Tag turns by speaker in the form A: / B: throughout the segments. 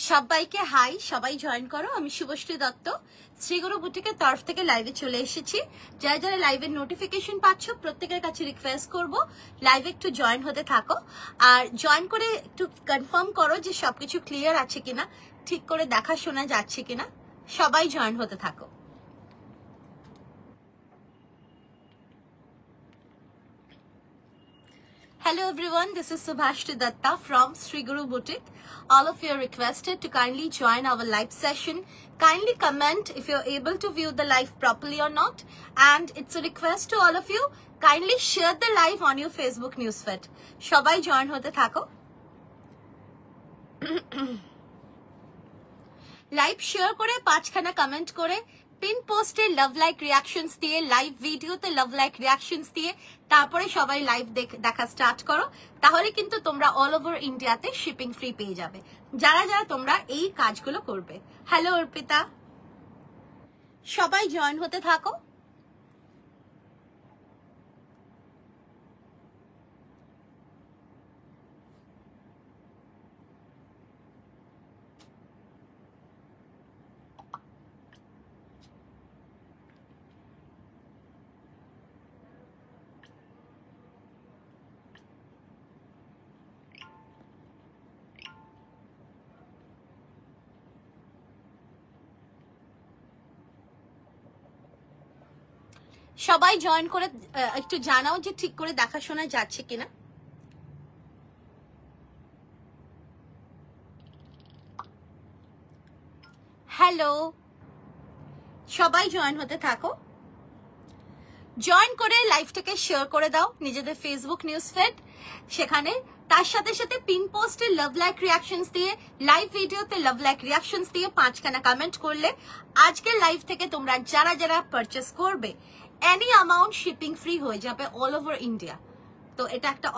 A: সবাইকে হাই, সবাই জয়েন করো। আমি শুভশ্রী দত্ত শ্রীগুরু বুটিকের তরফ থেকে লাইভে চলে এসেছি। যারা যারা লাইভের নোটিফিকেশন পাচ্ছ প্রত্যেকের কাছে রিকোয়েস্ট করব লাইভে একটু জয়েন হতে থাকো, আর জয়েন করে একটু কনফার্ম করো যে সবকিছু ক্লিয়ার আছে কিনা, ঠিক করে দেখা শোনা যাচ্ছে কিনা। সবাই জয়েন হতে থাকো। Hello everyone, this is Subhashri Datta from Sri Guru Boutique. All of you are requested to kindly join our live session. Kindly comment if you're able to view the live properly or not. And it's a request to all of you, kindly share the live on your Facebook newsfeed. Shobai join hote thako. Live share kore, 5খানা comment kore, pin পোস্টে love like reactions দিয়ে, live ভিডিওতে love like reactions দিয়ে তারপরে সবাই live দেখা start করো। তাহলে কিন্তু তোমরা অল ওভার ইন্ডিয়াতে শিপিং ফ্রি পেয়ে যাবে, যারা যারা তোমরা এই কাজগুলো করবে। হ্যালো অর্পিতা, সবাই জয়েন হতে থাকো। সবাই জয়েন করে একটু জানাও যে ঠিক করে দেখাশোনা যাচ্ছে কিনা। হ্যালো, সবাই জয়েন হতে থাকো। জয়েন করে লাইভটাকে শেয়ার করে দাও নিজেদের ফেসবুক নিউজ ফিড, সেখানে তার সাথে সাথে পিন পোস্টে লাভ লাইক রিয়াকশনস দিয়ে, লাইভ ভিডিওতে লাভ লাইক রিয়াকশনস দিয়ে 5খানা কমেন্ট করলে আজকের লাইভ থেকে তোমরা যারা যারা পারচেস করবে এনি অ্যামাউন্ট শিপিং ফ্রি হয়ে যাবে অল ওভার ইন্ডিয়া। তো এটা একটা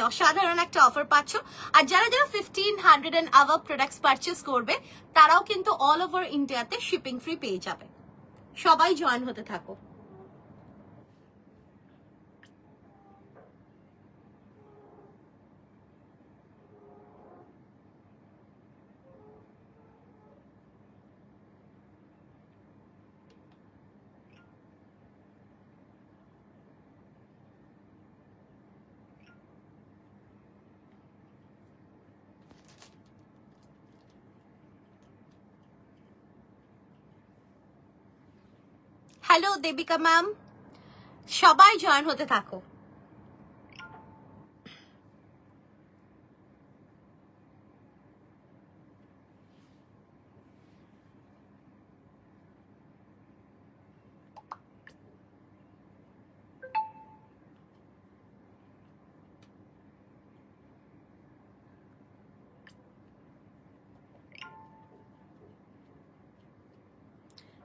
A: অসাধারণ একটা অফার পাচ্ছ। আর যারা যারা 1500 and above প্রোডাক্টস পারচেস করবে তারাও কিন্তু অল ওভার ইন্ডিয়াতে শিপিং ফ্রি পেয়ে যাবে। সবাই জয়েন হতে থাকো। হ্যালো দেবিকা ম্যাম, সবাই জয়েন হতে থাকো।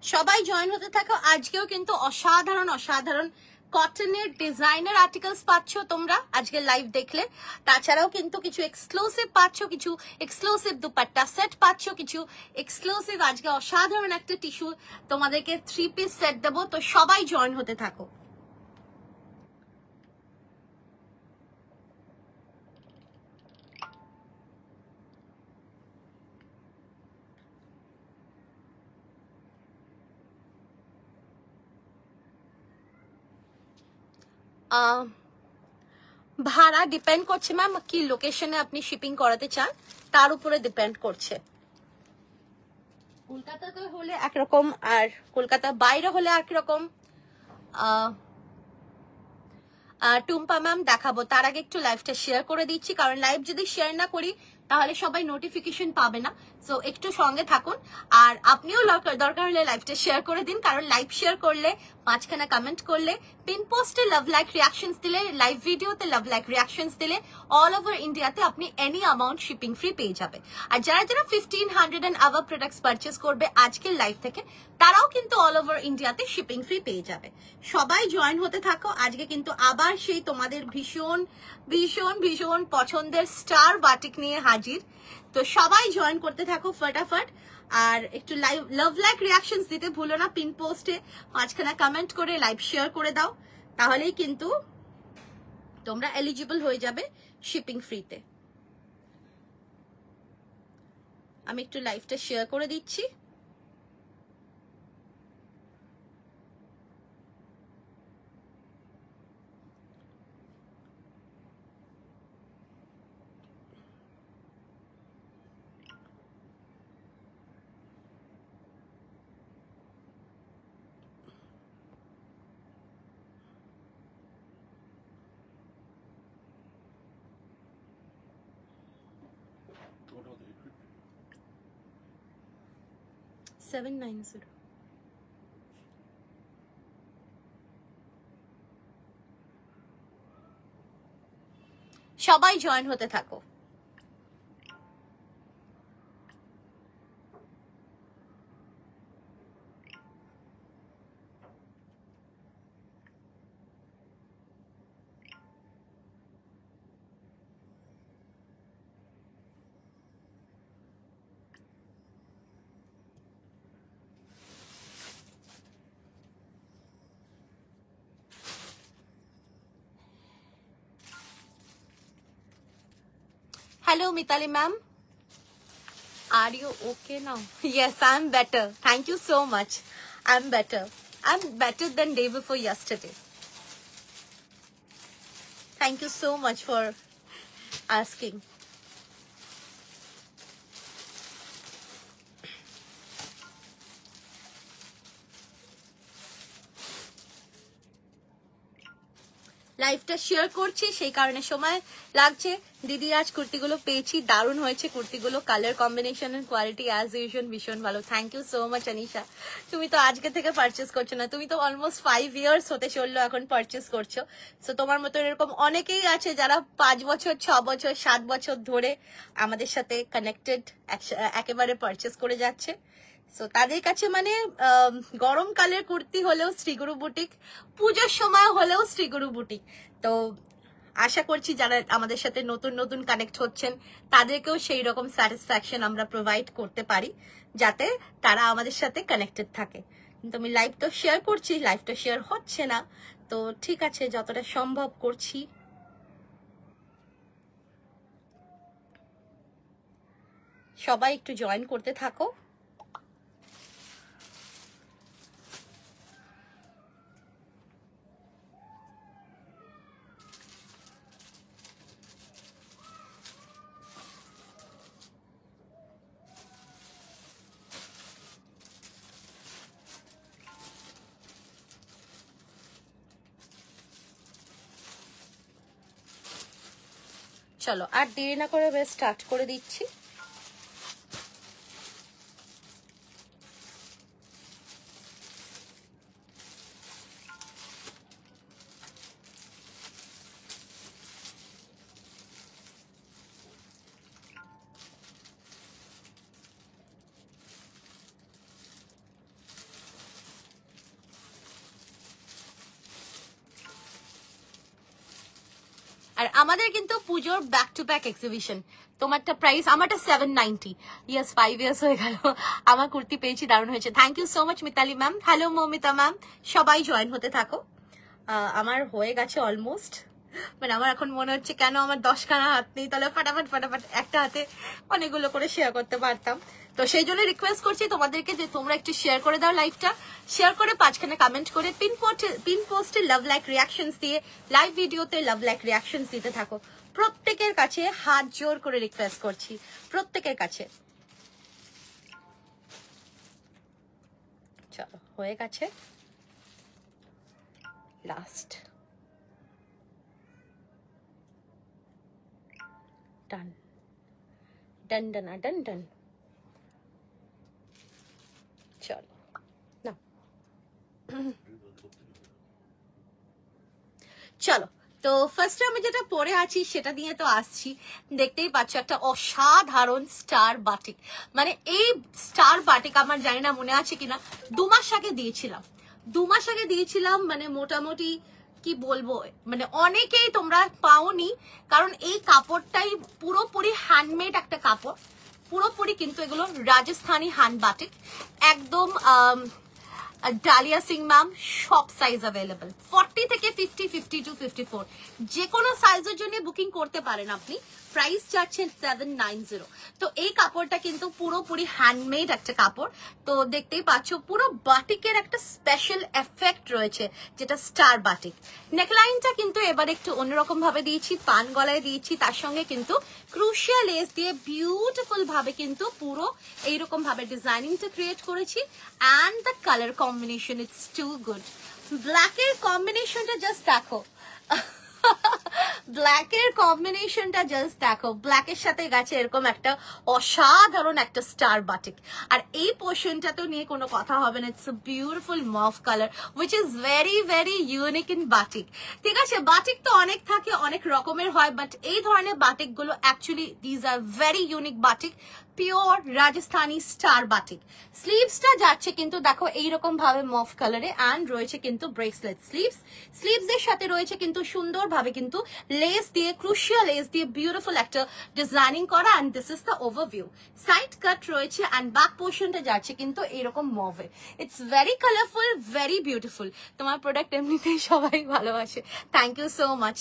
A: সবাই জয়েন হতে থাকো। আজকেও কিন্তু অসাধারণ অসাধারণ কটনের ডিজাইনার আর্টিকেলস পাচ্ছ তোমরা আজকে লাইভ দেখলে। তাছাড়াও কিন্তু কিছু এক্সক্লুসিভ পাচ্ছ, কিছু এক্সক্লুসিভ দুপাট্টা সেট পাচ্ছ, কিছু এক্সক্লুসিভ আজকে অসাধারণ একটা টিস্যু তোমাদেরকে 3 পিস সেট দেবো। তো সবাই জয়েন হতে থাকো। ভাড়া ডিপেন্ড করছে ম্যাম, কি লোকেশনে আপনি শিপিং করাতে চান তার উপরে ডিপেন্ড করছে। কলকাতাতে হলে একরকম, আর কলকাতার বাইরে হলে একরকম। টুম্পা ম্যাম দেখাবো, তার আগে একটু লাইভটা শেয়ার করে দিচ্ছি, কারণ লাইভ যদি শেয়ার না করি তাহলে সবাই নোটিফিকেশন পাবে না। সো একটু সঙ্গে থাকুন, আর আপনিও দরকার হলে লাইভটা শেয়ার করে দিন, কারণ লাইভ শেয়ার করলে 5খানা কমেন্ট করলে, পিন পোস্টে লাভ লাইক রিয়াকশনস দিলে, লাইভ ভিডিওতে লাভ লাইক রিয়াকশনস দিলে অল ওভার ইন্ডিয়াতে আপনি এনি অ্যামাউন্ট শিপিং ফ্রি পেয়ে যাবে। আর যারা যারা 1500 and above প্রোডাক্টস পারচেস করবে আজকের লাইভ থেকে তারাও কিন্তু অল ওভার ইন্ডিয়াতে শিপিং ফ্রি পেয়ে যাবে। সবাই জয়েন হতে থাকো। আজকে কিন্তু আবার সেই তোমাদের ভীষণ ভীষণ ভীষণ পছন্দের স্টার বাটিক নিয়ে হাজির। তো সবাই জয়েন করতে থাকো ফটাফট, আর একটু লাভ লাইক রিয়াকশনস দিতে ভুলো না। পিন পোস্টে 5খানা কমেন্ট করে লাইভ শেয়ার করে দাও, তাহলেই কিন্তু তোমরা এলিজিবল হয়ে যাবে শিপিং ফ্রিতে। আমি একটু লাইভটা শেয়ার করে দিচ্ছি। সবাই জয়েন হতে থাকো। Hello, Mitali ma'am. Are you okay now? Yes, I'm better. Thank you so much. I'm better. I'm better than day before yesterday. Thank you so much for asking. লাইভটা শেয়ার করছি, সেই কারণে সময় লাগছে। দিদি আজ কুর্তিগুলো পেয়েছি, দারুণ হয়েছে কুর্তিগুলো, colour combination and quality as usual ভীষণ ভালো। Thank you so much Anisha. তুমি তো আজকে থেকে পারচেস করছো না, তুমি তো অলমোস্ট 5 ইয়ার্স হতে চললো এখন পারচেস করছো। সো তোমার মতো এরকম অনেকেই আছে যারা 5 বছর 6 বছর 7 বছর ধরে আমাদের সাথে কানেক্টেড, একেবারে পারচেস করে যাচ্ছে। সো তাদের কাছে মানে গরমকালের কুর্তি হলেও শ্রীগুরু বুটিক, পুজোর সময় হলেও শ্রীগুরু বুটিক। তো আশা করছি যারা আমাদের সাথে নতুন নতুন কানেক্ট হচ্ছেন তাদেরকেও সেই রকম স্যাটিসফ্যাকশন আমরা প্রোভাইড করতে পারি, যাতে তারা আমাদের সাথে কানেক্টেড থাকে। কিন্তু আমি লাইভ তো শেয়ার করছি, লাইভটা শেয়ার হচ্ছে না, তো ঠিক আছে যতটা সম্ভব করছি। সবাই একটু জয়েন করতে থাকো। চলো আর দেরি না করে বেশ স্টার্ট করে দিচ্ছি। আর আমাদের কিন্তু পুজোর ব্যাক টু ব্যাক এক্সিবিশন। তোমারটা প্রাইস, আমারটা 790। ইয়েস 5 ইয়ার্স হয়ে গেল, আমার কুর্তি পেয়েছি, দারুণ হয়েছে। Thank you so much Mitali ma'am. Hello Moumita ma'am, সবাই জয়েন হতে থাকো। আমার হয়ে গেছে অলমোস্ট, মানে আমার এখন মনে হচ্ছে কেন আমার 10খানা হাত নেই, তাহলে ফাটাফাট ফাটাফাট একটা হাতে অনেকগুলো করে শেয়ার করতে পারতাম। তো সেই জন্য রিকোয়েস্ট করছি তোমাদেরকে যে তোমরা একটু শেয়ার করে দাও লাইভটা, শেয়ার করে 5খানা কমেন্ট করে পিন পোস্টে লাভ লাইক রিয়াকশনস দিয়ে লাইভ ভিডিওতে লাভ লাইক রিয়াকশনস দিতে থাকো। প্রত্যেকের কাছে হাত জোর করে রিকোয়েস্ট করছি, প্রত্যেকের কাছে। চলো হয়ে গেছে লাস্ট, ডান ডান ডান ডান ডান। চলো না চলো, তো ফার্স্টে আমি যেটা পরে আছি সেটা নিয়ে তো আসছি। দেখতেই পাচ্ছ একটা অসাধারণ স্টার বাটিক, মানে এই স্টার বাটিক আমার জানি না মনে আছে কিনা, 2 মাস আগে দিয়েছিলাম, মানে মোটামুটি কি বলবো, মানে অনেকেই তোমরা পাওনি, কারণ এই কাপড়টাই পুরোপুরি হ্যান্ডমেড একটা কাপড়, পুরোপুরি কিন্তু এগুলো রাজস্থানী হ্যান্ড বাটিক, একদম ডালিয়া সিং ম্যাম সব সাইজ অ্যাভেলেবল, 40 থেকে 50, 52, 54 যে কোনো সাইজের জন্য বুকিং করতে পারেন আপনি। প্রাইস চাচ্ছেন 790। তো এই কাপড়টা কিন্তু পুরোপুরি হ্যান্ডমেড একটা কাপড়। তো দেখতেই পাচ্ছ পুরো বাটিকের একটা স্পেশাল এফেক্ট রয়েছে, যেটা স্টার বাটিক। নেকলাইনটা কিন্তু এবার একটু অন্যরকম ভাবে দিয়েছি, পান গলায় দিয়েছি, তার সঙ্গে কিন্তু ক্রুশিয়া লেস দিয়ে বিউটিফুল ভাবে কিন্তু পুরো এইরকম ভাবে ডিজাইনিংটা ক্রিয়েট করেছি। And the colour combination it's too good. ব্ল্যাকের কম্বিনেশনটা জাস্ট দেখো, ব্ল্যাকের কম্বিনেশনটা জাস্ট দেখো, ব্ল্যাকের সাথে গেছে এরকম একটা অসাধারণ একটা স্টার বাটিক। আর এই পোর্শনটা তো নিয়ে কোনো কথা হবে না, it's a beautiful মফ colour which is very very unique in batik. ঠিক আছে, বাটিক তো অনেক থাকে, অনেক রকমের হয়, বাট এই ধরনের বাটিক গুলো actually these are very unique batik, pure Rajasthani star batik. স্লিভসটা যাচ্ছে কিন্তু দেখো এইরকম ভাবে মফ কালারে, অ্যান্ড রয়েছে কিন্তু ব্রেসলেট স্লিভস এর সাথে রয়েছে কিন্তু সুন্দর ভাবে কিন্তু লেস দিয়ে, ক্রুশিয়াল লেস দিয়ে বিউটিফুল একটা ডিজাইনিং করা। And this is the overview. Side cut রয়েছে অ্যান্ড ব্যাক পোর্শনটা যাচ্ছে কিন্তু এইরকম mauve. It's very colourful, very beautiful. তোমার প্রোডাক্ট এমনিতেই সবাই ভালোবাসে, থ্যাংক you so much.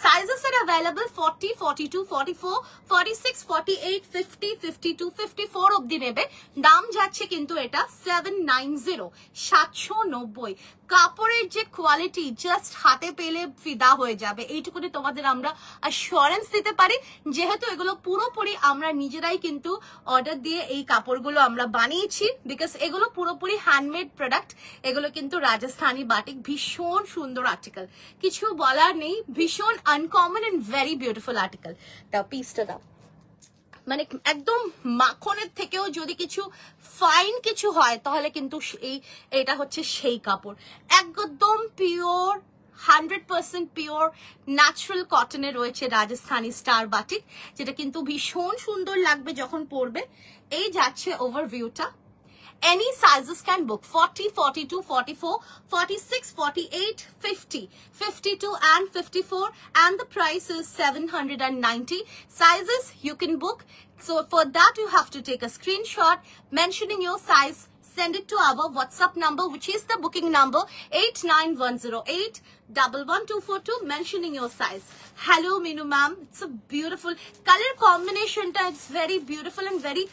A: Sizes are available 40, 42, 44, 46, 48, 50, 52, 54 অব্দি নেবে। দাম যাচ্ছে কিন্তু এটা 790, 790। কাপড়ের যে কোয়ালিটি জাস্ট হাতে পেলে ফিদা হয়ে যাবে, এইটুকুনি তোমাদের আমরা অ্যাসুরেন্স দিতে পারি, যেহেতু এগুলো পুরোপুরি আমরা নিজেরাই কিন্তু অর্ডার দিয়ে এই কাপড়গুলো আমরা বানিয়েছি, বিকজ এগুলো পুরোপুরি হ্যান্ডমেড প্রোডাক্ট। এগুলো কিন্তু রাজস্থানী বাটিক, ভীষণ সুন্দর আর্টিকেল, কিছু বলার নেই, ভীষণ uncommon and very beautiful article. দাও পিসটা দাও, মানে একদম মাখনের থেকেও যদি কিছু ফাইন কিছু হয় তাহলে কিন্তু এটা হচ্ছে সেই কাপড়, একদম পিওর 100% পিওর ন্যাচারাল কটনে রয়েছে রাজস্থানী স্টার বাটিক, যেটা কিন্তু ভীষণ সুন্দর লাগবে যখন পরবে। এই যাচ্ছে ওভারভিউটা। Any sizes can book 40, 42, 44, 46, 48, 50, 52 and 54, and the price is 790. Sizes you can book. So for that you have to take a screenshot mentioning your size. Send it to our WhatsApp number, which is the booking number 89108112242, mentioning your size. Hello Minu ma'am, it's a beautiful color combination. It's very beautiful and very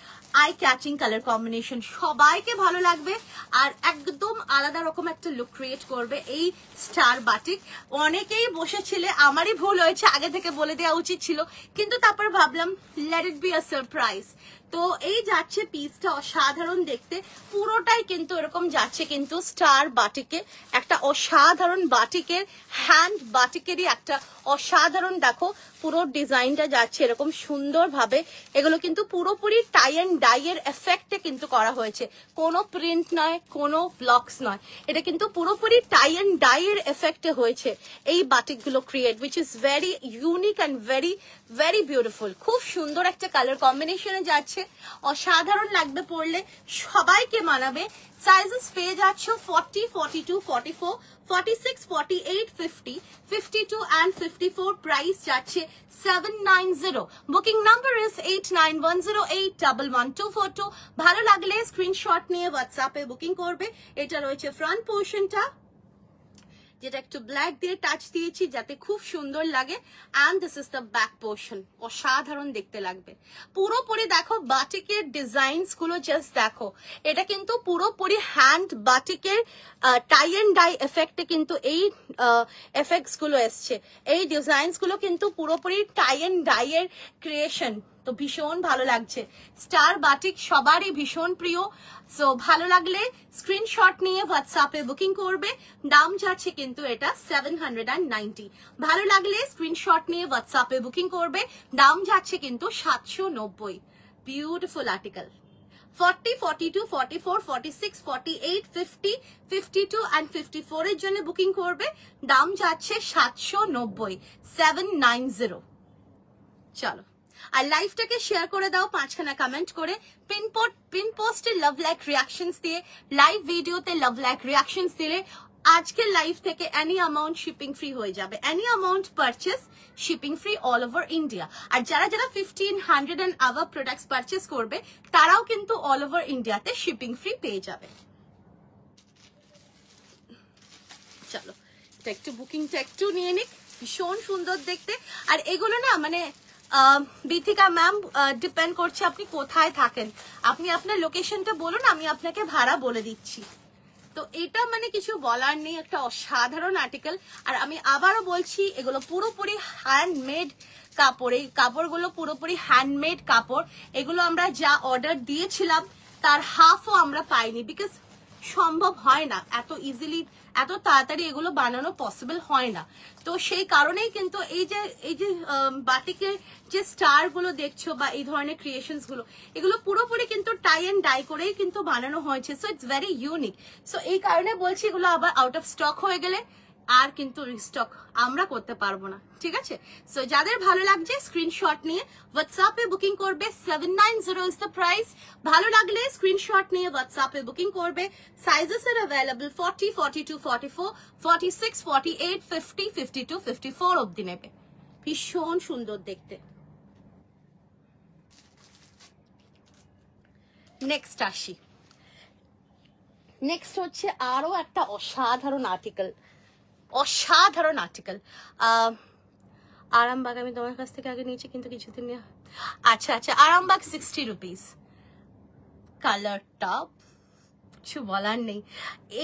A: eye catching colour combination, সবাইকে ভালো লাগবে আর একদম আলাদা রকম একটা look create করবে এই star batik. অনেকেই বসেছিলে, আমারই ভুল হয়েছে, আগে থেকে বলে দেওয়া উচিত ছিল, কিন্তু তারপর ভাবলাম let it be a surprise. তো এই যাচ্ছে পিসটা অসাধারণ দেখতে, পুরোটাই কিন্তু এরকম যাচ্ছে কিন্তু স্টার বাটিকে, একটা অসাধারণ বাটিকের, হ্যান্ড বাটিকেরই একটা অসাধারণ দেখো পুরো ডিজাইনটা যাচ্ছে এরকম সুন্দর ভাবে। এগুলো কিন্তু পুরোপুরি টাই অ্যান্ড ডাই এর এফেক্টে কিন্তু করা হয়েছে, কোনো প্রিন্ট নয়, কোনো ব্লকস নয়, এটা কিন্তু পুরোপুরি টাই অ্যান্ড ডাই এর এফেক্টে হয়েছে এই বাটিকগুলো create, which is very unique and very very beautiful. খুব সুন্দর একটা কালার কম্বিনেশনে যাচ্ছে, অসাধারণ লাগবে পরলে, সবাইকে মানাবে। সাইজেস পেয়ে যাচ্ছ 40, 42, 44, 46, 48, 50, 52 and 54. প্রাইস যাচ্ছে 790। Booking number is 8910811242। ভালো লাগলে স্ক্রিনশট নিয়ে হোয়াটসঅ্যাপে বুকিং করবে। এটা রয়েছে ফ্রন্ট পোর্শনটা, যেটা একটু ব্ল্যাক দিয়ে টাচ দিয়েছি যাতে খুব সুন্দর লাগে, and this is the back portion, অসাধারণ দেখতে লাগবে। পুরোপুরি দেখো বাটিকের ডিজাইনস গুলো, জাস্ট দেখো, এটা কিন্তু পুরোপুরি হ্যান্ড বাটিকের টাই অ্যান্ড ডাই এফেক্টে কিন্তু এই এফেক্টস গুলো এসছে, এই ডিজাইনস গুলো কিন্তু পুরোপুরি টাই অ্যান্ড ডাই এর ক্রিয়েশন। তো ভীষণ ভালো লাগছে, স্টার বাটিক সবারই ভীষণ প্রিয়। সো ভালো লাগলে স্ক্রিনশট নিয়ে হোয়াটসঅ্যাপে বুকিং করবে। দাম যাচ্ছে কিন্তু এটা 790। ভালো লাগলে স্ক্রিনশট নিয়ে হোয়াটসঅ্যাপে বুকিং করবে। দাম যাচ্ছে কিন্তু 790। Beautiful article. 40, 42, 44, 46, 48, 50, 52 and 54 এর জন্য বুকিং করবে। দাম যাচ্ছে 790, 790। চলো, আর লাইভটাকে শেয়ার করে দাও 5খানা কমেন্ট করে, পিন পোস্টে লাভ লাইক রিয়াকশনস দিয়ে, লাইভ ভিডিওতে লাভ লাইক রিয়াকশনস দিলে আজকের লাইভ থেকে এনি অ্যামাউন্ট শিপিং ফ্রি হয়ে যাবে। Any amount purchase shipping free all over India. আর যারা 1500 and above প্রোডাক্টস পারচেস করবে তারাও কিন্তু অল ওভার ইন্ডিয়াতে শিপিং ফ্রি পেয়ে যাবে। চলো এটা একটু বুকিংটা একটু নিয়ে নিক, ভীষণ সুন্দর দেখতে। আর এগুলো না মানে বিথিকা ম্যাম ডিপেন্ড করছে আপনি কোথায় থাকেন, আপনি আপনার লোকেশনটা বলুন, আমি আপনাকে ভাড়া বলে দিচ্ছি। তো এটা মানে কিছু বলার নেই, একটা অসাধারণ আর্টিকেল। আর আমি আবারও বলছি এগুলো পুরোপুরি হ্যান্ডমেড কাপড়, এই কাপড়গুলো পুরোপুরি হ্যান্ডমেড কাপড়। এগুলো আমরা যা অর্ডার দিয়েছিলাম তার হাফও আমরা পাইনি, বিকজ সম্ভব হয় না এত ইজিলি, এত তাড়াতাড়ি এগুলো বানানো পসিবল হয় না। তো সেই কারণেই কিন্তু এই যে বাটিকের যে স্টার গুলো দেখছো বা এই ধরনের ক্রিয়েশনস গুলো, এগুলো পুরোপুরি কিন্তু টাই এন্ড ডাই করেই কিন্তু বানানো হয়েছে। So it's very unique. So এই কারণে বলছি এগুলো আবার আউট অফ স্টক হয়ে গেলে আর কিন্তু রিস্টক আমরা করতে পারবো না, ঠিক আছে? সো যাদের ভালো লাগছে স্ক্রিনশট নিয়ে হোয়াটসঅ্যাপে বুকিং করবে, 790 ইজ দ্য প্রাইস। ভালো লাগলে স্ক্রিনশট নিয়ে হোয়াটসঅ্যাপে বুকিং করবে। সাইজেস আর অ্যাভেলেবল 40, 42, 44, 46, 48, 50, 52, 54 অবধি নেবে। ভীষণ সুন্দর দেখতে। নেক্সট আসি, নেক্সট হচ্ছে আরো একটা অসাধারণ আর্টিকেল, অসাধারণ আর্টিকেল। আরামবাগ আমি তোমার কাছ থেকে আগে নিয়েছি কিন্তু কিছুদিন আচ্ছা আচ্ছা, আরামবাগ 60 রুপিস। কালারটা কিছু বলার নেই,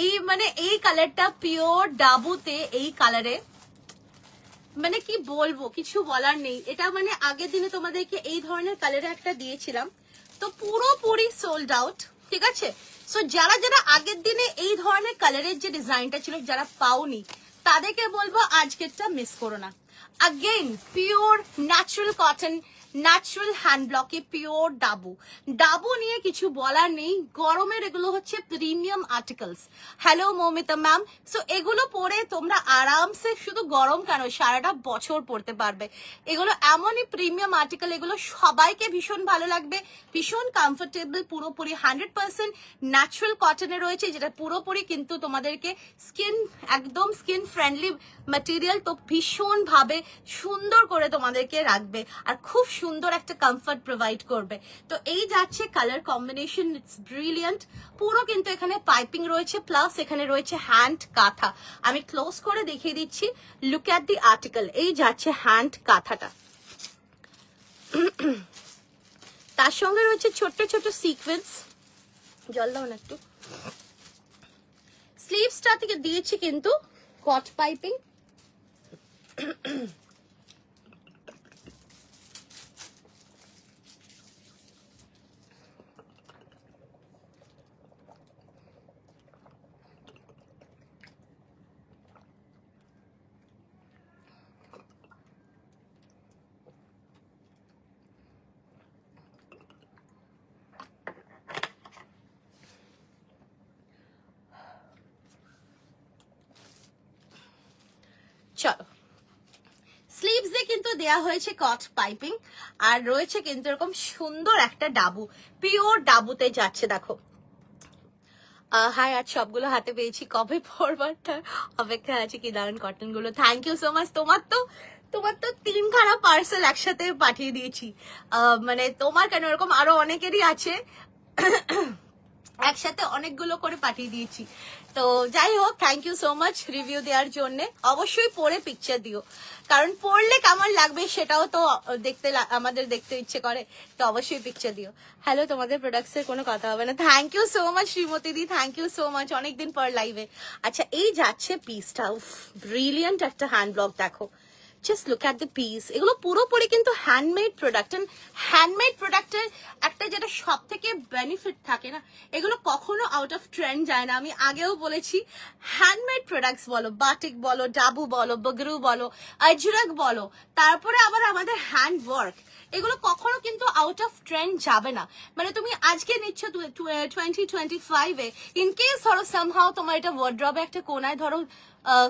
A: এই মানে এই কালারটা পিওর ডাবুতে, এই কালারে মানে কি বলবো, কিছু বলার নেই। এটা মানে আগের দিনে তোমাদেরকে এই ধরনের কালারে একটা দিয়েছিলাম, তো পুরোপুরি সোল্ড আউট, ঠিক আছে? সো যারা যারা আগের দিনে এই ধরনের কালারের যে ডিজাইনটা ছিল যারা পাওনি, তাদেরকে বলবো আজকেরটা মিস করো না। Again pure natural cotton, natural hand ব্লকে পিওর ডাবু। ডাবু নিয়ে কিছু বলার নেই, গরমের এগুলো হচ্ছে premium articles. Hello Moumita ma'am. So এগুলো পরে তোমরা আরামসে শুধু গরম কেন সারাটা বছর পরতে পারবে। এগুলো এমনই প্রিমিয়াম আর্টিকেল, এগুলো সবাইকে ভীষণ ভালো লাগবে, ভীষণ কমফোর্টেবল, পুরোপুরি 100% ন্যাচারাল কটনে রয়েছে, যেটা পুরোপুরি কিন্তু তোমাদেরকে স্কিন একদম স্কিন ফ্রেন্ডলি ম্যাটেরিয়াল, তো ভীষণ ভাবে সুন্দর করে তোমাদেরকে রাখবে আর খুব সুন্দর একটা কমফর্ট প্রোভাইড করবে। তো এই যাচ্ছে কালার কম্বিনেশন, ইটস ব্রিলিয়ান্ট। পুরো কিন্তু এখানে পাইপিং রয়েছে, প্লাস এখানে রয়েছে হ্যান্ড কাঁথা। আমি ক্লোজ করে দেখিয়ে দিচ্ছি, লুক অ্যাট দি আর্টিকেল। এই যাচ্ছে হ্যান্ড কাঁথাটা, তার সঙ্গে রয়েছে ছোট্ট ছোট সিকোয়েন্স। জল দাও না একটু। স্লিভসটা থেকে দিয়েছি কিন্তু কট পাইপিং। চলো, স্লিভসে কিন্তু দেয়া হয়েছে কট পাইপিং, আর রয়েছে কিন্তু এরকম সুন্দর একটা ডাবু, পিওর ডাবুতে যাচ্ছে। দেখো হাই, আজ সবগুলো হাতে পেয়েছি, কবে পরবার অপেক্ষা আছে। কি দারুন কটন গুলো, থ্যাংক ইউ সো মাচ। তোমার তো 3খানা পার্সেল একসাথে পাঠিয়ে দিয়েছি, মানে তোমার কেন, এরকম আরো অনেকেরই আছে, একসাথে অনেকগুলো করে পাঠিয়ে দিয়েছি। তো যাই হোক, thank you so much review দেওয়ার জন্য। অবশ্যই পরে পিকচার দিও, কারণ পড়লে কেমন লাগবে সেটাও তো দেখতে, আমাদের দেখতে ইচ্ছে করে, তো অবশ্যই পিকচার দিও। হ্যালো, তোমাদের প্রোডাক্টস এর কোনো কথা হবে না। Thank you so much Srimati দি, থ্যাংক ইউ সো মাচ, অনেকদিন পর লাইভে। আচ্ছা, এই যাচ্ছে পিসটা, ব্রিলিয়ান্ট একটা হ্যান্ড ব্লক। দেখো, just look at the piece. এগুলো পুরোপুরি কিন্তু হ্যান্ডমেড প্রোডাক্ট। হ্যান্ডমেড প্রোডাক্টের একটা যেটা সব থেকে বেনিফিট থাকে না, এগুলো কখনো আউট অফ ট্রেন্ড যায় না। আমি আগেও বলেছি, হ্যান্ডমেড প্রোডাক্টস বলো, বাটিক বলো, ডাবু বলো, বগরু বলো, আজরাক বলো, তারপরে আবার আমাদের হ্যান্ড ওয়ার্ক, এগুলো কখনো কিন্তু আউট অফ ট্রেন্ড যাবে না। মানে তুমি আজকে নিচ্ছ 2025-এ, ইনকেস ধরো সামহাও তোমার এটা ওয়ার্ড্রবে একটা কোনায় ধরো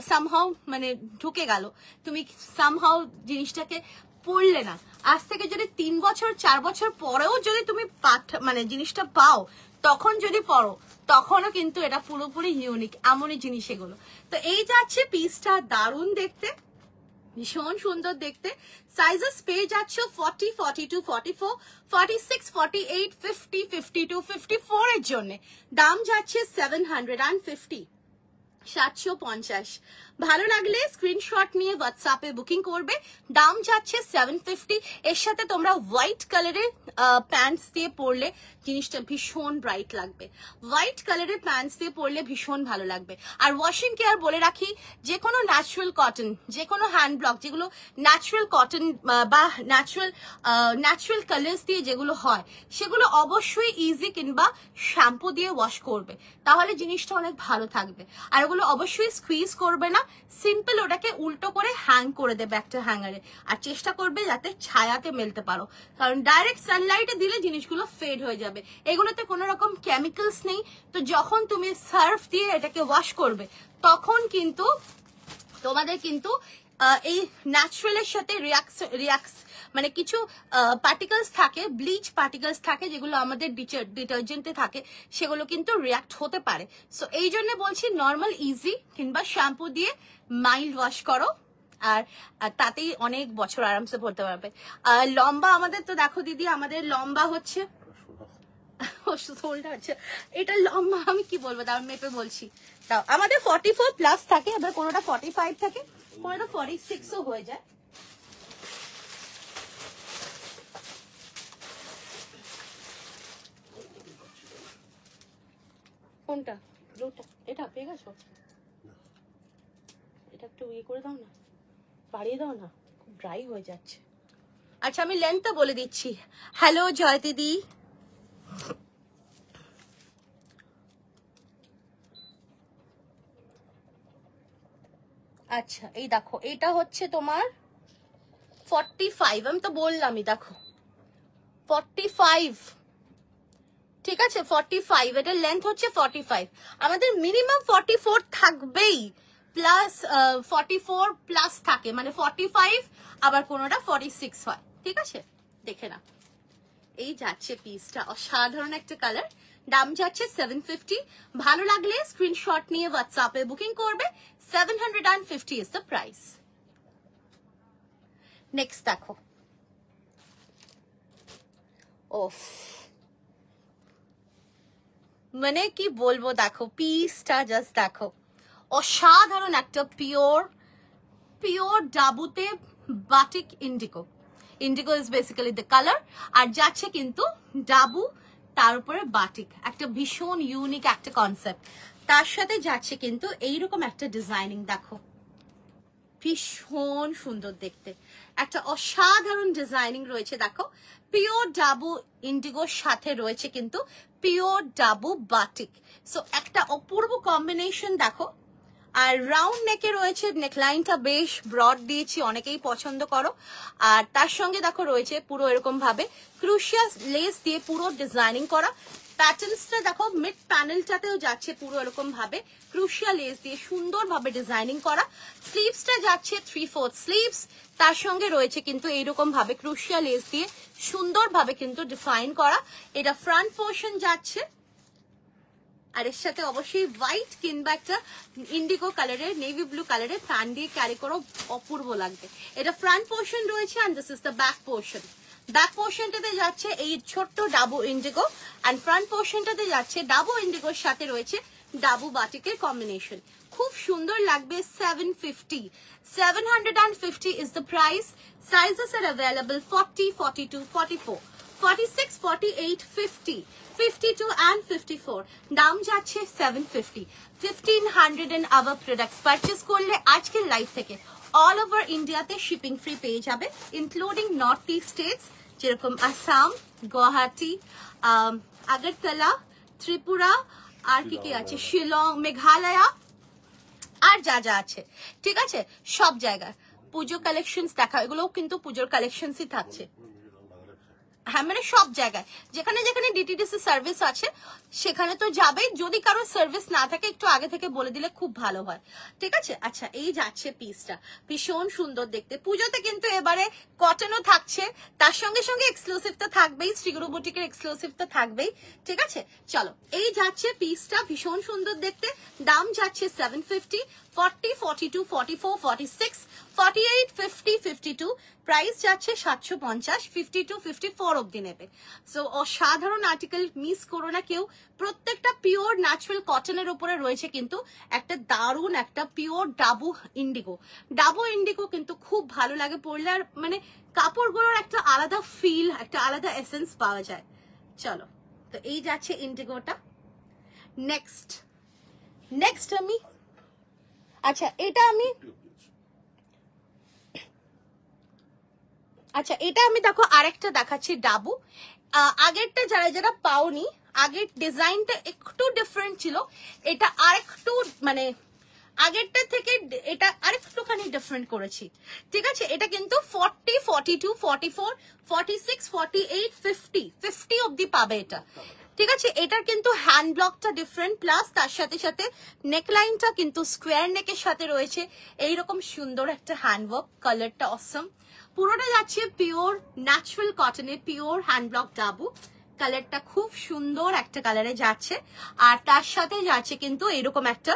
A: সামহাও মানে ঢুকে গেল, তুমি সামহাও জিনিসটাকে পড়লে না, আজ থেকে যদি 3 বছর 4 বছর পরেও যদি তুমি মানে জিনিসটা পাও, তখন যদি পড়ো, তখনও কিন্তু এটা পুরোপুরি ইউনিক, এমনই জিনিস এগুলো। তো এই যাচ্ছে পিসটা, দারুণ দেখতে, ভীষণ সুন্দর দেখতে। সাইজেস পেয়ে যাচ্ছ 40, 42, 44, 46, 48, 50, 52, 54 এর জন্য। দাম যাচ্ছে 750। 750। ভালো লাগলে স্ক্রিনশট নিয়ে হোয়াটসঅ্যাপে বুকিং করবে। দাম যাচ্ছে 750। এর সাথে তোমরা হোয়াইট কালারের প্যান্টস দিয়ে পরলে জিনিসটা ভীষণ ব্রাইট লাগবে। হোয়াইট কালারের প্যান্টস দিয়ে পরলে ভীষণ ভালো লাগবে। আর ওয়াশিং কেয়ার বলে রাখি, যে কোনো ন্যাচারাল কটন, যে কোনো হ্যান্ড ব্লক, যেগুলো ন্যাচারাল কটন বা ন্যাচারাল কালার্স দিয়ে যেগুলো হয়, সেগুলো অবশ্যই ইজি কিংবা শ্যাম্পু দিয়ে ওয়াশ করবে, তাহলে জিনিসটা অনেক ভালো থাকবে। আর ওগুলো অবশ্যই স্কুইজ করবে না, সিম্পল ওটাকে উল্টো করে হ্যাং করে দেবে একটা হ্যাঙ্গারে। আর চেষ্টা করবে যাতে ছায়াতে মেলতে পারো, কারণ ডাইরেক্ট সানলাইটে দিলে জিনিসগুলো ফেড হয়ে যাবে। এগুলোতে কোনো রকম কেমিক্যালস নেই, তো যখন তুমি সার্ফ দিয়ে এটাকে ওয়াশ করবে তখন কিন্তু তোমাদের কিন্তু এই ন্যাচারালের সাথে মানে কিছু পার্টিকেলস থাকে, ব্লিচ পার্টিকেলস থাকে, যেগুলো আমাদের ডিটারজেন্টে থাকে, সেগুলো কিন্তু রিয়াক্ট হতে পারে। সো এই জন্য বলছি নর্মাল ইজি কিংবা শ্যাম্পু দিয়ে মাইল্ড ওয়াশ করো, আর তাতেই অনেক বছর আরামসে পড়তে পারবে। লম্বা আমাদের তো দেখো দিদি, আমাদের লম্বা হচ্ছে এটা লম্বা, আমি কি বলবো, তার মেপে বলছি। তাও আমাদের 44 প্লাস থাকে, আবার কোনোটা 45 থাকে, কোনোটা 46ও হয়ে যায়। কোনটা ব্লুটা? এটা পেয়ে গেছো? এটা একটু ইয়ে করে দাও না, বাড়িয়ে দাও না, খুব ড্রাই হয়ে যাচ্ছে। আচ্ছা আমি লেন্থটা বলে দিচ্ছি। হ্যালো জয় দিদি, আচ্ছা এই দেখো, এটা হচ্ছে তোমার 45, আমি তো বললামই, দেখো 45, ঠিক আছে 45, এটার লেন্থ হচ্ছে 45। আমাদের মিনিমাম 44 থাকবেই, প্লাস 44 প্লাস থাকে, মানে 45, আবার কোনোটা 46 হয়, ঠিক আছে? দেখে না, এই যাচ্ছে পিসটা, অসাধারণ একটা কালার। দাম যাচ্ছে 750। ভালো লাগলে স্ক্রিনশট নিয়ে হোয়াটসঅ্যাপে বুকিং করবে। 750 ইজ দ্য প্রাইস। নেক্সট দেখো, ওফ, মানে কি বলবো, দেখো পিসটা জাস্ট দেখো, অসাধারণ একটা পিওর ডাবুতে batik indigo. Indigo is basically the colour, আর যাচ্ছে কিন্তু ডাবু, তার উপরে বাটিক, একটা ভীষণ ইউনিক একটা কনসেপ্ট। তার সাথে যাচ্ছে কিন্তু এইরকম একটা ডিজাইনিং, দেখো ভীষণ সুন্দর দেখতে, একটা অসাধারণ ডিজাইনিং রয়েছে। দেখো পিওর ডাবু ইন্ডিগোর সাথে রয়েছে কিন্তু পিওর ডাবু বাটিক, সো একটা অপূর্ব কম্বিনেশন দেখো। আর রাউন্ড নেকে রয়েছে, নেকলাইনটা বেশ ব্রড দিয়েছি, অনেকেই পছন্দ করো। আর তার সঙ্গে দেখো রয়েছে পুরো এরকম ভাবে ক্রুশিয়া লেস দিয়ে পুরো ডিজাইনিং করা। প্যাটার্নসটা দেখো, মিড প্যানেলটাতেও যাচ্ছে পুরো এরকম ভাবে ক্রুশিয়া লেস দিয়ে সুন্দরভাবে ডিজাইনিং করা। স্লিভসটা যাচ্ছে 3/4 স্লিভস, তার সঙ্গে রয়েছে কিন্তু এইরকম ভাবে ক্রুশিয়া লেস দিয়ে সুন্দরভাবে কিন্তু ডিফাইন করা। এটা ফ্রন্ট পোর্শন যাচ্ছে, আর এর সাথে অবশ্যই হোয়াইট কিংবা একটা ইন্ডিগো কালারের, নেভি ব্লু কালারের প্যান্ট দিয়ে ক্যারি করো, অপূর্ব লাগবে। এটা ফ্রন্ট পোর্শন রয়েছে, and this is the back portion. Back পোর্শনটাতে যাচ্ছে এই ছোট্ট ডাবু ইন্ডিগো, অ্যান্ড ফ্রন্ট পোর্শনটাতে যাচ্ছে ডাবু ইন্ডিগোর সাথে রয়েছে ডাবু বাটিকের কম্বিনেশন। খুব সুন্দর লাগবে। 750 is the price. Sizes are available 40, 42, 44, 46, 48, 50, 52 and 54. দাম যাচ্ছে 750। 1500 and above products purchase করলে আজকের লাইভ থেকে অল ওভার ইন্ডিয়াতে শিপিং ফ্রি পেয়ে যাবে, ইনক্লুডিং নর্থ ইস্ট স্টেটস যেরকম আসাম, গুয়াহাটি, আগরতলা, ত্রিপুরা, আর কি আছে, শিলং, মেঘালয়া, আর যা যা আছে, ঠিক আছে, সব জায়গায়। পুজো কালেকশনস দেখা, এগুলোও কিন্তু পুজোর কালেকশনসই থাকছে। হ্যাঁ, মানে সব জায়গায় যেখানে যেখানে ডিটিডিসি সার্ভিস আছে সেখানে তো যাবেই। যদি কারো সার্ভিস না থাকে একটু আগে থেকে বলে দিলে খুব ভালো হয়, ঠিক আছে? আচ্ছা, এই যাচ্ছে পিসটা, ভীষণ সুন্দর দেখতে। পুজোতে কিন্তু এবারে কটনও থাকছে, তার সঙ্গে সঙ্গে এক্সক্লুসিভ তো থাকবেই, শ্রীগুরু বুটিকের এক্সক্লুসিভ তো থাকবেই, ঠিক আছে? চলো, এই যাচ্ছে পিসটা, ভীষণ সুন্দর দেখতে। দাম যাচ্ছে 750। 40, 42, 44, 46, 48, 50, 52 প্রাইস যাচ্ছে 750, 52, 54 অবধি নেবে। সো অসাধারণ আর্টিকেল, মিস করো না কেউ। প্রত্যেকটা পিওর ন্যাচারাল কটনের উপরে রয়েছে কিন্তু একটা দারুণ একটা pure dabu Indigo. Dabu Indigo কিন্তু খুব ভালো লাগে পরলে, আর মানে কাপড়গুলোর একটা আলাদা ফিল, একটা আলাদা এসেন্স পাওয়া যায়। চলো, তো এই যাচ্ছে ইন্ডিগোটা। নেক্সট আমি, আচ্ছা এটা আমি দেখো আরেকটা দেখাচ্ছি ডাবু। আগেরটা যারা যারা পাওনি, আগের ডিজাইনটা একটু ডিফারেন্ট ছিল, এটা আরেকটু মানে আগেরটা থেকে এটা আরেকটুখানি ডিফারেন্ট করেছি, ঠিক আছে? এটা কিন্তু 40, 42, 44, 46, 48, 50 অবধি পাবে এটা, ঠিক আছে? এটার কিন্তু হ্যান্ড ব্লকটা ডিফারেন্ট, প্লাস তার সাথে সাথে নেকলাইনটা কিন্তু স্কোয়ার নেকের সাথে রয়েছে এইরকম সুন্দর একটা হ্যান্ডওয়ার্ক। কালারটা অসম, পুরোটা যাচ্ছে পিওর ন্যাচারাল কটনে, পিওর হ্যান্ড ব্লক ডাবু। কালারটা খুব সুন্দর একটা কালারে যাচ্ছে, আর তার সাথে যাচ্ছে কিন্তু এরকম একটা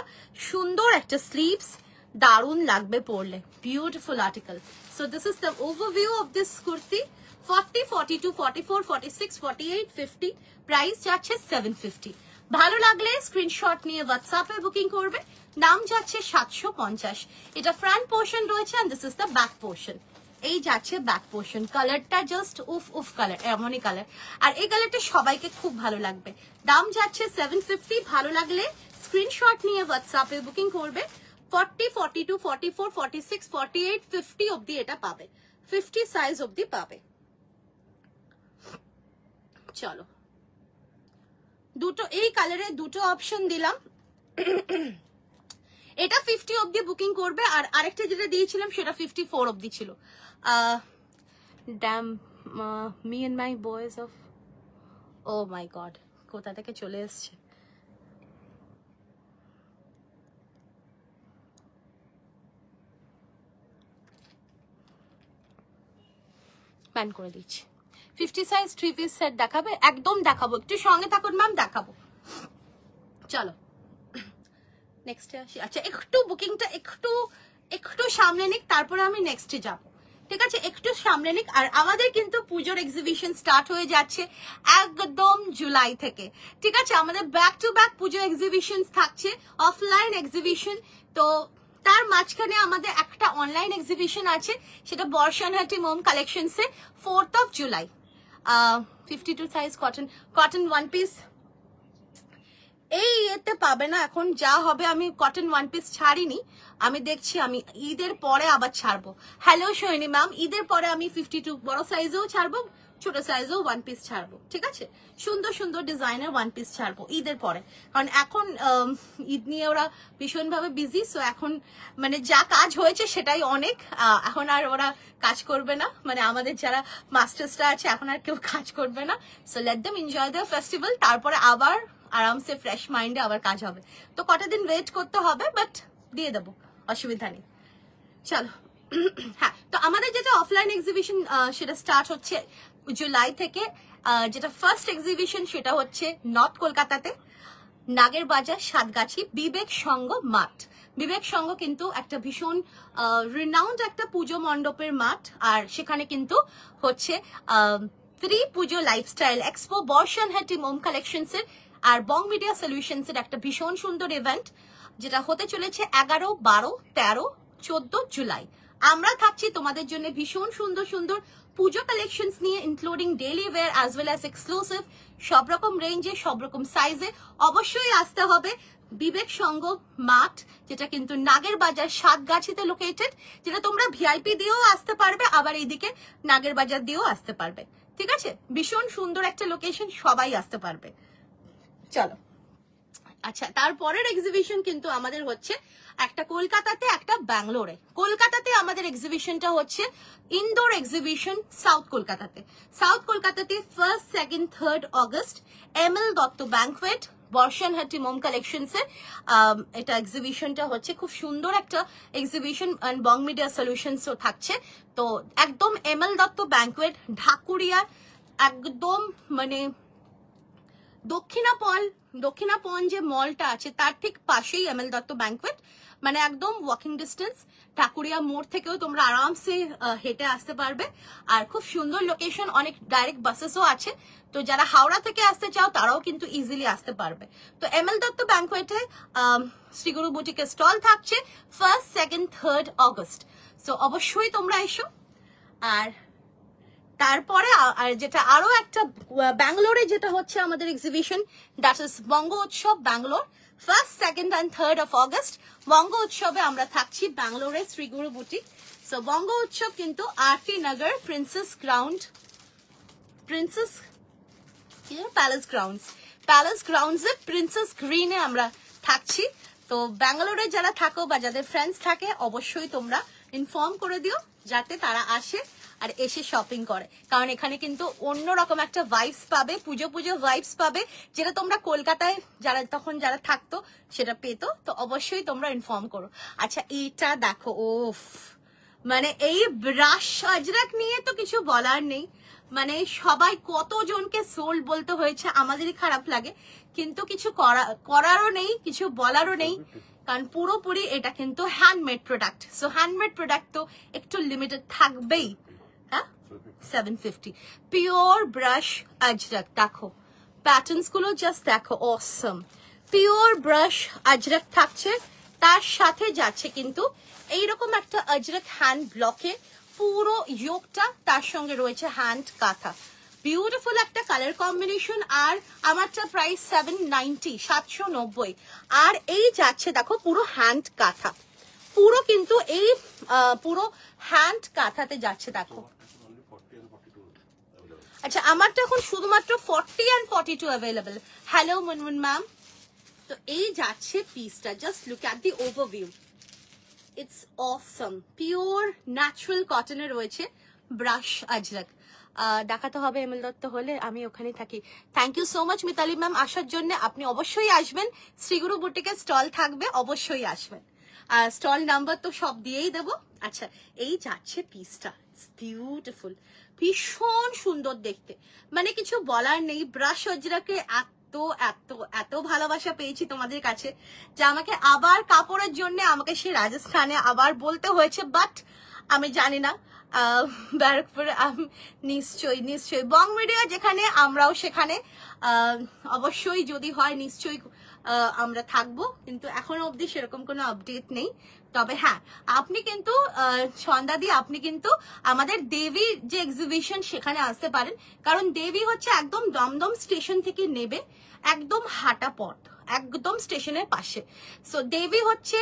A: সুন্দর একটা স্লিভস, দারুণ লাগবে পরলে, beautiful article. So this is the overview of this kurti. 40, 42, 44, 46, 48, 50 price যাচ্ছে 750। ভালো লাগলে স্ক্রিনশট নিয়ে হোয়াটসঅ্যাপে বুকিং করবে। দাম যাচ্ছে 750। এটা ফ্রন্ট পোর্শন রয়েছে, and this is the back portion. এই যাচ্ছে ব্যাক পোর্শন। কালারটা জাস্ট উফ কালার, এমনই কালার, আর এই কালারটা সবাইকে খুব ভালো লাগবে। দাম যাচ্ছে 750। ভালো লাগলে স্ক্রিনশট নিয়ে হোয়াটসঅ্যাপে বুকিং করবে। 40, 42, 44, 46, 48, 50 অবধি এটা পাবে, 50 সাইজ অবধি পাবে। চলো, দুটো এই কালারে দুটো অপশন দিলাম। এটা 50 অবধি বুকিং করবে, আর আরেকটা যেটা দিয়েছিলাম সেটা 54 অবধি ছিল। Damn me and my boys off, oh my God, কোথা থেকে চলে এসছে। প্যান করে দিচ্ছি। 50 সাইজ 3 পিস সেট দেখাবে, একদম দেখাবো, একটু সঙ্গে থাকুন ম্যাম, দেখাবো। চলো নেক্সটে আসি। আচ্ছা, একটু বুকিংটা একটু সামনে নিক, তারপরে আমি নেক্সটে যাব, ঠিক আছে? একটু সামনে নিক। আর আমাদের কিন্তু পুজোর এক্সিবিশন স্টার্ট হয়ে যাচ্ছে একদম জুলাই থেকে, ঠিক আছে? আমাদের back to back Puja exhibition থাকছে, অফলাইন এক্সিবিশন। তো তার মাঝখানে আমাদের একটা অনলাইন এক্সিবিশন আছে, সেটা বর্ষানহাটি মোম কালেকশনসে 4th of July। 52 size cotton one piece এই ইয়েতে পাবে না এখন, যা হবে। আমি কটন ওয়ান পিস ছাড়িনি, আমি দেখছি আমি ঈদের পরে আবার ছাড়বো। হ্যালো সোহিনী ম্যাম, ঈদের পরে আমি 52 বড় সাইজেও ছাড়বো, ছোট সাইজেও ওয়ান পিস ছাড়বো, ঠিক আছে? সুন্দর সুন্দর ডিজাইনের ওয়ান পিস ছাড়বো ঈদের পরে, কারণ এখন ঈদ নিয়ে ওরা ভীষণভাবে বিজি। সো এখন মানে যা কাজ হয়েছে সেটাই অনেক, এখন আর ওরা কাজ করবে না, মানে আমাদের যারা মাস্টার্সরা আছে এখন আর কেউ কাজ করবে না। So let them enjoy the festival, তারপরে আবার আরামসে ফ্রেশ মাইন্ডে আবার কাজ হবে। তো কটা দিন ওয়েট করতে হবে, বাট দিয়ে দেবো, অসুবিধা নেই। চলো, হ্যাঁ, তো আমাদের যেটা অফলাইন এক্সিবিশন সেটা স্টার্ট হচ্ছে জুলাই থেকে। যেটা ফার্স্ট এক্সিবিশন সেটা হচ্ছে নর্থ কলকাতাতে, নাগের বাজার, সাতগাছি, বিবেক সংঘ মাঠ। বিবেক সংঘ কিন্তু একটা ভীষণ রিনাউন্ড একটা পুজো মণ্ডপের মাঠ, আর সেখানে কিন্তু হচ্ছে পুজো লাইফস্টাইল এক্সপো, বর্ষানহাটি মোম কালেকশনসের আর বং মিডিয়া সলিউশনসের একটা ভীষণ সুন্দর ইভেন্ট, যেটা হতে চলেছে 11, 12, 13, 14 জুলাই। আমরা থাকছি তোমাদের জন্য ভীষণ সুন্দর সুন্দর পুজো কালেকশনস নিয়ে, including daily wear as well as exclusive, সব রকম রেঞ্জে, সব রকম সাইজে। অবশ্যই আসতে হবে বিবেক সংঘ মাঠ, যেটা কিন্তু নাগের বাজার সাতগাছিতে লোকেটেড, যেটা তোমরা ভিআইপি দিয়েও আসতে পারবে, আবার এইদিকে নাগের বাজার দিয়েও আসতে পারবে, ঠিক আছে? ভীষণ সুন্দর একটা লোকেশন, সবাই আসতে পারবে। চলো, আচ্ছা, তারপরের এক্সিবিশন কিন্তু আমাদের হচ্ছে একটা কলকাতাতে, একটা ব্যাঙ্গালোরে। কলকাতাতে আমাদের এক্সিবিশনটা হচ্ছে ইনডোর এক্সিবিশন সাউথ কলকাতাতে। সাউথ কলকাতাতে 1st, 2nd, 3rd August ML Dutta banquet, বর্ষানহাটি মোম কালেকশনসের এটা এক্সিবিশনটা হচ্ছে। খুব সুন্দর একটা এক্সিবিশন, অ্যান্ড বং মিডিয়া সলিউশনসও থাকছে। তো একদম ML দত্ত ব্যাংকুয়েট, ঢাকুরিয়া, একদম মানে দক্ষিণাপন যে মলটা আছে তার ঠিক পাশেই এমএল দত্ত ব্যাংকোয়েট, মানে একদম ওয়াকিং ডিস্টেন্স। ঠাকুরিয়া মোড় থেকেও তোমরা আরামসে হেঁটে আসতে পারবে, আর খুব সুন্দর লোকেশন, অনেক ডাইরেক্ট বাসেসও আছে। তো যারা হাওড়া থেকে আসতে চাও তারাও কিন্তু ইজিলি আসতে পারবে। তো এমএল দত্ত ব্যাংকোয়েটে শ্রীগুরু বুটিকের স্টল থাকছে 1st, 2nd, 3rd August. So অবশ্যই তোমরা এসো। আর তারপরে যেটা আরো একটা ব্যাঙ্গালোরে যেটা হচ্ছে আমাদের exhibition, that is Banga Utsav Bangalore, 1st, 2nd and 3rd of August. Banga উৎসবে আমরা থাকছি ব্যাঙ্গালোরে শ্রীগুরু বুটিক। সো বঙ্গ উৎসব কিন্তু আরটি নগর প্রিন্সেস গ্রাউন্ডসে প্রিন্সেস গ্রিনে আমরা থাকছি। তো ব্যাঙ্গালোরে যারা থাকো বা যাদের ফ্রেন্ডস থাকে অবশ্যই তোমরা ইনফর্ম করে দিও যাতে তারা আসে আর এসে শপিং করে, কারণ এখানে কিন্তু অন্যরকম একটা ভাইবস পাবে, পুজো ভাইবস পাবে, যেটা তোমরা কলকাতায় যারা থাকতো সেটা পেতো। তো অবশ্যই তোমরা ইনফর্ম করো। আচ্ছা এইটা দেখো, ওফ, মানে এই ব্রাশ আজরাক নিয়ে তো কিছু বলার নেই, মানে সবাই কতজনকে সোল্ড বলতে হয়েছে, আমাদেরই খারাপ লাগে, কিন্তু কিছু করারও নেই, কিছু বলারও নেই, কারণ পুরোপুরি এটা কিন্তু handmade product. So handmade product তো একটু লিমিটেড থাকবেই। হ্যাঁ, 750 পিওর ব্রাশ আজরাক। দেখো প্যাটার্নস গুলো জাস্ট দেখো, অসম। পিওর ব্রাশ আজরাক থাকছে, তার সাথে যাচ্ছে কিন্তু এইরকম একটা আজরাক হ্যান্ড ব্লকে পুরো যোগটা, তার সঙ্গে রয়েছে হ্যান্ড কাঁথা। বিউটিফুল একটা কালার কম্বিনেশন। আর আমারটা প্রাইস 790। আর এই যাচ্ছে দেখো পুরো হ্যান্ড কাঁথা, পুরো কিন্তু এই পুরো হ্যান্ড কাঁথাতে যাচ্ছে দেখো। আচ্ছা আমারটা এখন শুধুমাত্র 40 and 42 available. Hello Munmun ma'am. তো এই যাচ্ছে পিসটা, just look at the overview, it's awesome. Pure natural কটনে রয়েছে ব্রাশ আজরাক। দেখাতে হবে এমএল দত্ত হলে, আমি ওখানে থাকি। Thank you so much Mitali ma'am আসার জন্য। আপনি অবশ্যই আসবেন, শ্রীগুরু বুটিকের স্টল থাকবে, অবশ্যই আসবেন। স্টল নাম্বার তো সব দিয়েই দেবো। আচ্ছা এই যাচ্ছে পিসটা, ইটস বিউটিফুল, ভীষণ সুন্দর দেখতে, মানে কিছু বলার নেই। ব্রাশ আজরাকে এত এত এত ভালোবাসা পেয়েছি তোমাদের কাছে যে আমাকে আবার কাপড়ের জন্য আমাকে সেই রাজস্থানে আবার বলতে হয়েছে, বাট আমি জানি না, ব্যারাকপুরে নিশ্চয়ই বং মিডিয়া যেখানে আমরাও সেখানে, অবশ্যই যদি হয় নিশ্চয়ই আমরা থাকবো, কিন্তু এখনো অবধি সেরকম কোনো আপডেট নেই। তবে হ্যাঁ, আপনি কিন্তু সন্ধ্যাদি আপনি কিন্তু আমাদের দেবী যে এক্সিবিশন সেখানে আসতে পারেন, কারণ দেবী হচ্ছে একদম দমদম স্টেশন থেকে নেবে, একদম হাঁটা পথ, একদম স্টেশনের পাশে। সো দেবী হচ্ছে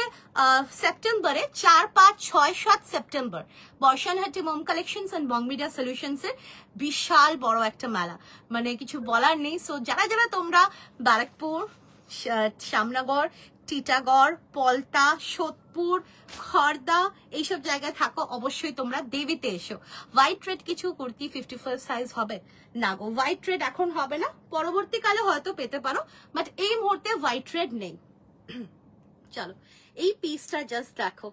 A: সেপ্টেম্বরে 4, 5, 6, 7 September Barshanhati Mom Collections and Bong Media Solutions এর বিশাল বড় একটা মেলা, মানে কিছু বলার নেই। সো যারা তোমরা ব্যারাকপুর, শ্যামনগর, টিটাগড়, পলতা, সোদপুর, খড়দা এইসব জায়গায় থাকো, অবশ্যই তোমরা দেবীতে এসো। হোয়াইট রেড কিছু কুর্তি 54 সাইজ হবে না গো, হোয়াইট রেড এখন হবে না, পরবর্তীকালে হয়তো পেতে পারো, বাট এই মুহূর্তে হোয়াইট রেড নেই। চলো এই পিসটা জাস্ট দেখো,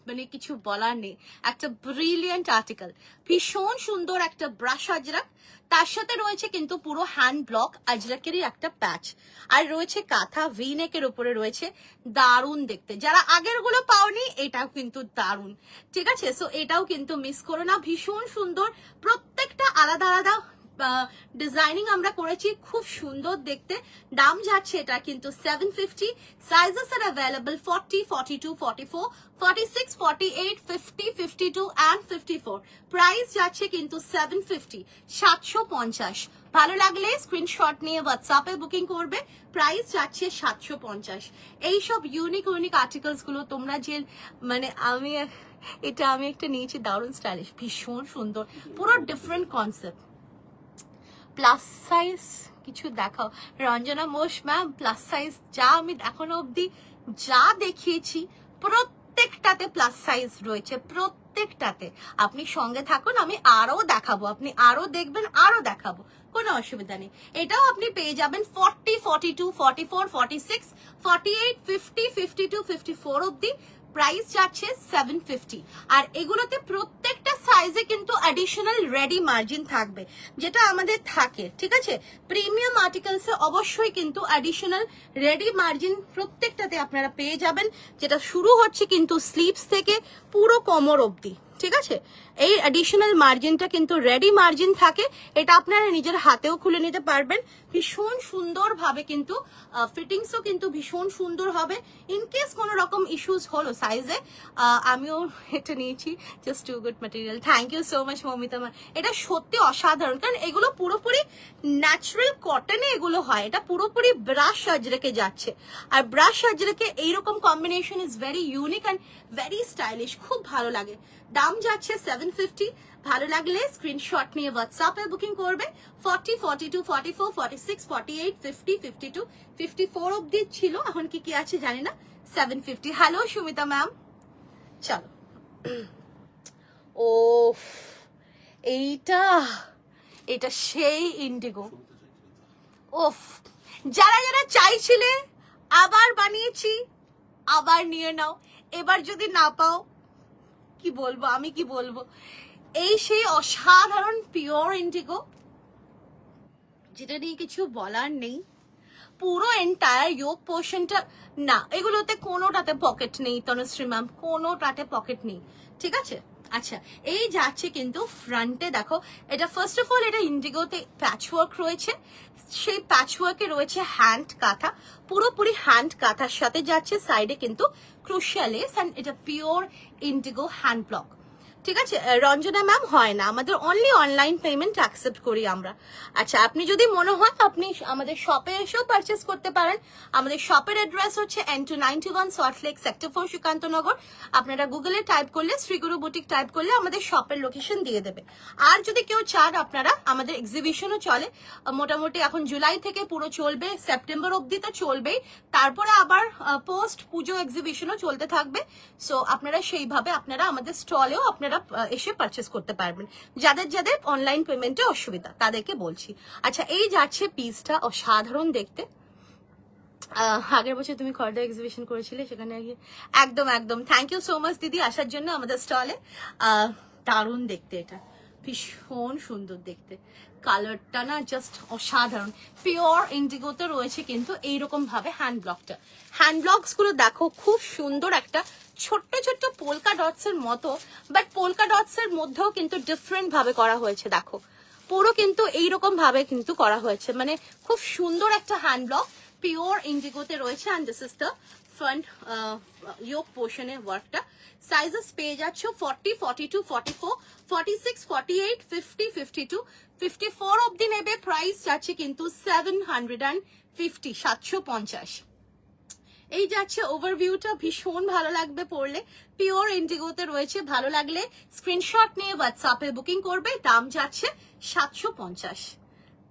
A: মানে কিছু বলার নেই, একটা ব্রিলিয়েন্ট আর্টিকেল, ভীষণ সুন্দর একটা ব্রাশ আজরাক, তার সাথে রয়েছে কিন্তু পুরো হ্যান্ড ব্লক আজরাকেরই একটা প্যাচ, আর রয়েছে কাঁথা ভি নেকের উপরে রয়েছে, দারুণ দেখতে। যারা আগের গুলো পাওনি এটাও কিন্তু দারুণ, ঠিক আছে? সো এটাও কিন্তু মিস করো না, ভীষণ সুন্দর, প্রত্যেকটা আলাদা আলাদা ডিজাইনিং আমরা করেছি, খুব সুন্দর দেখতে। দাম যাচ্ছে এটা কিন্তু 750। Sizes are available 40, 42, 44, 46, 48, 50, 52 and 54। Price যাচ্ছে কিন্তু 750, 750। ভালো লাগলে স্ক্রিনশট নিয়ে হোয়াটসঅ্যাপে বুকিং করবে, প্রাইস যাচ্ছে 750। এইসব ইউনিক আর্টিকেলস গুলো তোমরা যে, মানে আমি একটা নিয়েছি, দারুণ স্টাইলিশ, ভীষণ সুন্দর, পুরো ডিফারেন্ট কনসেপ্ট। প্লাস সাইজ কিছু দেখাও রঞ্জনা মোশ ম্যাম। প্লাস সাইজ যা আমি এখনো অবধি যা দেখিয়েছি প্রত্যেকটাতে প্লাস সাইজ রয়েছে, প্রত্যেকটাতে। আপনি সঙ্গে থাকুন, আমি আরো দেখাবো, আপনি আরো দেখবেন, আরো দেখাবো, কোনো অসুবিধা নেই। এটাও আপনি পেয়ে যাবেন 40, 42, 44, 46, 48, 50, 52, 54 অব্দি প্রাইস যাচ্ছে 750। আর এগুলোতে প্রত্যেকটা সাইজে কিন্তু অ্যাডিশনাল রেডি মার্জিন থাকবে, যেটা আমাদের থাকে, ঠিক আছে। প্রিমিয়াম আর্টিকেলসে অবশ্যই কিন্তু অ্যাডিশনাল রেডি মার্জিন প্রত্যেকটাতে আপনারা পেয়ে যাবেন, যেটা শুরু হচ্ছে কিন্তু স্লিভস থেকে পুরো কোমর অবধি, ঠিক আছে। এই অ্যাডিশনাল মার্জিনটা কিন্তু রেডি মার্জিন থাকে, এটা আপনারা নিজের হাতেও খুলে নিতে পারবেন। ভীষণ সুন্দর ভাবে কিন্তু ফিটিংসও কিন্তু ভীষণ সুন্দর হবে। ইনকেস কোনো রকম ইস্যুস হলো সাইজে, আমিও এটা নিয়েছি, just too good material. Thank you so much Momita মা, এটা সত্যি অসাধারণ, কারণ এগুলো পুরোপুরি ন্যাচারাল কটনে এগুলো হয়, এটা পুরোপুরি ব্রাশ আজরেকে যাচ্ছে। আর ব্রাশ আজরেকে এইরকম combination is very unique and very stylish, খুব ভালো লাগে। দাম যাচ্ছে 750। ভালো লাগলে স্ক্রিনশট নিয়ে হোয়াটসঅ্যাপে বুকিং করবে। 40, 42, 44, 46, 48, 50, 52, 54 অব্দি ছিল, এখন কি কি আছে জানি না। 750। হ্যালো সুমিতা ম্যাম, চলো। ও এটা সেই ইন্ডিগো, ওফ, যারা যারা চাইছিলে আবার বানিয়েছি, আবার নিয়ে নাও। এবার যদি না পাও কি বলবো, আমি কি বলবো, এই সেই অসাধারণ পিওর ইন্ডিগো, যেটা নিয়ে কিছু বলার নেই। পুরো এন্টায়ার ইয়োক পোর্শনটা, না এগুলোতে কোনোটাতে পকেট নেই তনুশ্রী ম্যাম, কোনোটাতে পকেট নেই, ঠিক আছে। আচ্ছা, এই যাচ্ছে কিন্তু ফ্রন্টে দেখো, এটা ফার্স্ট অফ অল এটা ইন্ডিগোতে প্যাচওয়ার্ক রয়েছে, সেই প্যাচওয়ার্কে রয়েছে হ্যান্ড কাঁথা, পুরোপুরি হ্যান্ড কাঁথার সাথে যাচ্ছে সাইডে কিন্তু ক্রুশিয়া লেস, এন্ড এটা পিওর ইন্ডিগো হ্যান্ড ব্লক, ঠিক আছে। রঞ্জনা ম্যাম হয় না, আমাদের অনলি অনলাইন পেমেন্ট অ্যাকসেপ্ট করি আমরা। আচ্ছা, আপনি যদি মনে হয় আপনি আমাদের শপে এসেও পারচেস করতে পারেন। আমাদের শপের অ্যাড্রেস হচ্ছে N291 সল্টলেক সেক্টর 4 সুকান্তনগর। আপনারা গুগলে টাইপ করলে, শ্রীগুরু বুটিক টাইপ করলে আমাদের শপের লোকেশন দিয়ে দেবে। আর যদি কেউ চান, আপনারা আমাদের এক্সিবিশনও চলে, মোটামুটি এখন জুলাই থেকে পুরো চলবে, সেপ্টেম্বর অবধি তো চলবেই, তারপরে আবার পোস্ট পুজো এক্সিবিশনও চলতে থাকবে। সো আপনারা সেইভাবে আপনারা আমাদের স্টলেও আপনারা এসে পারচেস করতে পারবেন, যাদের যাদের অনলাইন পেমেন্টে অসুবিধা তাদেরকে বলছি। আচ্ছা, এই যাচ্ছে পিসটা অসাধারণ দেখতে। আগের বছর তুমি খড়দা এক্সিবিশন করেছিলে, সেখানে একদম একদম থ্যাংক ইউ সো মাচ দিদি আসার জন্য আমাদের স্টলে। দারুণ দেখতে, এটা ভীষণ সুন্দর দেখতে, কালারটা না জাস্ট অসাধারণ। পিওর ইন্ডিগোতে রয়েছে কিন্তু এইরকম ভাবে হ্যান্ড ব্লকটা, হ্যান্ড ব্লকস গুলো দেখো খুব সুন্দর, একটা ছোট্ট ছোট্ট পোলকা ডটস এর মতো, বাট পোলকা ডটস এর মধ্যেও কিন্তু ডিফারেন্ট ভাবে করা হয়েছে, দেখো পুরো কিন্তু এইরকম ভাবে কিন্তু করা হয়েছে, মানে খুব সুন্দর একটা হ্যান্ড ব্লক পিওর ইন্ডিগোতে রয়েছে। And this is the front yoke পোর্শনের ওয়ার্কটা। সাইজেস পেয়ে যাচ্ছ 40, 42, 44, 46, 48, 50, 52, 54 অব্দি নেবে। প্রাইস যাচ্ছে কিন্তু 750, 750। এই যাচ্ছে ওভারভিউটা, ভীষণ ভালো লাগবে পড়লে, পিওর ইন্ডিগোতে রয়েছে। ভালো লাগলে স্ক্রিনশট নিয়ে হোয়াটসঅ্যাপে বুকিং করবে। দাম যাচ্ছে 750।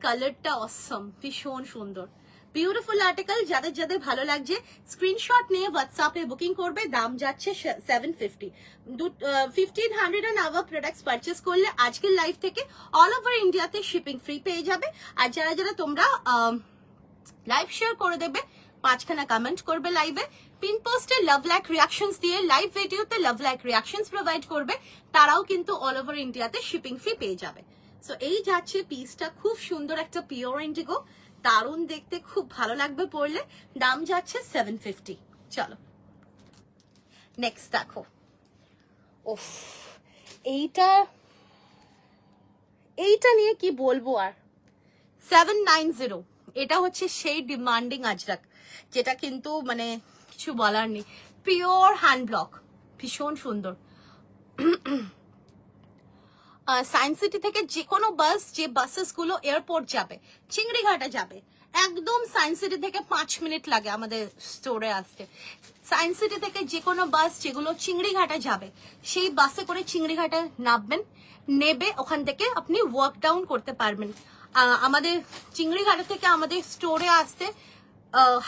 A: কালারটা অসম, ভীষণ সুন্দর, বিউটিফুল আর্টিকেল। যাদের যাদের ভালো লাগছে স্ক্রিনশট নিয়ে হোয়াটসঅ্যাপে বুকিং করবে। দাম যাচ্ছে 750। 1500 এন্ড আবার প্রোডাক্টস পারচেস করলে আজকের লাইভ থেকে অল ওভার ইন্ডিয়াতে শিপিং ফ্রি পেয়ে যাবে। আর যারা যারা তোমরা লাইভ শেয়ার করে দেবে, 5খানা কমেন্ট করবে লাইভে, পিন পোস্টে লাভ লাইক রিয়াকশনস দিয়ে লাইভ ভিডিওতে লাভ লাইক রিয়াকশনস প্রোভাইড করবে, তারাও কিন্তু অল ওভার ইন্ডিয়াতে শিপিং ফ্রি পেয়ে যাবে। সো এই যাচ্ছে পিসটা, খুব সুন্দর একটা পিওর ইন্ডিগো, দারুণ দেখতে, খুব ভালো লাগবে পরলে। দাম যাচ্ছে 750। চলো নেক্সট দেখো, ওফ এইটা নিয়ে কি বলবো আর। 790, এটা হচ্ছে সেই ডিমান্ডিং আজরাক, যেটা কিন্তু মানে কিছু বলার নেই। পিওর হ্যান্ড ব্লক, ভীষণ সুন্দর। সায়েন্স সিটি থেকে যে কোনো বাস, যে বাসেস গুলো এয়ারপোর্ট যাবে, চিংড়িঘাটা যাবে, একদম সায়েন্স সিটি থেকে 5 মিনিট লাগে আমাদের স্টোরে আসতে। সায়েন্স সিটি থেকে যে কোনো বাস যেগুলো চিংড়িঘাটা যাবে, সেই বাসে করে চিংড়িঘাটা নামবেন, নেবে, ওখান থেকে আপনি ওয়াক ডাউন করতে পারবেন। আমাদের চিংড়িঘাটা থেকে আমাদের স্টোরে আসতে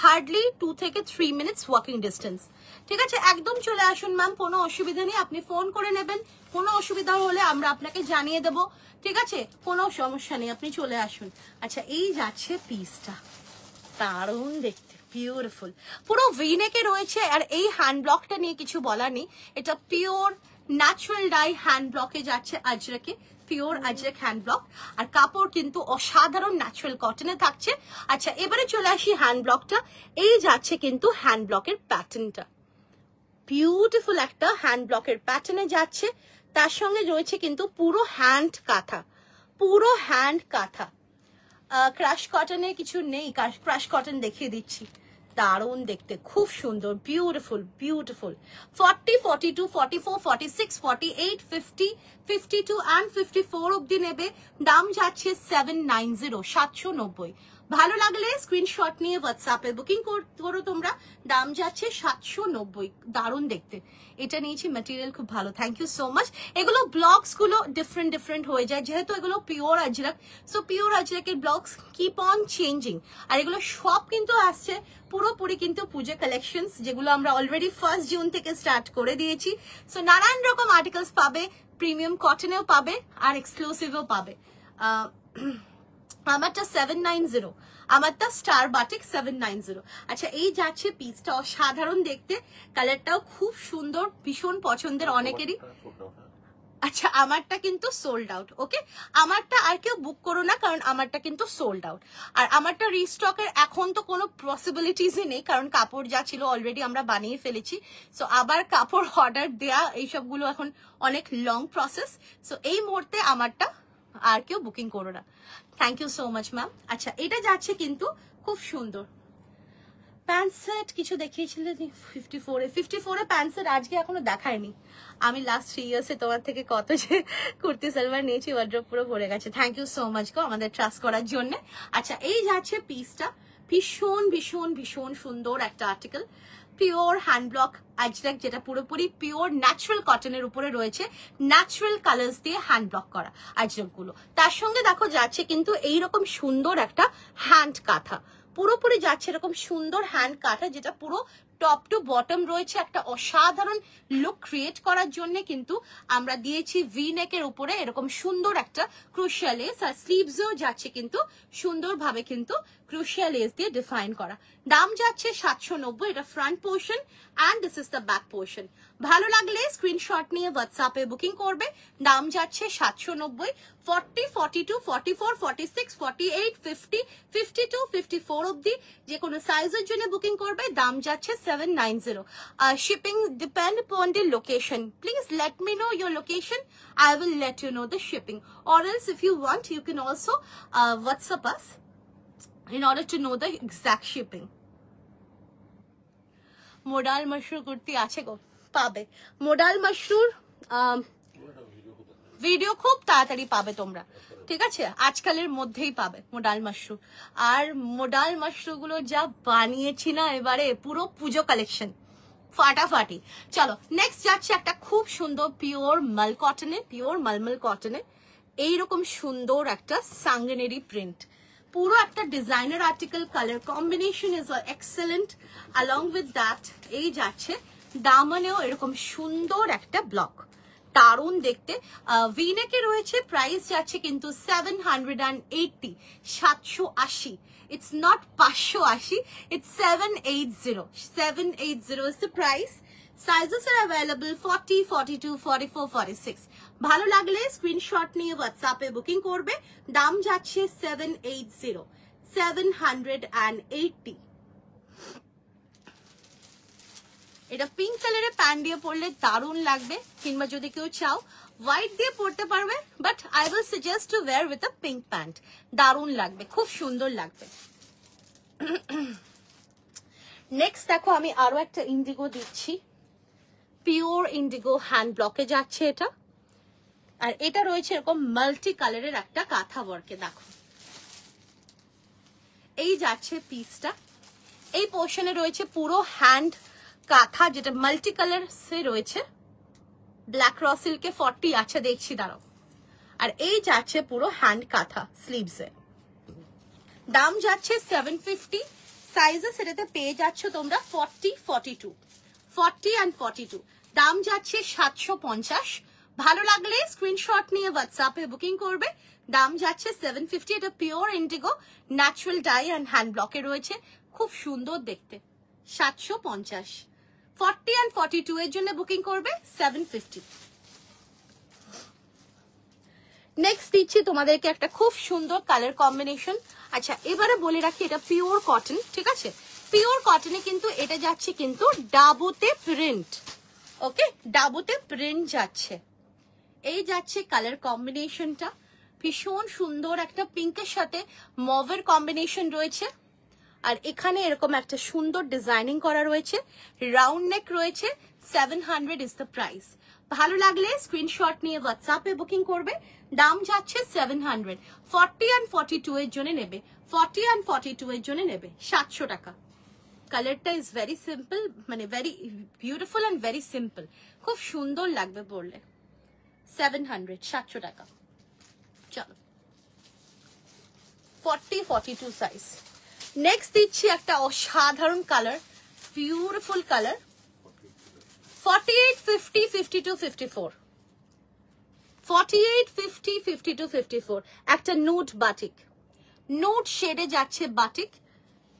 A: হার্ডলি 2 থেকে 3 মিনিটস ওয়াকিং ডিস্টেন্স, ঠিক আছে। একদম চলে আসুন ম্যাম, কোনো অসুবিধা নেই, আপনি ফোন করে নেবেন, কোনো অসুবিধা হলে আমরা আপনাকে জানিয়ে দেব, ঠিক আছে, কোনো সমস্যা নেই, আপনি চলে আসুন। আচ্ছা, এই যাচ্ছে পিসটা, দারুণ দেখতে, বিউটিফুল, পুরো ভিনেকে রয়েছে। আর এই হ্যান্ড ব্লকটা নিয়ে কিছু বলার নেই, এটা পিওর ন্যাচারাল ডাই হ্যান্ড ব্লকে যাচ্ছে আজরাকে, পিওর আজরাক হ্যান্ড ব্লক। আর কাপড় কিন্তু অসাধারণ ন্যাচারাল কটনে থাকছে। আচ্ছা এবারে চলে আসি হ্যান্ড ব্লকটা। এই যাচ্ছে কিন্তু হ্যান্ড ব্লকের প্যাটার্নটা, বিউটিফুল একটা হ্যান্ড ব্লকের প্যাটার্নে যাচ্ছে। তার সঙ্গে রয়েছে কিন্তু পুরো হ্যান্ড কাঁথা, পুরো হ্যান্ড কাঁথা। ক্রাশ কটনে কিছু নেই, ক্রাশ কটন দেখিয়ে দিচ্ছি, দারুণ দেখতে, খুব সুন্দর, বিউটিফুল বিউটিফুল। 40, 42, 44, 46, 48, 50, 52 and 54 অব্দি নেবে। দাম যাচ্ছে 790, 790। ভালো লাগলে স্ক্রিনশট নিয়ে হোয়াটসঅ্যাপে বুকিং করো তোমরা। দাম যাচ্ছে 790, দারুণ দেখতে। এটা নিয়েছি, ম্যাটেরিয়াল খুব ভালো, থ্যাংক ইউ সো মাচ। এগুলো ব্লকস গুলো ডিফারেন্ট হয়ে যায়, যেহেতু এগুলো পিওর আজরাক, সো পিওর আজরাকের ব্লকস কিপ অন চেঞ্জিং। আর এগুলো সব কিন্তু আসছে পুরোপুরি কিন্তু পুজো কালেকশনস, যেগুলো আমরা অলরেডি 1 জুন থেকে স্টার্ট করে দিয়েছি। সো নানান রকম আর্টিকেলস পাবে, প্রিমিয়াম কটনেও পাবে আর এক্সক্লুসিভও পাবে। আমারটা 790, আমারটা স্টার বাটিক 790। আচ্ছা এই যাচ্ছে পিসটা, অসাধারণ দেখতে, কালারটাও খুব সুন্দর, ভীষণ পছন্দের অনেকেরই। আচ্ছা আমারটা কিন্তু সোল্ড আউট, ওকে, আমারটা আর কেউ বুক করো না, কারণ আমারটা কিন্তু সোল্ড আউট। আর আমারটা রিস্টকের এখন তো কোনো পসিবিলিটিসই নেই, কারণ কাপড় যা ছিল অলরেডি আমরা বানিয়ে ফেলেছি। সো আবার কাপড় অর্ডার দেয়া এইসবগুলো এখন অনেক লং প্রসেস। সো এই মুহূর্তে আমারটা আর কেউ বুকিং করো না, thank you so much ma'am. আচ্ছা এটা যাচ্ছে কিন্তু খুব সুন্দর প্যান্ট সেট, কিছু দেখিয়েছিলে 54-এ প্যান্ট সেট আজকে এখনো দেখায়নি। আমি লাস্ট 3 ইয়ার্সে তোমার থেকে কত যে কুর্তি সালোয়ার নিয়েছি, ওয়ার্ড্রপ পুরো ভরে গেছে। থ্যাংক ইউ সো মাচ গো আমাদের ট্রাস্ট করার জন্য। আচ্ছা এই যাচ্ছে পিসটা, ভীষণ ভীষণ ভীষণ সুন্দর একটা article, pure hand block Ajrak, যেটা পুরোপুরি পিওর ন্যাচারাল কটনের উপরে রয়েছে, ন্যাচারাল কালার্স দিয়ে হ্যান্ড ব্লক করা আজরাক গুলো। তার সঙ্গে দেখো যাচ্ছে কিন্তু এইরকম সুন্দর একটা হ্যান্ড কাঁথা, পুরোপুরি যাচ্ছে এরকম সুন্দর হ্যান্ড কাটা, যেটা পুরো টপ টু বটম রয়েছে একটা অসাধারণ লুক ক্রিয়েট করার জন্য। কিন্তু আমরা দিয়েছি ভি নেকের উপরে এরকম সুন্দর একটা ক্রুশিয়া লেস, আর স্লিভসও যাচ্ছে কিন্তু সুন্দরভাবে কিন্তু ক্রুশিয়া লেস দিয়ে ডিফাইন করা। দাম যাচ্ছে 790, এটা front portion and this is the back portion. ভালো লাগলে স্ক্রিনশট নিয়ে হোয়াটসঅ্যাপে বুকিং করবে। দাম যাচ্ছে 790, 40, 42, 44, 46, 48, 50, 52, 54 অব্দি যে কোনো সাইজের জন্য বুকিং করবে। দাম যাচ্ছে 790। Shipping depend upon the location. Please let me know your location. I will let you know the shipping. Or else if you want, you can also WhatsApp us in order to know the exact shipping. Modal মাশরুর কুর্তি আছে গো, পাবে। Modal Mashrur video খুব তাড়াতাড়ি পাবে তোমরা, ঠিক আছে, আজকালের মধ্যেই পাবে মোডাল মাশরু। আর মোডাল মাশরু গুলো যা বানিয়েছি না এবারে, পুরো পুজো কালেকশন ফাটাফাটি। চলো নেক্সট যাচ্ছে একটা খুব সুন্দর পিওর মাল কটনে, পিওর মালমাল কটনে এইরকম সুন্দর একটা সাঙ্গনেরি প্রিন্ট, পুরো একটা designer article, colour combination is excellent. Along with that এই যাচ্ছে দামানেও এরকম সুন্দর একটা ব্লক, দারুণ দেখতে। ভিনেকে রয়েছে, প্রাইস যাচ্ছে কিন্তু 780, 780। It's not 580, it's 780. 780 is the price. Sizes are available 40, 42, 44, 46. ভালো লাগলে স্ক্রিনশট নিয়ে হোয়াটসঅ্যাপে বুকিং করবে। দাম যাচ্ছে 780, 780। এটা পিঙ্ক কালারের প্যান্ট দিয়ে পরলে দারুণ লাগবে, কিংবা যদি কেউ চাও হোয়াইট দিয়ে পরতে পারবে, but I will suggest two wire with a pink pant, দারুণ লাগবে, খুব সুন্দর লাগবে। নেক্সট দেখো আমি আরো একটা ইন্ডিগো দিচ্ছি, পিওর ইন্ডিগো হ্যান্ড ব্লকে যাচ্ছে এটা। আর এটা রয়েছে এরকম মাল্টি কালারের একটা কাঁথা ওয়ার্কে, দেখো এই যাচ্ছে পিসটা। এই পোর্শনে রয়েছে পুরো হ্যান্ড কাঁথা, যেটা মাল্টি কালার সে রয়েছে, ব্ল্যাক র সিল্কে 40 আছে দেখছি, দাঁড়াও। আর এই যাচ্ছে পুরো হ্যান্ড কাঁথা স্লিভসে। দাম যাচ্ছে 750। সাইজেস এটাতে পেয়ে যাচ্ছ তোমরা 40, 42, 40 and 42। দাম যাচ্ছে 750। ভালো লাগলে স্ক্রিনশট নিয়ে হোয়াটসঅ্যাপে বুকিং করবে, দাম যাচ্ছে 750। এটা pure Indigo, natural die and hand ব্লকে রয়েছে, খুব সুন্দর দেখতে। 750। 40 অ্যান্ড 42 এর জন্য বুকিং করবে 750। নেক্সট দিচ্ছি তোমাদেরকে একটা খুব সুন্দর কালার কম্বিনেশন। আচ্ছা এবারে বলে রাখি এটা পিওর কটন, ঠিক আছে? পিওর কটনে কিন্তু এটা যাচ্ছে কিন্তু ডাবুতে প্রিন্ট, ওকে? ডাবুতে প্রিন্ট যাচ্ছে। এই যাচ্ছে কালার কম্বিনেশনটা, ভীষণ সুন্দর একটা পিঙ্কের সাথে মভের কম্বিনেশন রয়েছে। আর এখানে এরকম একটা সুন্দর ডিজাইনিং করা রয়েছে, রাউন্ড নেক রয়েছে। 700 ইজ দ্য প্রাইস। ভালো লাগলে স্ক্রিনশট নিয়ে হোয়াটসঅ্যাপে বুকিং করবে, দাম যাচ্ছে 700। 40 অ্যান্ড 42 এর জন্য নেবে, 40 অ্যান্ড 42 এর জন্য নেবে 700 টাকা। কালারটা ইজ ভেরি সিম্পল, মানে very beautiful and very simple, খুব সুন্দর লাগবে পরলে। 700, 700 টাকা। চলো 40, 42 সাইজ। নেক্সট দিচ্ছি একটা অসাধারণ কালার, বিউটিফুল কালার। 48, 50, 52, 54, 48, 50, 52, 54। একটা নুড বাটিক, নুড শেডে যাচ্ছে বাটিক,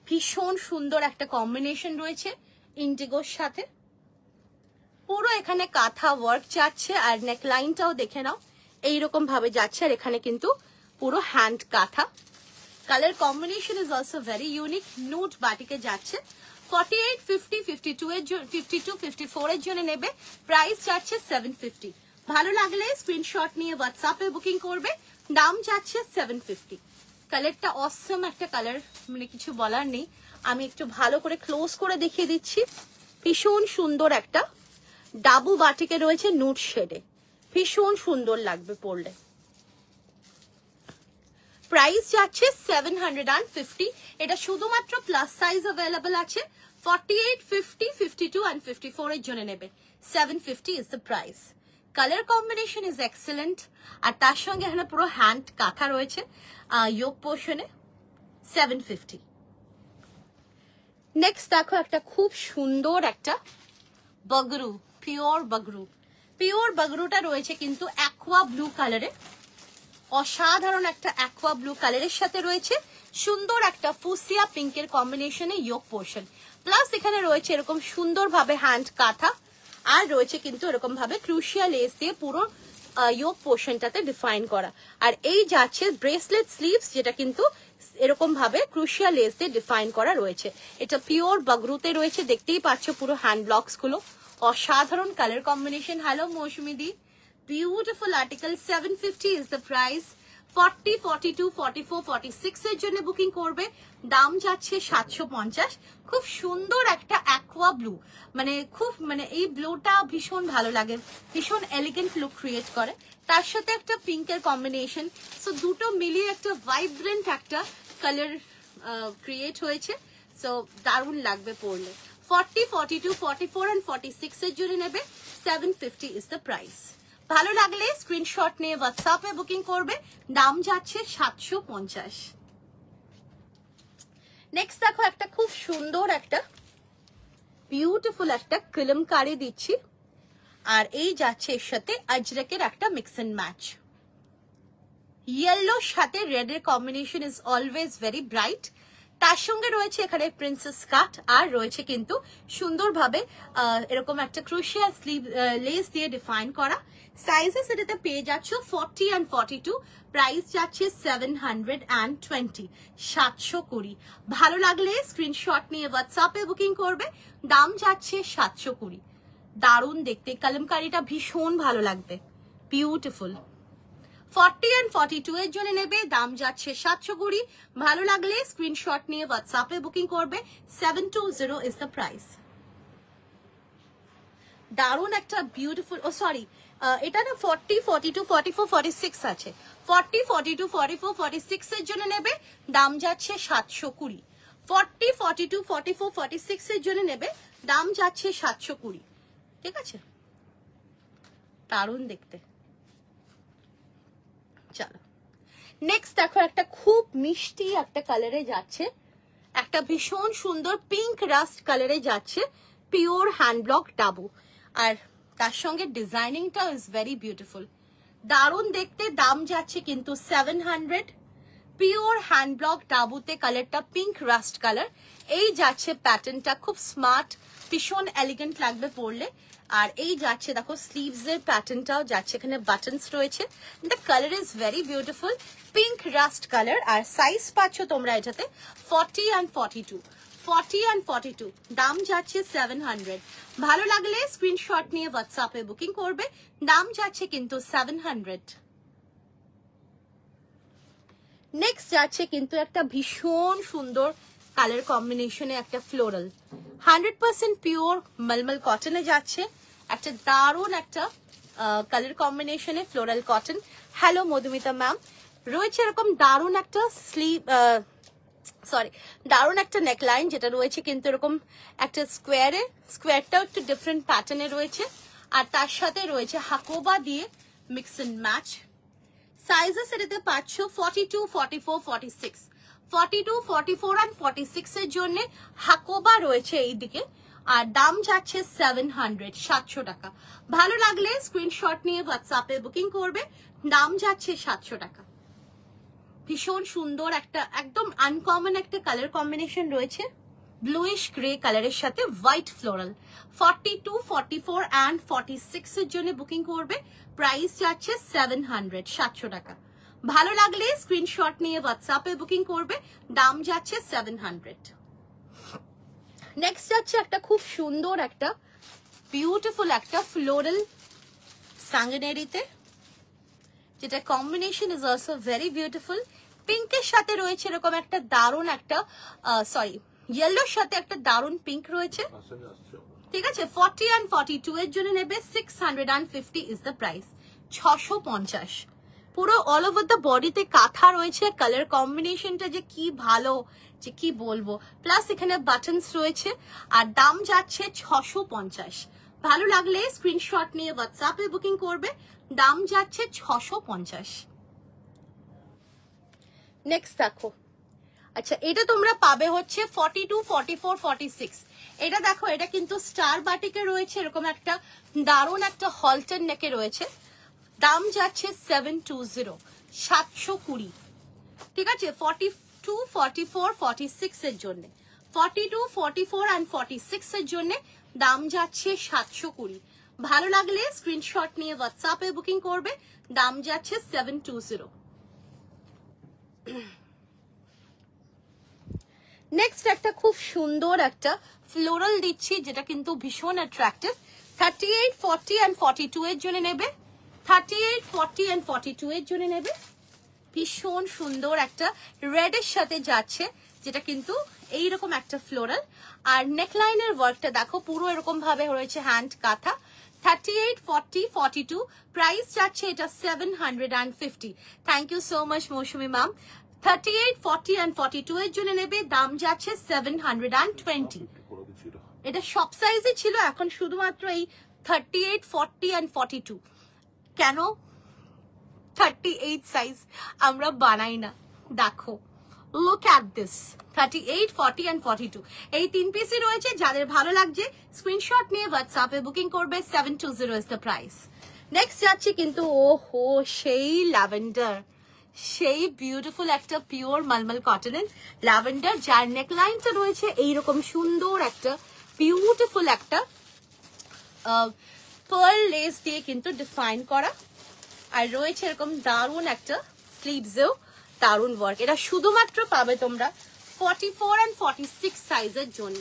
A: ভীষণ সুন্দর একটা কম্বিনেশন রয়েছে ইন্ডিগোর সাথে। পুরো এখানে কাঁথা ওয়ার্ক যাচ্ছে, আর নেক লাইনটাও দেখে নাও এইরকম ভাবে যাচ্ছে, আর এখানে কিন্তু পুরো hand kantha. Colour combination is also very unique, nude বাটিকে যাচ্ছে। 48, 50, 52 এর জন্য, 52, 54 এর জন্য নেবে, প্রাইস যাচ্ছে 750। ভালো লাগলে স্ক্রিনশট নিয়ে হোয়াটসঅ্যাপে বুকিং করবে, দাম যাচ্ছে 750। কালারটা অসম একটা কালার, মানে কিছু বলার নেই। আমি একটু ভালো করে ক্লোজ করে দেখিয়ে দিচ্ছি। ভীষণ সুন্দর একটা ডাবু বাটিকে রয়েছে নুড শেডে, ভীষণ সুন্দর লাগবে পরলে। প্রাইস যাচ্ছে 750। এটা শুধুমাত্র প্লাস সাইজ অ্যাভেলেবল আছে। 48, 50, 52 and 54 এর জন্য নেবে, 750 is the price. Colour combination is excellent, আর তার সঙ্গে এখানে পুরো হ্যান্ড কাঁথা রয়েছে যোগ পোর্শনে। 750। নেক্সট দেখো একটা খুব সুন্দর একটা বগরু, পিওর বগরু। পিওর বগরুটা রয়েছে কিন্তু অ্যাকোয়া ব্লু কালারে, অসাধারণ একটা অ্যাকোয়া ব্লু কালারের সাথে রয়েছে সুন্দর একটা ফুসিয়া পিঙ্কের কম্বিনেশনে যোগ পোর্শন। প্লাস এখানে রয়েছে এরকম সুন্দর ভাবে হ্যান্ড কাঁথা, আর রয়েছে কিন্তু এরকম ভাবে ক্রুশিয়া লেস দিয়ে পুরো যোগ পোর্শনটাতে ডিফাইন করা। আর এই যাচ্ছে ব্রেসলেট স্লিভস, যেটা কিন্তু এরকম ভাবে ক্রুশিয়া লেস দিয়ে ডিফাইন করা রয়েছে। এটা পিওর বগরুতে রয়েছে, দেখতেই পাচ্ছ পুরো হ্যান্ড ব্লকস গুলো, অসাধারণ কালার কম্বিনেশন। হ্যালো মৌসুমি দি, beautiful article. 750 is the price। 40, 42, 44, 46 এর জন্য বুকিং করবে, দাম যাচ্ছে 750। খুব সুন্দর একটা অ্যাকোয়া ব্লু, মানে খুব, মানে এই ব্লুটা ভীষণ ভালো লাগে, ভীষণ এলিগেন্ট লুক ক্রিয়েট করে। তার সাথে একটা পিঙ্কের কম্বিনেশন, সো দুটো মিলিয়ে একটা ভাইব্রেন্ট একটা কালার ক্রিয়েট হয়েছে। সো দারুণ লাগবে পরলে। 40, 42, 44 and 46 এর জন্য নেবে, 750 is the price। ভালো লাগলে স্ক্রিনশট নিয়ে হোয়াটসঅ্যাপে বুকিং করবে, দাম যাচ্ছে 750। নেক্সট দেখো একটা খুব সুন্দর একটা বিউটিফুল একটা কলমকারি দিচ্ছি, আর এই যাচ্ছে এর সাথে আজরকের একটা মিক্স এন্ড ম্যাচ। ইয়েলোর সাথে রেড এর combination is always very bright. তার সঙ্গে রয়েছে এখানে প্রিন্সেস কাট, আর রয়েছে কিন্তু সুন্দরভাবে এরকম একটা ক্রুশিয়াল স্লিভ লেস দিয়ে ডিফাইন করা। সাইজেস এটাতে পেয়ে যাচ্ছ 40 and 42, প্রাইস যাচ্ছে 720, 720। ভালো লাগলে স্ক্রিনশট নিয়ে হোয়াটসঅ্যাপে বুকিং করবে, দাম যাচ্ছে 720। দারুণ দেখতে, কলমকারিটা ভীষণ ভালো লাগবে, বিউটিফুল। 40 and 42 এর জন্য নেবে, দাম যাচ্ছে 720। ভালো লাগলে স্ক্রিনশট নিয়ে হোয়াটসঅ্যাপে বুকিং করবে, 720 is the price। দারুণ একটা বিউটিফুল, ও সরি এটা না 40, 42, 44, 46 আছে। 40, 42, 44, 46 এর জন্য নেবে, দাম যাচ্ছে 720। 40, 42, 44, 46 এর জন্য নেবে, দাম যাচ্ছে 720। ঠিক আছে, দারুণ দেখতে। চলো নেক্সট দেখো একটা খুব মিষ্টি একটা কালারে যাচ্ছে, একটা ভীষণ সুন্দর পিঙ্ক রাস্ট কালারে যাচ্ছে, পিওর হ্যান্ড ব্লক ডাবু। আর তার সঙ্গে ডিজাইনিংটা ইজ ভেরি বিউটিফুল, দারুণ দেখতে। দাম যাচ্ছে কিন্তু 700। পিওর হ্যান্ড ব্লক ডাবুতে, কালারটা পিঙ্ক রাস্ট কালার। এই যাচ্ছে প্যাটার্নটা, খুব স্মার্ট, ভীষণ এলিগেন্ট লাগবে পরলে। আর এই যাচ্ছে দেখো স্লিভস এর প্যাটার্নটাও যাচ্ছে, এখানে বাটনস রয়েছে। The colour is very beautiful, pink rust colour. আর সাইজ পাচ্ছ তোমরা এটাতে 40 and 42, 40 and 42। দাম যাচ্ছে 700। ভালো লাগলে স্ক্রিনশট নিয়ে হোয়াটসঅ্যাপে বুকিং করবে। দাম যাচ্ছে কিন্তু 700। নেক্সট যাচ্ছে কিন্তু একটা ভীষণ সুন্দর কালার কম্বিনেশনে একটা ফ্লোরাল, 100% পিওর মলমল কটনে যাচ্ছে। একটা দারুণ একটা কালার কম্বিনেশনে floral cotton. Hello Madhumita ma'am, রয়েছে এরকম দারুণ একটা স্লিভ, দারুণ একটা নেকলাইন যেটা রয়েছে কিন্তু এরকম একটা স্কোয়ারটাও একটু ডিফারেন্ট প্যাটার্নে রয়েছে। আর তার সাথে রয়েছে হাকোবা দিয়ে মিক্স এন্ড ম্যাচ। সাইজেস এটাতে পাচ্ছ 42, 44, 46, 42, 44 and 46 এর জন্য হাকোবা রয়েছে এই দিকে। আর দাম যাচ্ছে 700, 700 টাকা। ভালো লাগলে স্ক্রিনশট নিয়ে হোয়াটসঅ্যাপে বুকিং করবে। দাম যাচ্ছে 700 টাকা। ভীষণ সুন্দর একটা একদম আনকমন একটা কালার কম্বিনেশন রয়েছে, ব্লুইশ গ্রে কালারের সাথে হোয়াইট ফ্লোরাল। 42, 44 and 46 এর জন্য বুকিং করবে। প্রাইস যাচ্ছে 700, 700 টাকা। ভালো লাগলে স্ক্রিনশট নিয়ে হোয়াটসঅ্যাপে বুকিং করবে। দাম যাচ্ছে 700। নেক্সট যাচ্ছে একটা খুব সুন্দর একটা বিউটিফুল একটা ফ্লোরাল সাঙ্গনেরিতে, যেটা combination is also very beautiful. পিঙ্কের সাথে রয়েছে এরকম একটা দারুণ একটা ইয়েলোর সাথে একটা দারুণ পিঙ্ক রয়েছে, ঠিক আছে। 40 and 42 এর জন্য নেবে 650 ইজ দ্য প্রাইস, 650। পুরো অল ওভার দ্য বডিতে কাঁথা রয়েছে, কালার কম্বিনেশনটা যে কি ভালো, যে কি বলবো। প্লাস এখানে বাটনস রয়েছে। আর দাম যাচ্ছে 650। ভালো লাগলে স্ক্রিনশট নিয়ে হোয়াটসঅ্যাপে বুকিং করবে। দাম যাচ্ছে 650। নেক্সট দেখো, আচ্ছা এটা তোমরা পাবে হচ্ছে 42, 44, 46। এটা দেখো, এটা কিন্তু স্টার বাটিকে রয়েছে, এরকম একটা দারুণ একটা হলটার নেকে রয়েছে। দাম যাচ্ছে 720, 720, ঠিক আছে। 42, 44, 46 এর জন্য, 42, 44 and 46 এর জন্য দাম যাচ্ছে 720। ভালো লাগলে স্ক্রিনশট নিয়ে হোয়াটসঅ্যাপে বুকিং করবে। দাম যাচ্ছে 720। নেক্সট একটা খুব সুন্দর একটা ফ্লোরাল দিচ্ছি, যেটা কিন্তু ভীষণ অ্যাট্রাক্টিভ। 38, 40 and 42 এর জন্য নেবে। 38, 40 and 42 এর জন্য নেবে। ভীষণ সুন্দর একটা রেডের সাথে যাচ্ছে, যেটা কিন্তু এইরকম একটা ফ্লোরাল। আর নেকলাইনের ওয়ার্কটা দেখো, পুরো এরকম ভাবে রয়েছে হ্যান্ড কাঁথা। 38, 40, 42 প্রাইস যাচ্ছে এটা 750। Thank you so much Mousumi ma'am. 38, 40 and 42 এর জন্য নেবে। দাম যাচ্ছে 720। এটা সব সাইজে ছিল, এখন শুধুমাত্র এই 38, 40 and 42। কেন 38 সাইজ আমরা বানাই না? দেখো, লুক অ্যাট দিস, 38, 40 and 42 এই 3 পিসই রয়েছে। যাদের ভালো লাগছে স্ক্রিনশট নিয়ে হোয়াটসঅ্যাপে বুকিং করবে। 720 ইজ দ্য প্রাইস। নেক্সট যাচ্ছে কিন্তু ওহো সেই ল্যাভেন্ডার, সেই বিউটিফুল একটা পিওর মলমল কটনের ল্যাভেন্ডার, যার নেকলাইনটা রয়েছে এইরকম সুন্দর একটা বিউটিফুল একটা পার্ল লেস দিয়ে কিন্তু ডিফাইন করা। আর রয়েছে এরকম দারুণ একটা স্লিভসেও দারুণ ওয়ার্ক। এটা শুধুমাত্র পাবে তোমরা 44 and 46 সাইজের জন্য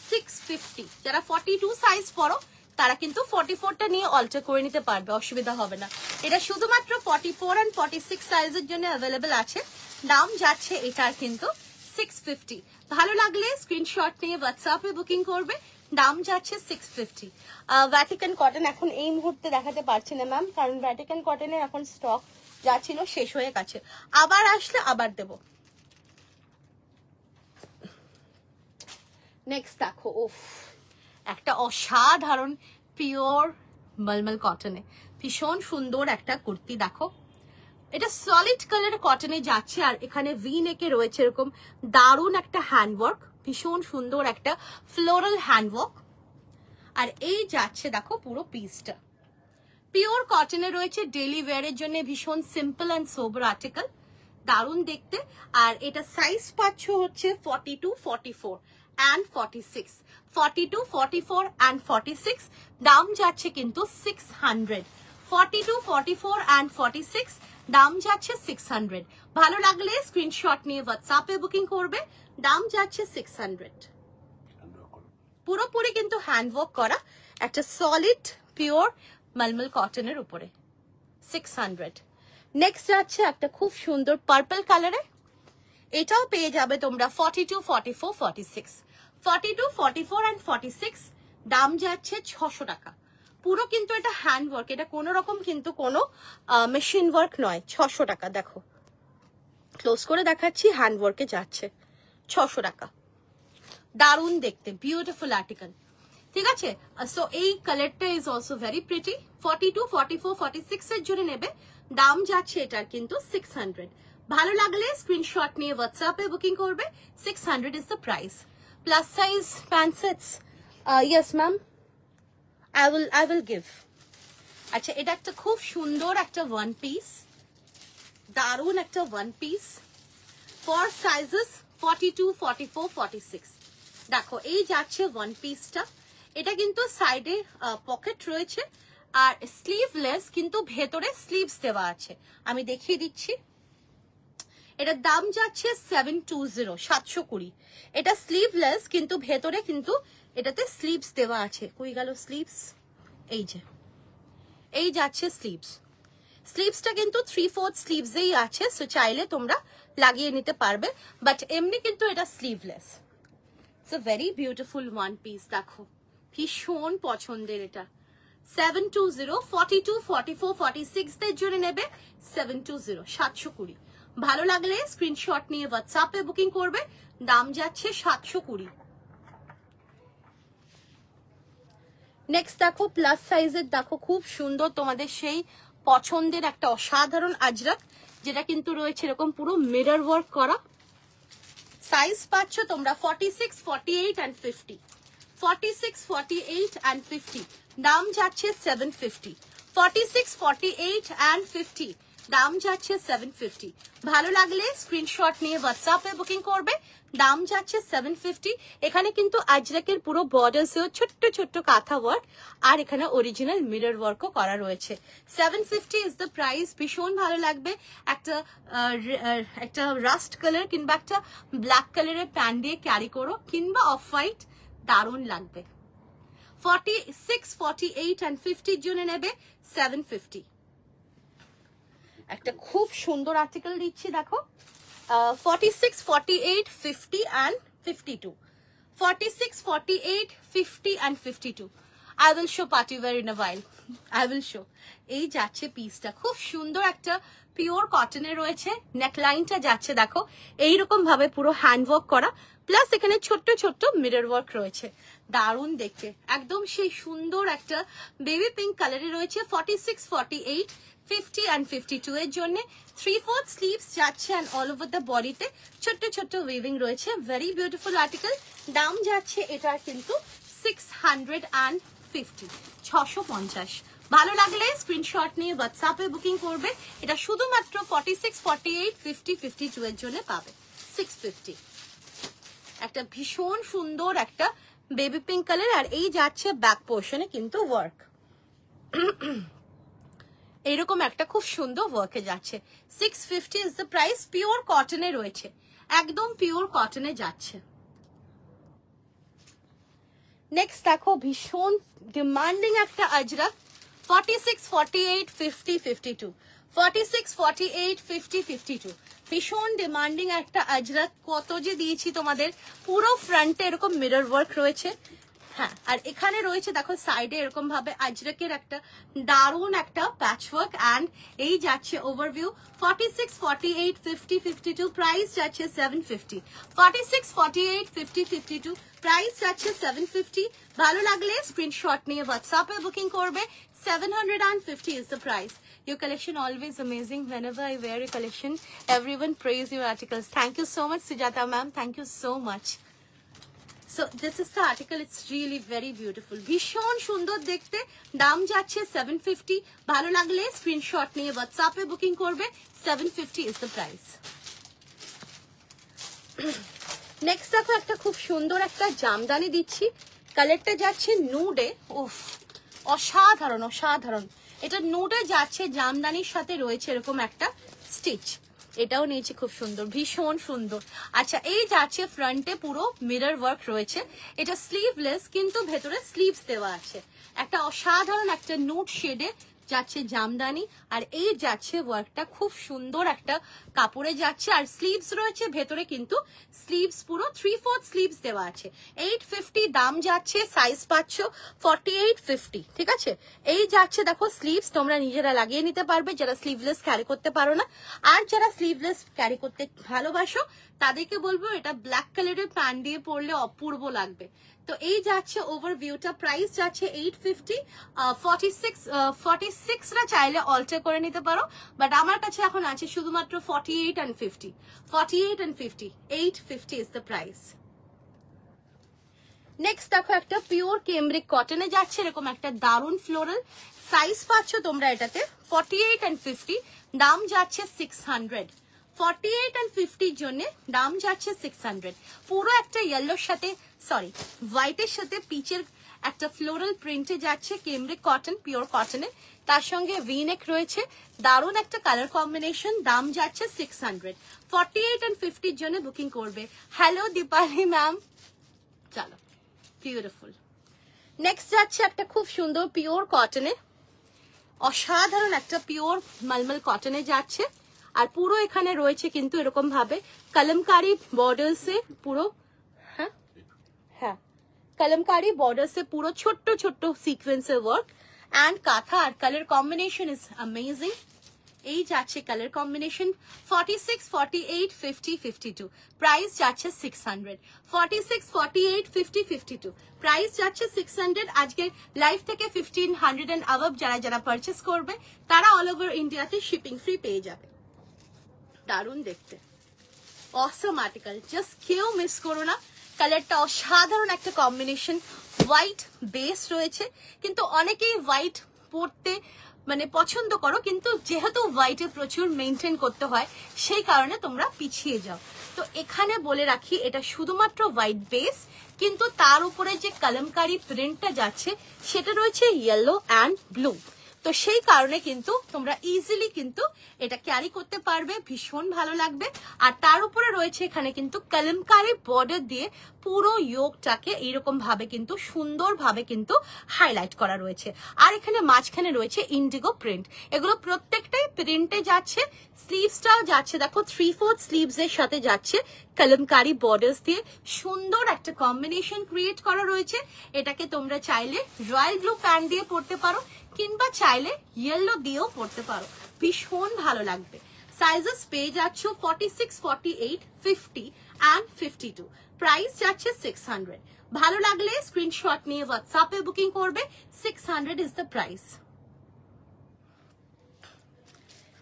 A: 650। যারা 42 সাইজ পরো তারা কিন্তু 44টা নিয়ে অল্টার করে নিতে পারবে, অসুবিধা হবে না। এটা শুধুমাত্র 44 and 46 সাইজের জন্য অ্যাভেলেবেল আছে। দাম যাচ্ছে এটার কিন্তু 650। ভালো লাগলে স্ক্রিনশট নিয়ে হোয়াটসঅ্যাপে বুকিং করবে। দাম যাচ্ছে 650। ভ্যাটিকান কটন এখন এই মুহূর্তে দেখাতে পারছি না ম্যাম, কারণ ভ্যাটিকান কটনের এখন স্টক যা ছিল শেষ হয়ে গেছে। আবার আসলে আবার দেব। নেক্সট দেখো, ওফ একটা অসাধারণ পিওর মলমল কটনে ভীষণ সুন্দর একটা কুর্তি। দেখো, এটা সলিড কালার কটনে যাচ্ছে। আর এখানে ভি নেকে রয়েছে এরকম দারুণ একটা হ্যান্ডওয়ার্ক, ভীষণ সুন্দর একটা ফ্লোরাল হ্যান্ডওয়ার্ক। আর এই যাচ্ছে দেখো পুরো পিসটা পিওর কটনে রয়েছে, ডেইলি ওয়্যারের জন্য ভীষণ সিম্পল অ্যান্ড সোবার আর্টিকেল, দারুণ দেখতে। আর এটা সাইজ পাচ্ছ হচ্ছে 42, 44 and 46, 42, 44 and 46। দাম যাচ্ছে কিন্তু 600, 42, 44 and 46 দাম যাচ্ছে 600। ভালো লাগলে স্ক্রিনশট নিয়ে হোয়াটসঅ্যাপে বুকিং করবে, দাম যাচ্ছে 600। পুরোপুরি কিন্তু হ্যান্ডওয়ার্ক করা একটা সলিড পিওর মলমল কটনের উপরে 600। নেক্সট যাচ্ছে একটা খুব সুন্দর পার্পল কালারে, এটাও পেয়ে যাবে তোমরা 42, 44, 46, 42, 44 and 46 দাম যাচ্ছে 600 টাকা। পুরো কিন্তু এটা হ্যান্ডওয়ার্ক, এটা কোনো রকম কিন্তু কোনো মেশিন ওয়ার্ক নয়। 600 টাকা, দেখো ক্লোজ করে দেখাচ্ছি, হ্যান্ডওয়ার্কে যাচ্ছে 600 টাকা। দারুণ দেখতে, বিউটিফুল আর্টিকেল, ঠিক আছে। সো এই কালারটা ইজ অলসো ভেরি প্রিটি। 42, 44, 46 এর জন্য নেবে, দাম যাচ্ছে এটার কিন্তু 600। ভালো লাগলে স্ক্রিনশট নিয়ে হোয়াটসঅ্যাপে বুকিং করবে, 600 is the price. Plus size pant sets, yes ma'am, I will give। আচ্ছা, এটা একটা খুব সুন্দর একটা ওয়ান পিস, দারুণ একটা ওয়ান পিস ফর সাইজেস 42, 44, 46। দেখো এই যাচ্ছে ওয়ান পিসটা, এটা কিন্তু সাইডে পকেট রয়েছে আর স্লিভলেস, কিন্তু ভেতরে স্লিভস দেওয়া আছে, আমি দেখিয়ে দিচ্ছি। এটার দাম যাচ্ছে 720, 720। এটা স্লিভলেস কিন্তু ভেতরে কিন্তু এটাতে স্লিভস দেওয়া আছে। কই গেল স্লিভস? এই যে, এই যাচ্ছে স্লিভস। স্লিভসটা কিন্তু 3/4 স্লিভসেই আছে, সো চাইলে তোমরা লাগিয়ে নিতে পারবে, বাট এমনি কিন্তু এটা sleeveless. It's a very beautiful one piece, দেখো ভীষণ পছন্দের এটা। 720, 42, 44, 46 দের জন্য নেবে 720, 720। ভালো লাগলে স্ক্রিনশট নিয়ে হোয়াটসঅ্যাপে বুকিং করবে, দাম যাচ্ছে 720। নেক্সট দেখো প্লাস সাইজের, দেখো খুব সুন্দর তোমাদের সেই পছন্দের একটা অসাধারণ আজরাক, যেটা কিন্তু রয়েছে এরকম পুরো মিরর ওয়ার্ক করা। সাইজ পাচ্ছ তোমরা 46, 48 and 50, 46, 48 and 50 দাম যাচ্ছে 750, 46, 48 and 50 দাম যাচ্ছে 750। ভালো লাগলে স্ক্রিনশট নিয়ে হোয়াটসঅ্যাপে বুকিং করবে, দাম যাচ্ছে 750। এখানে কিন্তু আজরাকের পুরো বর্ডার্সেও ছোট্ট ছোট্ট কাঁথা ওয়ার্ক আর এখানে অরিজিনাল মিরর ওয়ার্কও করা রয়েছে। 750 ইজ দ্য প্রাইস। ভীষণ ভালো লাগবে একটা রাস্ট কালার কিংবা একটা ব্ল্যাক কালারের প্যান্ট দিয়ে ক্যারি করো, কিংবা অফ হোয়াইট, দারুণ লাগবে। 46, 48 and 50 জন্য নেবে 750। একটা খুব সুন্দর আর্টিকেল দিচ্ছি, দেখো 46, 48, 50 and 52, 46, 48, 50 and 52। I will show party wear in a while, I will show। এই যাচ্ছে পিসটা, খুব সুন্দর একটা পিওর কটনের রয়েছে, নেকলাইনটা যাচ্ছে দেখো এইরকম ভাবে পুরো হ্যান্ডওয়ার্ক করা, প্লাস এখানে ছোট্ট ছোট্ট মিরর ওয়ার্ক রয়েছে, দারুণ দেখতে। একদম সেই সুন্দর একটা বেবি পিঙ্ক কালারে রয়েছে। 46, 48, 50 and 52 এর জন্য 3/4 স্লিভস যাচ্ছে and all over the বডিতে ছোট্ট ছোট্ট উইভিং রয়েছে। Very beautiful article. দাম যাচ্ছে এটার কিন্তু 650, 650। ভালো লাগলে স্ক্রিনশট নিয়ে হোয়াটসঅ্যাপে বুকিং করবে, এটা শুধুমাত্র 46, 48, 50, 52 এর জন্য পাবে 650। একটা ভীষণ সুন্দর একটা বেবি পিঙ্ক কালার, আর এই যাচ্ছে ব্যাক পোর্শনে কিন্তু ওয়ার্ক, এরকম একটা খুব সুন্দর ওয়ার্কে যাচ্ছে। 650 ইজ দ্য প্রাইস। পিওর কটনে রয়েছে, একদম পিওর কটনে যাচ্ছে। নেক্সট দেখো ভীষণ ডিমান্ডিং একটা আজরাক, 46, 48, 50, 52, 46, 48, 50, 52 ভীষণ ডিমান্ডিং একটা আজরাক। কত যে দিয়েছি তোমাদের, পুরো ফ্রন্টে এরকম মিরর ওয়ার্ক রয়েছে, হ্যাঁ, আর এখানে রয়েছে দেখো সাইডে এরকম ভাবে আজরাকের একটা দারুণ একটা প্যাচওয়ার্ক, অ্যান্ড এই যাচ্ছে ওভারভিউ। 46, 48, 50, 52 প্রাইস যাচ্ছে 750, 46, 48, 50, 52 প্রাইস যাচ্ছে 750। ভালো লাগলে স্ক্রিনশট নিয়ে হোয়াটসঅ্যাপে বুকিং করবে, 750 is the price. Your collection always amazing. Whenever I wear your collection, everyone praise your articles. Thank you so much, Sujata ma'am. Thank you so much. So this is the article, it's really very beautiful, ভীষণ সুন্দর দেখতে। দাম যাচ্ছে 750। ভালো লাগলে screenshot নিয়ে হোয়াটসঅ্যাপে booking করবে। 750 ইজ দ্য প্রাইস। নেক্সট দেখো একটা খুব সুন্দর একটা জামদানি দিচ্ছি, কালারটা যাচ্ছে নুডে। উফ, অসাধারণ অসাধারণ। এটা নুডে যাচ্ছে, জামদানির সাথে রয়েছে এরকম একটা স্টিচ, এটাও নিয়েছি খুব সুন্দর, ভীষণ সুন্দর। আচ্ছা, এই যাচ্ছে ফ্রন্টে পুরো মিরর ওয়ার্ক রয়েছে, এটা স্লিভলেস কিন্তু ভেতরে স্লিভস দেওয়া আছে। একটা অসাধারণ একটা নুড শেডে যাচ্ছে জামদানি, আর এই যাচ্ছে ওয়ার্কটা খুব সুন্দর একটা কাপড়ে যাচ্ছে, আর স্লিভস রয়েছে ভেতরে, কিন্তু স্লিভস পুরো 3/4 স্লিভস দেওয়া আছে। 850 দাম যাচ্ছে, সাইজ পাচ্ছ 48-50, ঠিক আছে। এই যাচ্ছে দেখো স্লিভস, তোমরা নিজেরা লাগিয়ে নিতে পারবে যারা স্লিভলেস ক্যারি করতে পারো না, আর যারা স্লিভলেস ক্যারি করতে ভালোবাসো তাদেরকে বলবো এটা ব্ল্যাক কালারের প্যান্ট দিয়ে পরলে অপূর্ব লাগবে। তো এই যাচ্ছে ওভারভিউটা, প্রাইস যাচ্ছে 850। 46রা চাইলে অল্টার করে নিতে পারো, বাট আমার কাছে এখন আছে শুধুমাত্র 48 and 50। 48 and 50, 850 is the price। Next দেখো একটা পিওর কেমব্রিক কটনে যাচ্ছে এরকম একটা দারুন ফ্লোরাল, সাইজ পাচ্ছ তোমরা এটাতে 48 and 50, দাম যাচ্ছে 600। 48 and 50 জন্য দাম যাচ্ছে 600। পুরো একটা ইয়েলোর সাথে, সরি হোয়াইটের সাথে পিচের একটা ফ্লোরাল প্রিন্টে যাচ্ছে, কেমব্রিক কটন, পিওর কটনে, তার সঙ্গে ভিনেক রয়েছে, দারুণ একটা কালার কম্বিনেশন, দাম যাচ্ছে 600। 48 and 50 জন্য বুকিং করবে। হ্যালো দীপালি ম্যাম, চলো, বিউটিফুল। নেক্সট যাচ্ছে একটা খুব সুন্দর পিওর কটনে, অসাধারণ একটা পিওর মালমল কটনে যাচ্ছে, আর পুরো এখানে রয়েছে কিন্তু এরকম ভাবে কলমকারি বর্ডার্সে পুরো, হ্যাঁ হ্যাঁ কলমকারি বর্ডার্সে পুরো ছোট্ট ছোট্ট সিকোয়েন্সের ওয়ার্ক অ্যান্ড কাঁথা, আর কালার কম্বিনেশন ইজ অ্যামেজিং। এই যাচ্ছে কালার কম্বিনেশন। 46, 48, 50, 52, প্রাইস যাচ্ছে 600। 46, 48, 50, 52, প্রাইস যাচ্ছে 600। আজকে লাইভ থেকে 1500 and above যারা যারা পারচেস করবে তারা অল ওভার ইন্ডিয়াতে শিপিং ফ্রি পেয়ে যাবে। দারুণ দেখতে, অসম আর্টিকেল, জাস্ট কেউ মিস করো না। কালারটা অসাধারণ একটা কম্বিনেশন, হোয়াইট বেস রয়েছে, কিন্তু অনেকেই হোয়াইট পরতে মানে পছন্দ করো, কিন্তু যেহেতু হোয়াইটে প্রচুর মেনটেন করতে হয় সেই কারণে তোমরা পিছিয়ে যাও। তো এখানে বলে রাখি এটা শুধুমাত্র হোয়াইট বেস, কিন্তু তার উপরে যে কলমকারি প্রিন্টটা যাচ্ছে সেটা রয়েছে ইয়েলো অ্যান্ড ব্লু। তো সেই কারণে কিন্তু তোমরা ইজিলি কিন্তু এটা ক্যারি করতে পারবে, ভীষণ ভালো লাগবে। আর তার উপরে রয়েছে এখানে কিন্তু কলমকারি বর্ডার দিয়ে পুরো ইয়োগটাকে এইরকম ভাবে কিন্তু সুন্দরভাবে কিন্তু হাইলাইট করা রয়েছে, আর এখানে মাঝখানে রয়েছে ইন্ডিগো প্রিন্ট। এগুলো প্রত্যেকটাই প্রিন্টে যাচ্ছে। স্লিভসটাও যাচ্ছে দেখো 3/4 স্লিভস এর সাথে যাচ্ছে কলমকারি বর্ডার্স দিয়ে, সুন্দর একটা কম্বিনেশন ক্রিয়েট করা রয়েছে। এটাকে তোমরা চাইলে রয়্যাল ব্লু প্যান্ট দিয়ে পরতে পারো, কিংবা চাইলে ইয়েলো দিয়েও পরতে পারো, ভীষণ ভালো লাগবে। সাইজেস পেয়ে যাচ্ছ 46, 48, 50 and 52, প্রাইস যাচ্ছে 600। ভালো লাগলে স্ক্রিনশট নিয়ে হোয়াটসঅ্যাপে বুকিং করবে। 600 ইজ দ্য প্রাইস।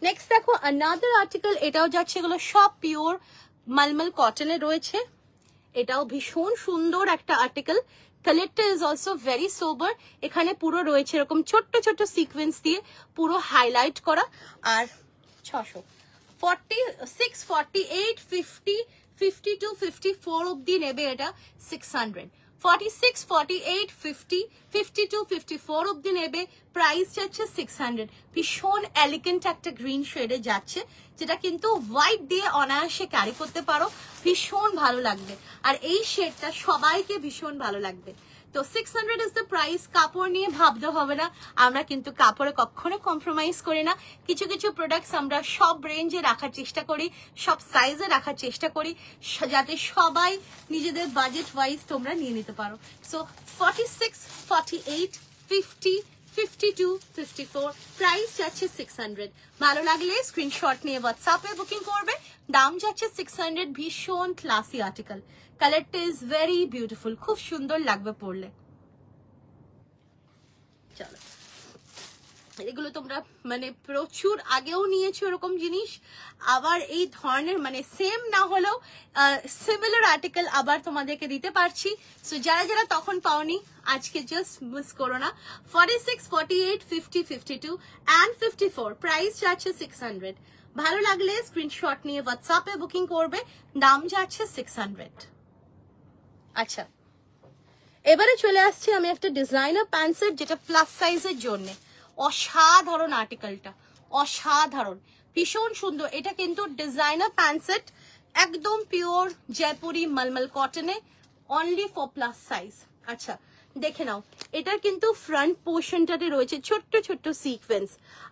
A: নেক্সট দেখো আনাদার আর্টিকেল, এটাও যাচ্ছে, এগুলো সব পিওর মালমল কটনে রয়েছে, এটাও ভীষণ সুন্দর একটা আর্টিকেল। কালারটা ইজ অলসো ভেরি সোবার, এখানে পুরো রয়েছে এরকম ছোট্ট ছোট্ট সিকোয়েন্স দিয়ে পুরো হাইলাইট করা। আর 600, 46, 48, 50, 52, 54 অব্দি নেবে এটা 600। 46, 48, 50, 52, 54 অব্দি নেবে, প্রাইস যাচ্ছে 600। ভীষণ এলিগেন্ট একটা গ্রিন শেডে যাচ্ছে, যেটা কিন্তু হোয়াইট দিয়ে অনায়াসে ক্যারি করতে পারো, ভীষণ ভালো লাগবে। আর এই শেডটা সবাইকে ভীষণ ভালো লাগবে। তো 600 ইজ দ্য প্রাইস। কাপড় নিয়ে ভাবতে হবে না, আমরা কিন্তু কাপড়ে কখনো কম্প্রোমাইজ করি না। কিছু কিছু প্রোডাক্টস আমরা সব রেঞ্জে রাখার চেষ্টা করি, সব সাইজে রাখার চেষ্টা করি, যাতে সবাই নিজেদের বাজেট ওয়াইজ তোমরা নিয়ে নিতে পারো। সো 46, 48, 50, 52, 54, প্রাইস যাচ্ছে 600। ভালো লাগলে স্ক্রিনশট নিয়ে হোয়াটসঅ্যাপে বুকিং করবে, দাম যাচ্ছে 600। ভীষণ ক্লাসি আর্টিকেল, কালারটা ইজ ভেরি বিউটিফুল, খুব সুন্দর লাগবে পরলে। চলো এগুলো তোমরা মানে প্রচুর আগেও নিয়েছো এরকম জিনিস, আবার এই ধরনের মানে সেম না হলেও সিমিলার আর্টিকেল আবার তোমাদেরকে দিতে পারছি। সো যারা যারা তখন পাওনি আজকে জাস্ট মিস করো না। 46, 48, 50, 52 অ্যান্ড 54 প্রাইস যাচ্ছে 600। ভালো লাগলে স্ক্রিনশট নিয়ে হোয়াটসঅ্যাপে বুকিং করবে, দাম যাচ্ছে 600। আচ্ছা, এবারে চলে আসছি আমি একটা ডিজাইনার প্যান্ট সেট, যেটা প্লাস সাইজের জন্য অসাধারণ আর্টিকেলটা, অসাধারণ, ভীষণ সুন্দর। এটা কিন্তু ডিজাইনার প্যান্ট সেট, একদম পিওর জয়পুরি মলমল কটনে, অনলি ফর প্লাস সাইজ। আচ্ছা দেখে নাও, এটার কিন্তু ফ্রন্ট পোর্শনটাতে রয়েছে ছোট্ট ছোট্ট সিকোয়েন্স,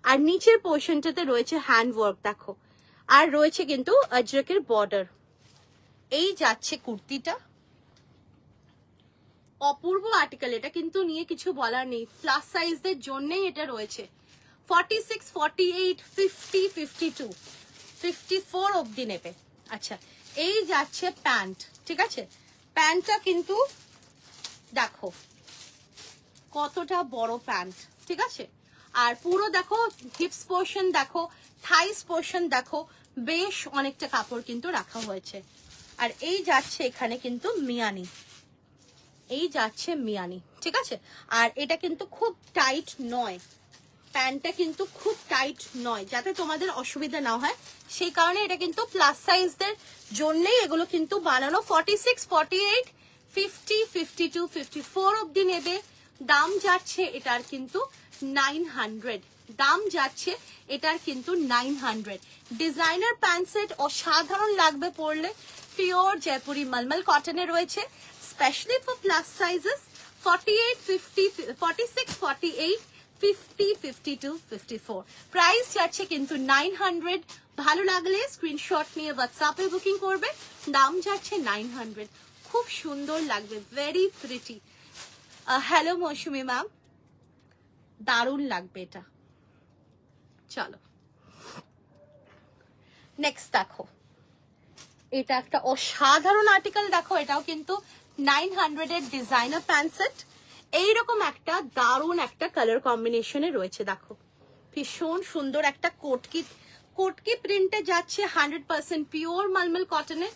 A: আর নিচের পোর্শনটাতে রয়েছে হ্যান্ড ওয়ার্ক দেখো, আর রয়েছে কিন্তু আজরকের বর্ডার। এই যাচ্ছে কুর্তিটা, অপূর্ব আর্টিকেল, এটা কিন্তু নিয়ে কিছু বলার নেই, প্লাস সাইজদের জন্যই এটা রয়েছে। 46, 48, 50, 52, 54 অবধি নেবে। আচ্ছা এই যাচ্ছে প্যান্ট, ঠিক আছে, প্যান্টটা কিন্তু দেখো কতটা বড় প্যান্ট, ঠিক আছে, আর পুরো দেখো হিপস পোর্শন দেখো, থাইস পোর্শন দেখো, বেশ অনেকটা কাপড় কিন্তু রাখা হয়েছে। আর এই যাচ্ছে এখানে কিন্তু মিয়ানি, এই যাচ্ছে মিয়ানি, ঠিক আছে, আর এটা কিন্তু খুব টাইট নয়, প্যান্টটা কিন্তু খুব টাইট নয়, যাতে তোমাদের অসুবিধা না হয় সেই কারণে এটা কিন্তু প্লাস সাইজদের জন্যই এগুলো কিন্তু বানানো। 46, 48, 50, 52, 54 অবধি নেবে। দাম যাচ্ছে এটার কিন্তু 900, দাম যাচ্ছে এটার কিন্তু 900। ডিজাইনার প্যান্ট সেট অসাধারণ লাগবে পরলে, পিওর জয়পুরি মলমল কটনে রয়েছে, specially for plus sizes. 48, 50, 46, 48, 50, 52, 54 price যাচ্ছে কিন্তু 900। ভালো লাগলে স্ক্রিনশট নিয়ে হোয়াটসঅ্যাপে বুকিং করবে, দাম যাচ্ছে 900। খুব সুন্দর লাগবে, ভেরি প্রিটি। হ্যালো মৌসুমি ম্যাম, দারুণ লাগবে এটা। চলো নেক্সট দেখো, এটা একটা অসাধারণ আর্টিকেল দেখো, এটাও কিন্তু 900 এর ডিজাইনার প্যান্ট সেট। এইরকম একটা দারুণ একটা কালার কম্বিনেশনে রয়েছে দেখো, ভীষণ সুন্দর একটা কোটকি, কোটকি প্রিন্টে যাচ্ছে, 100% পিওর মলমল কটনের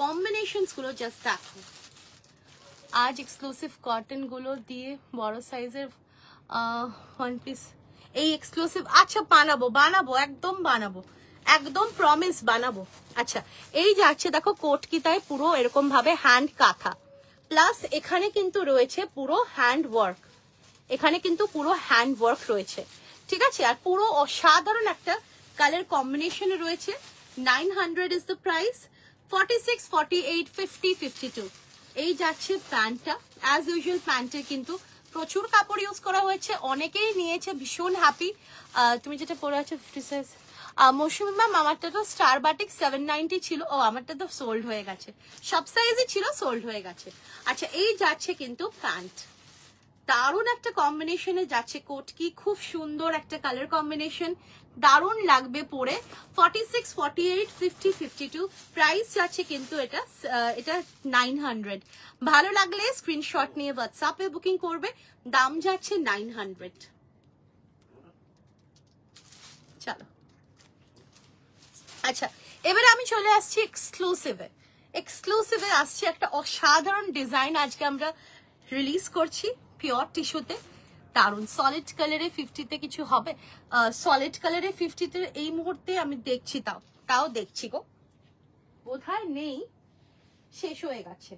A: কম্বিনেশনস গুলো জাস্ট দেখো। আজ এক্সক্লুসিভ কটন গুলো দিয়ে বড় সাইজের ওয়ান পিস, এই এক্সক্লুসিভ, আচ্ছা বানাবো বানাবো একদম বানাবো, একদম প্রমিস বানাবো। আচ্ছা এই যাচ্ছে দেখো কোটকিতায় পুরো এরকম ভাবে হ্যান্ড কাঁথা, প্লাস এখানে কিন্তু রয়েছে পুরো হ্যান্ড ওয়ার্ক, এখানে কিন্তু পুরো হ্যান্ড ওয়ার্ক রয়েছে, ঠিক আছে, আর পুরো অসাধারণ একটা কালার কম্বিনেশনে রয়েছে। 900 ইজ দ্য প্রাইস। 46, 48, 50, 52 এই যাচ্ছে প্যান্টটা। অ্যাজ ইউজুয়াল প্যান্টের কিন্তু প্রচুর কাপড় ইউজ করা হয়েছে, অনেকেই নিয়েছে, ভীষণ হ্যাপি। তুমি যেটা পরে আছো 50 সাইজ, মৌসুমি ম্যাম আমারটা তো স্টার বাটিক 790 ছিল, ও আমারটা তো সোল্ড হয়ে গেছে, সব সাইজই ছিল, সোল্ড হয়ে গেছে। আচ্ছা এই যাচ্ছে কিন্তু প্যান্ট, দারুণ একটা কম্বিনেশনে যাচ্ছে কোটকি, খুব সুন্দর একটা কালার কম্বিনেশন, দারুণ লাগবে পরে। 46, 48, 50, 52 প্রাইস যাচ্ছে কিন্তু এটা 900। ভালো লাগলে স্ক্রিনশট নিয়ে হোয়াটসঅ্যাপে বুকিং করবে, দাম যাচ্ছে 900। চলো আচ্ছা এবারে আমি চলে আসছি এক্সক্লুসিভে। এক্সক্লুসিভে আসছে একটা অসাধারণ ডিজাইন, আজকে আমরা রিলিজ করছি পিওর টিস্যুতে, দারুন সলিড কালারে। 50তে কিছু হবে, সলিড কালারে 50তে এই মুহূর্তে আমি দেখছি, তাও দেখছি গো, বোধহয় নেই, শেষ হয়ে গেছে।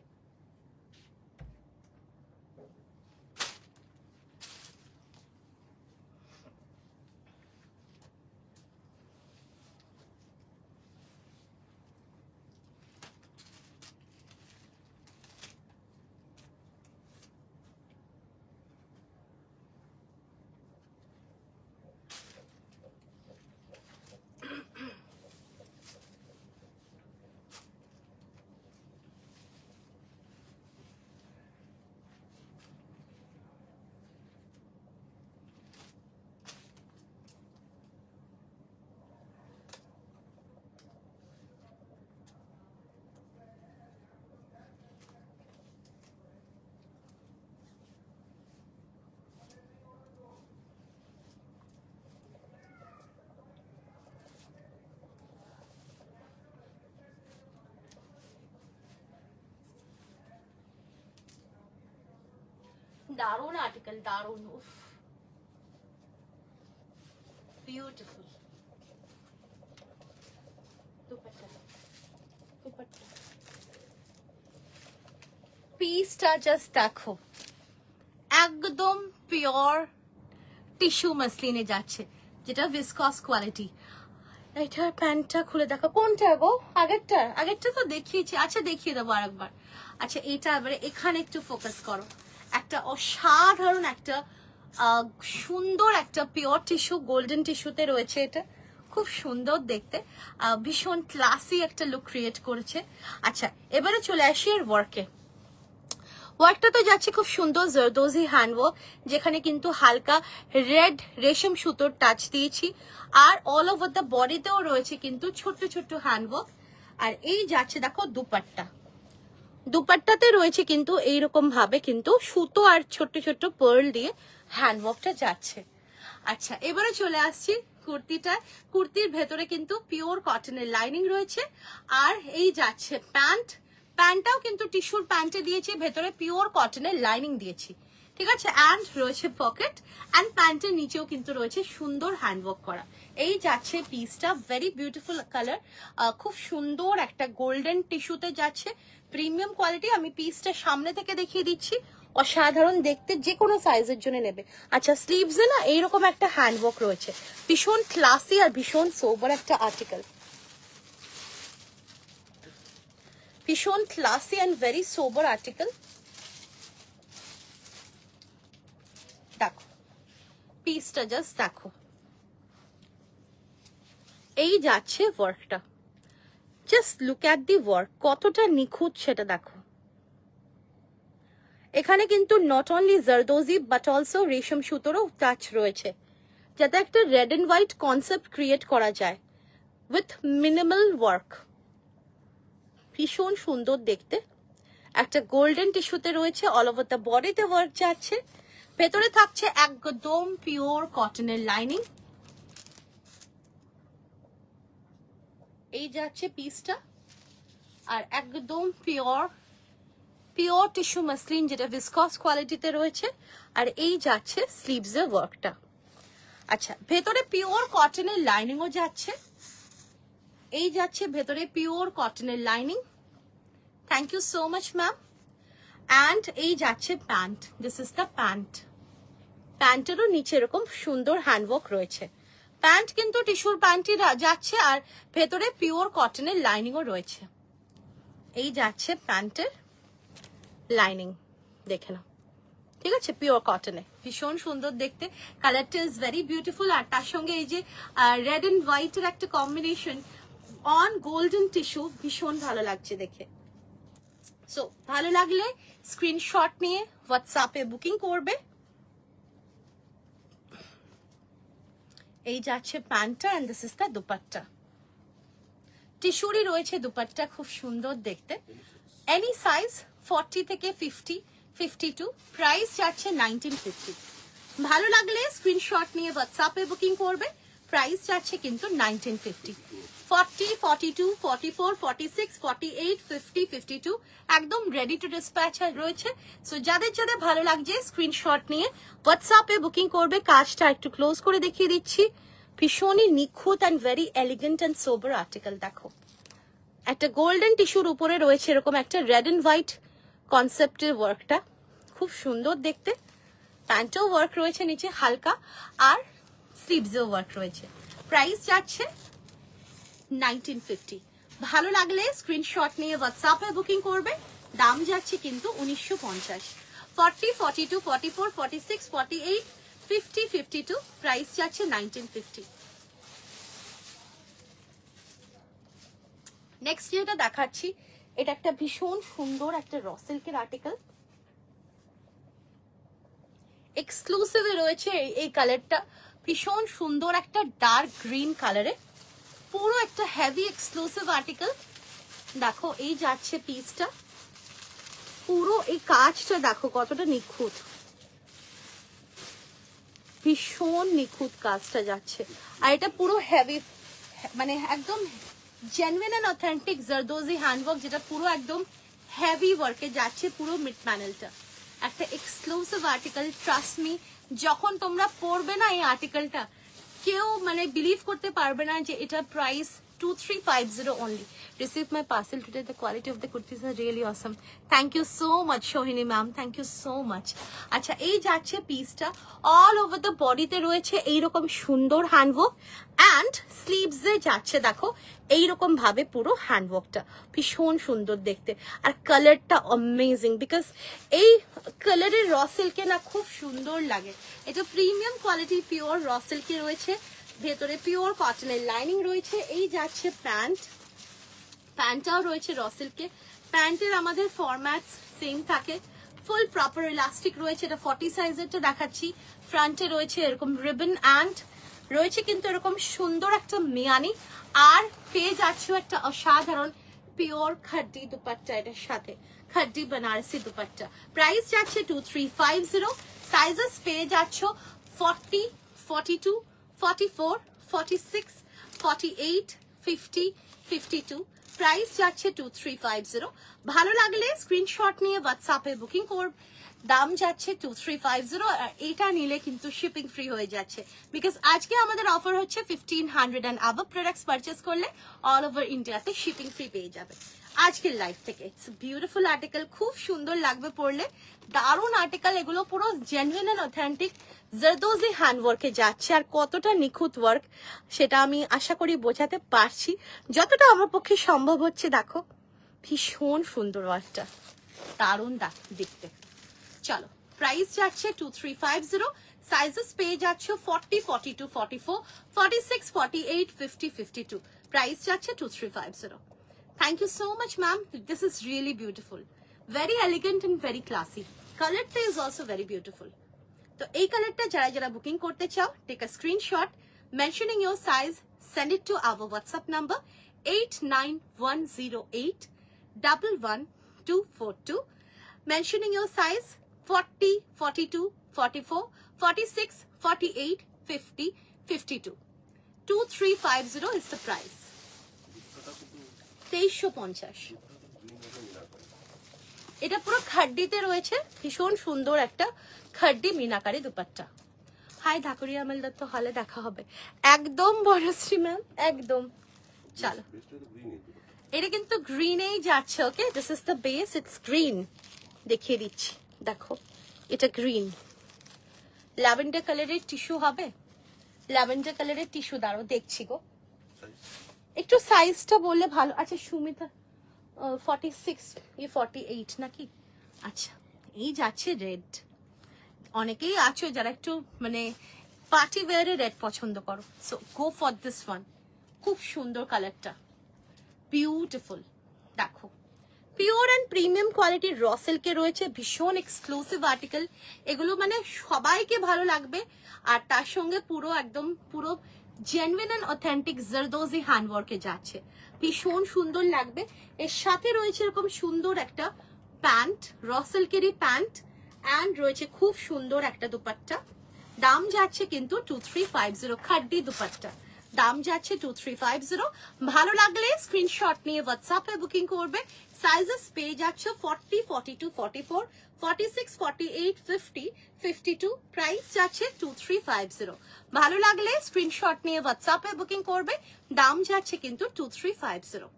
A: দারুন আর্টিকেল, দারুন, উফ বিউটিফুল। পিসটা জাস্ট দেখো, একদম পিওর টিস্যু মাসলিনে যাচ্ছে, যেটা ভিসকস কোয়ালিটি। এটার প্যান্টটা খুলে দেখো, কোনটা গো? আগেরটা তো দেখিয়েছি, আচ্ছা দেখিয়ে দেবো আরেকবার। আচ্ছা এটা এবারে এখানে একটু ফোকাস করো, একটা অসাধারণ একটা সুন্দর একটা পিওর টিস্যু, গোল্ডেন টিস্যুতে রয়েছে, এটা খুব সুন্দর দেখতে, ভীষণ ক্লাসি একটা লুক ক্রিয়েট করেছে। আচ্ছা এবারে চলে আসি এর ওয়ার্কে। ওয়ার্কটা তো যাচ্ছে খুব সুন্দর জারদোজি হ্যান্ডওয়ার্ক, যেখানে কিন্তু হালকা রেড রেশম সুতোর টাচ দিয়েছি, আর অল ওভার দ্য বডিতেও রয়েছে কিন্তু ছোট্ট ছোট্ট হ্যান্ডওয়ার্ক। আর এই যাচ্ছে দেখো দুপাট্টা, দুপাট্টাতে রয়েছে কিন্তু এইরকম ভাবে কিন্তু সুতো আর ছোট্ট ছোট্ট পার্ল দিয়ে হ্যান্ডওয়ার্কটা যাচ্ছে। আচ্ছা এবারে চলে আসছি কুর্তিটা। কুর্তির ভেতরে কিন্তু পিওর কটনের লাইনিং রয়েছে, আর এই যাচ্ছে প্যান্ট, প্যান্টটাও কিন্তু টিস্যুর প্যান্টে দিয়েছি, ভেতরে পিওর কটনের লাইনিং দিয়েছি, ঠিক আছে। অ্যান্ড রয়েছে পকেট, অ্যান্ড প্যান্টের নিচেও কিন্তু রয়েছে সুন্দর হ্যান্ডওয়ার্ক করা। এই যাচ্ছে পিসটা, ভেরি বিউটিফুল কালার, খুব সুন্দর একটা গোল্ডেন টিস্যুতে যাচ্ছে, প্রিমিয়াম কোয়ালিটি। আমি পিসটা সামনে থেকে দেখিয়ে দিচ্ছি, অসাধারণ দেখতে, যে কোনো সাইজের জন্য নেবে। আচ্ছা স্লিভসে না এইরকম একটা হ্যান্ডওয়ার্ক রয়েছে, ভীষণ ক্লাসি আর ভীষণ সোবার একটা আর্টিকেল, ভীষণ classy and very sober article. দেখো পিসটা জাস্ট দেখো, এই যাচ্ছে ওয়ার্কটা, just look at the work, কতটা নিখুঁত সেটা দেখো। এখানে কিন্তু not only zardozi but also রেশম সুতোরও টাচ রয়েছে, যাতে একটা red and white concept create করা যায় উইথ মিনিমাল ওয়ার্ক। ভীষণ সুন্দর দেখতে, একটা গোল্ডেন টিস্যুতে রয়েছে, অল ওভার দ্য বডিতে ওয়ার্ক যাচ্ছে, ভেতরে থাকছে একদম পিওর কটনের লাইনিং। এই যাচ্ছে পিসটা, আর একদম পিওর পিওর টিস্যু মাসলিন, যেটা ভিসকস কোয়ালিটিতে রয়েছে, আর এই যাচ্ছে স্লিভসের ওয়ার্কটা। আচ্ছা ভেতরে পিওর কটনের লাইনিংও যাচ্ছে, এই যাচ্ছে ভেতরে পিওর কটনের lining. Thank you so much ma'am. And এই যাচ্ছে pant, this is the pant, প্যান্টেরও নিচে এরকম সুন্দর হ্যান্ডওয়ার্ক রয়েছে, প্যান্ট কিন্তু টিস্যুর প্যান্টই যাচ্ছে, আর ভেতরে পিওর কটনের লাইনিংও রয়েছে। এই যাচ্ছে প্যান্টের লাইনিং, দেখে নাও, ঠিক আছে, পিওর কটনে, ভীষণ সুন্দর দেখতে, কালারটা ইজ ভেরি বিউটিফুল। আর তার সঙ্গে এই যে রেড এন্ড হোয়াইটের একটা কম্বিনেশন অন গোল্ডেন টিস্যু, ভীষণ ভালো লাগছে দেখে। সো ভালো লাগলে স্ক্রিনশট নিয়ে হোয়াটসঅ্যাপে বুকিং করবে। এই যাচ্ছে প্যান্টটা, and this is the dupatta, টিস্যুরই রয়েছে দুপাট্টা, খুব সুন্দর দেখতে। এনি সাইজ 40 থেকে 50, 52, প্রাইস যাচ্ছে 1950। ভালো লাগলে স্ক্রিনশট নিয়ে হোয়াটসঅ্যাপে বুকিং করবে, প্রাইস যাচ্ছে কিন্তু 1950। 40, 42, 44, 46, 48, 50, 52 একদম রেডি টু ডিসপ্যাচ রয়েছে। সো যাদের যাদের ভালো লাগছে স্ক্রিনশট নিয়ে হোয়াটসঅ্যাপে বুকিং করবে। কাজটা একটু ক্লোজ করে দেখিয়ে দিচ্ছি, ভীষণই নিখুঁত and very elegant and sober article. দেখো একটা গোল্ডেন টিস্যুর উপরে রয়েছে এরকম একটা রেড এন্ড হোয়াইট কনসেপ্টের ওয়ার্কটা, খুব সুন্দর দেখতে। প্যান্টেও ওয়ার্ক রয়েছে নিচে হালকা, আর স্লিভসেও ওয়ার্ক রয়েছে। প্রাইস যাচ্ছে 1950। ভালো লাগলে স্ক্রিনশট নিয়ে হোয়াটসঅ্যাপে বুকিং করবে, দাম যাচ্ছে কিন্তু 1950। 40, 42, 44, 46, 48, 50, 52 প্রাইস যাচ্ছে 1950। নেক্সট যেটা দেখাচ্ছি, এটা একটা ভীষণ সুন্দর একটা র সিল্কের আর্টিকেল, এক্সক্লুসিভে রয়েছে এই কালারটা, ভীষণ সুন্দর একটা ডার্ক গ্রিন কালারে, পুরো একটা হেভি এক্সক্লুসিভ আর্টিকেল। দেখো এই যাচ্ছে পিসটা, পুরো এই কাজটা দেখো কতটা নিখুঁত, ভীষণ নিখুঁত কাজটা যাচ্ছে। আর এটা পুরো হেভি, মানে একদম genuine and authentic zardozi handwork, যেটা পুরো একদম হেভি ওয়ার্কে যাচ্ছে পুরো মিড প্যানেলটা। একটা এক্সক্লুসিভ আর্টিকেল, ট্রাস্ট মি, যখন তোমরা পড়বে না এই আর্টিকেলটা কেউ মানে বিলিভ করতে পারবে না যে এটা price 2350 only. Receive my parcel today. The quality of the kurtis are really awesome. Thank you so much, Shohini ma'am. Thank you so much. আচ্ছা, এই যাচ্ছে পিসটা অল ওভার দ্য বডিতে রয়েছে এইরকম সুন্দর হ্যান্ডওয়ার্ক অ্যান্ড স্লিভসে যাচ্ছে দেখো এইরকম ভাবে পুরো হ্যান্ডওয়ার্কটা ভীষণ সুন্দর দেখতে। আর কালারটা অ্যামেজিং, বিকজ এই কালারের র সিল্কে না খুব সুন্দর লাগে। এটা প্রিমিয়াম কোয়ালিটি পিওর র সিল্কে রয়েছে, ভেতরে পিওর কটনের লাইনিং রয়েছে। এই যাচ্ছে প্যান্টটাও রয়েছে র সিল্কে। প্যান্টের আমাদের ফরম্যাটস সেম থাকে, ফুল প্রপার ইলাস্টিক রয়েছে। এটা 40 সাইজেরটা দেখাচ্ছি। ফ্রন্টে রয়েছে এরকম রিবন অ্যান্ড রয়েছে কিন্তু এরকম সুন্দর একটা মিয়ানি, আর পেয়ে যাচ্ছে একটা অসাধারণ পিওর খাড্ডি দুপাট্টা, এটার সাথে খাড্ডি বেনারসি দুপাট্টা। প্রাইস যাচ্ছে 2350। সাইজেস পেয়ে যাচ্ছ 40, 42, 44, 46, 48, 50, 52। প্রাইস যাচ্ছে 2350। ভালো লাগলে স্ক্রিনশট নিয়ে হোয়াটসঅ্যাপে বুকিং করব। দাম যাচ্ছে 2350, আর এটা নিলে কিন্তু শিপিং ফ্রি হয়ে যাচ্ছে, বিকজ আজকে আমাদের অফার হচ্ছে 1500 অ্যান্ড আবাভ প্রোডাক্টস পারচেস করলে অল ওভার ইন্ডিয়াতে শিপিং ফ্রি পেয়ে যাবে আজকের লাইভ থেকে। ইটস বিউটিফুল আর্টিকেল, খুব সুন্দর লাগবে পড়লে, দারুণ আর্টিকেল। এগুলো পুরো জেনুইন অ্যান্ড অথেন্টিক জারদোজি হ্যান্ডওয়ার্কে যাচ্ছে, আর কতটা নিখুঁত ওয়ার্ক সেটা আমি আশা করি বোঝাতে পারছি যতটা আমার পক্ষে সম্ভব হচ্ছে। দেখো ভীষণ সুন্দর ওয়ার্কটা, দারুণ দেখতে। চলো, প্রাইস যাচ্ছে 2350। সাইজেস পেয়ে যাচ্ছে 40, 42, 44, 46, 48, 50, 52। প্রাইস যাচ্ছে 2350। Thank you so much, ma'am. This is really beautiful. Very elegant and very classy. Color is also very beautiful. তো এই কালারটা যারা যারা বুকিং করতে চাও, take a screenshot mentioning your size, send it to our WhatsApp number 89108111242, mentioning your size 40, 42, 44, 46, 48, 50, 52. 2350 is the price. 2350। এটা পুরো খাড্ডিতে রয়েছে, ভীষণ সুন্দর একটা খাড্ডি মিনাকারি দুপাট্টা। হাই ঢাকুরিয়া মালদত্ত হলে দেখা হবে একদম বড়শ্রী ম্যাম, একদম। চলো, এটা কিন্তু গ্রিনেই যাচ্ছে। Okay, this is the base, it's green. দেখিয়ে দিচ্ছি, দেখো এটা গ্রিন। ল্যাভেন্ডার কালারের টিস্যু হবে, ল্যাভেন্ডার কালারের টিস্যু। দাঁড়ো দেখছি গো, একটু সাইজটা বললে ভালো। আচ্ছা সুমিতা 46, 48 নাকি? আচ্ছা, এই যাচ্ছে রেড। অনেকেই আছো যারা একটু মানে পার্টি ওয়্যারে রেড পছন্দ করো, so go for this one. খুব সুন্দর কালারটা, বিউটিফুল। দেখো পিওর অ্যান্ড প্রিমিয়াম কোয়ালিটির র সিল্কে রয়েছে, ভীষণ এক্সক্লুসিভ আর্টিকেল এগুলো, মানে সবাইকে ভালো লাগবে। আর তার সঙ্গে পুরো একদম পুরো জেনুইন অ্যান্ড অথেন্টিক জারদোজি হ্যান্ডওয়ার্কে যাচ্ছে, ভীষণ সুন্দর লাগবে। এর সাথে রয়েছে এরকম সুন্দর একটা প্যান্ট, র সিল্কেরই প্যান্ট, অ্যান্ড রয়েছে খুব সুন্দর একটা দুপাট্টা। দাম যাচ্ছে কিন্তু 2350, খাড্ডি দুপাট্টা। দাম যাচ্ছে 2350। ভালো লাগলে স্ক্রিনশট নিয়ে হোয়াটসঅ্যাপে বুকিং করবে। সাইজেস পেয়ে যাচ্ছে 40, 42, 44, 46, 48, 50, 52। প্রাইস যাচ্ছে 2350। ভালো লাগলে স্ক্রিনশট নিয়ে হোয়াটসঅ্যাপে বুকিং করবে। দাম যাচ্ছে কিন্তু 2350।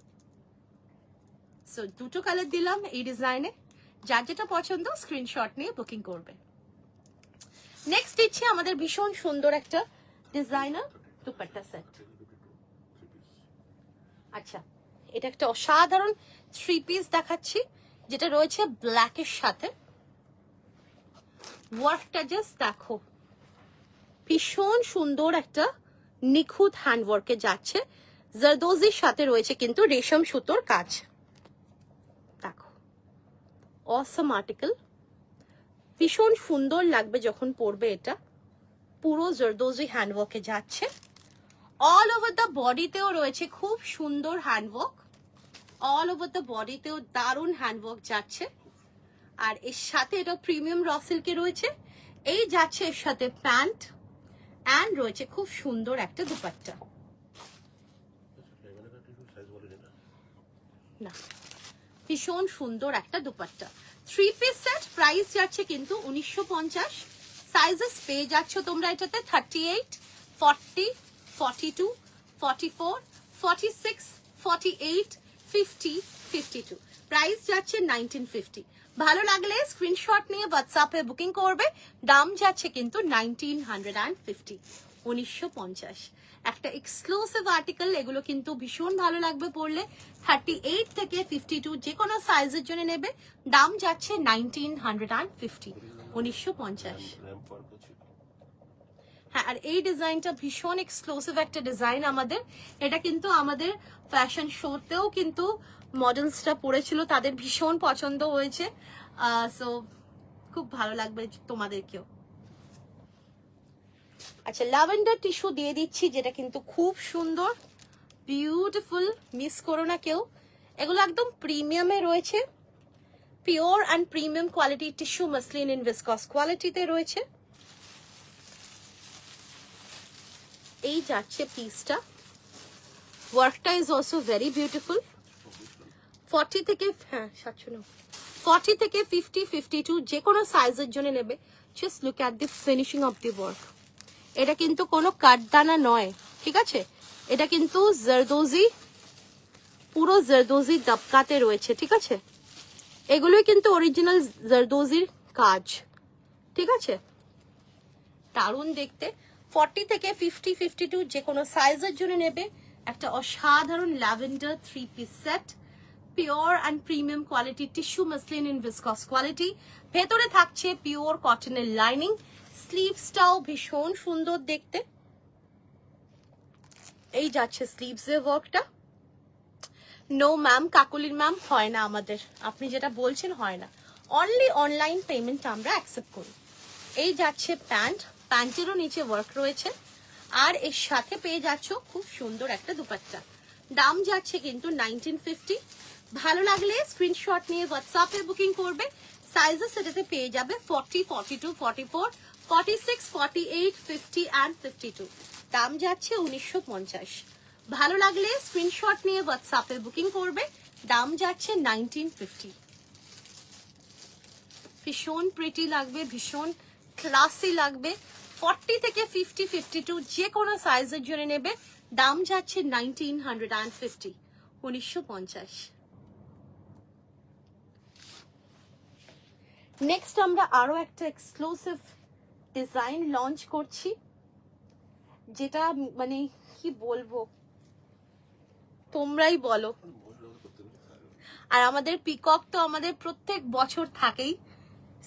A: সো দুটো কালার দিলাম এই ডিজাইনে, যার যেটা পছন্দ স্ক্রিনশট নিয়ে বুকিং করবে। নেক্সট দিচ্ছি আমাদের ভীষণ সুন্দর একটা ডিজাইনার দুপাট্টা সেট। আচ্ছা, এটা একটা অসাধারণ 3 পিস দেখাচ্ছি, যেটা রয়েছে ব্ল্যাকের সাথে। ওয়ার্কটা জাস্ট দেখো, ভীষণ সুন্দর একটা নিখুঁত হ্যান্ডওয়ার্কে যাচ্ছে। জারদোজির সাথে রয়েছে কিন্তু রেশম সুতোর কাজ। দেখো অসম আর্টিকেল, ভীষণ সুন্দর লাগবে যখন পরবে। এটা পুরো জারদোজি হ্যান্ডওয়ার্কে যাচ্ছে। অল ওভার দ্য বডিতেও রয়েছে খুব সুন্দর হ্যান্ডওয়ার্ক, অল ওভার দ্য বডিতেও দারুণ হ্যান্ডওয়ার্ক যাচ্ছে। আর এর সাথে এটা প্রিমিয়াম র সিল্কে রয়েছে। এই যাচ্ছে এর সাথে প্যান্ট, অ্যান্ড রয়েছে খুব সুন্দর একটা দুপাট্টা। না, ভীষণ সুন্দর একটা দুপাট্টা। 3 পিস সেট, প্রাইস যাচ্ছে কিন্তু 1950। সাইজেস পেয়ে যাচ্ছ তোমরা এটাতে 38, 40, 42, 44, 46, 48, 50, 52। প্রাইস যাচ্ছে 1950। ভালো লাগলে স্ক্রিনশট নিয়ে হোয়াটসঅ্যাপে বুকিং করবে। দাম যাচ্ছে কিন্তু 1950, 1950। একটা এক্সক্লুসিভ আর্টিকেল, এগুলো কিন্তু ভীষণ ভালো লাগবে পরলে। 38 থেকে 52 যে কোনো সাইজের জন্য নেবে। দাম যাচ্ছে 1950, 1950। হ্যাঁ, আর এই ডিজাইনটা ভীষণ এক্সক্লুসিভ একটা ডিজাইন আমাদের। এটা কিন্তু আমাদের ফ্যাশন শোতেও কিন্তু মডেলসটা পরেছিল, তাদের ভীষণ পছন্দ হয়েছে। সো খুব ভালো লাগবে তোমাদেরকেও। আচ্ছা, ল্যাভেন্ডার টিস্যু দিয়ে দিচ্ছি, যেটা কিন্তু খুব সুন্দর, বিউটিফুল, মিস করো না কেউ। এগুলো একদম প্রিমিয়ামে রয়েছে, pure and premium quality tissue muslin in viscose কোয়ালিটিতে রয়েছে। এই যাচ্ছে পিসটা, ওয়ার্কটা ইজ অলসো ভেরি বিউটিফুল। 40 থেকে 40 থেকে 50, 52 যে কোনো সাইজের জন্য নেবে। Just look at the finishing of the work. এটা কিন্তু কোনো কাঠদানা নয়, ঠিক আছে? এটা কিন্তু জারদোজি, পুরো জারদোজি দবকাতে রয়েছে, ঠিক আছে? এগুলোই কিন্তু অরিজিনাল জারদোজির কাজ, ঠিক আছে? দারুণ দেখতে। 40 থেকে 50, 52 যে কোনো সাইজের জন্য নেবে। একটা অসাধারণ lavender 3 piece set, pure and premium quality tissue muslin in viscose quality. ভেতরে থাকছে পিওর কটনের লাইনিং। স্লিভসটাও ভীষণ সুন্দর দেখতে। এই যাচ্ছে স্লিভসের ওয়ার্কটা। নো ম্যাম, কাকুলির ম্যাম হয় না আমাদের, আপনি যেটা বলছেন হয় না। অনলি অনলাইন পেমেন্ট আমরা অ্যাকসেপ্ট করি। এই যাচ্ছে প্যান্ট, প্যান্টেরও নিচে ওয়ার্ক রয়েছে। আর এর সাথে পেয়ে যাচ্ছ খুব সুন্দর একটা দুপাট্টা। দাম যাচ্ছে কিন্তু 1950। ভালো লাগলে স্ক্রিনশট নিয়ে হোয়াটসঅ্যাপে বুকিং করবে। সাইজেস সেটাতে পেয়ে যাবে 40, 42, 44, 46, 48, 50 and 52। দাম যাচ্ছে 1950। ভালো লাগলে স্ক্রিনশট নিয়ে হোয়াটসঅ্যাপে বুকিং করবে। দাম যাচ্ছে 1950। ভীষণ প্রিটি লাগবে, ভীষণ ক্লাসি লাগবে। 40 থেকে 50, 52 যে কোনো সাইজের জন্য নেবে। দাম যাচ্ছে 1950, 1950। নেক্সট আমরা আরো একটা এক্সক্লুসিভ ডিজাইন লঞ্চ করছি, যেটা মানে কি বলবো, তোমরাই বলো। আর আমাদের পিকক তো আমাদের প্রত্যেক বছর থাকেই।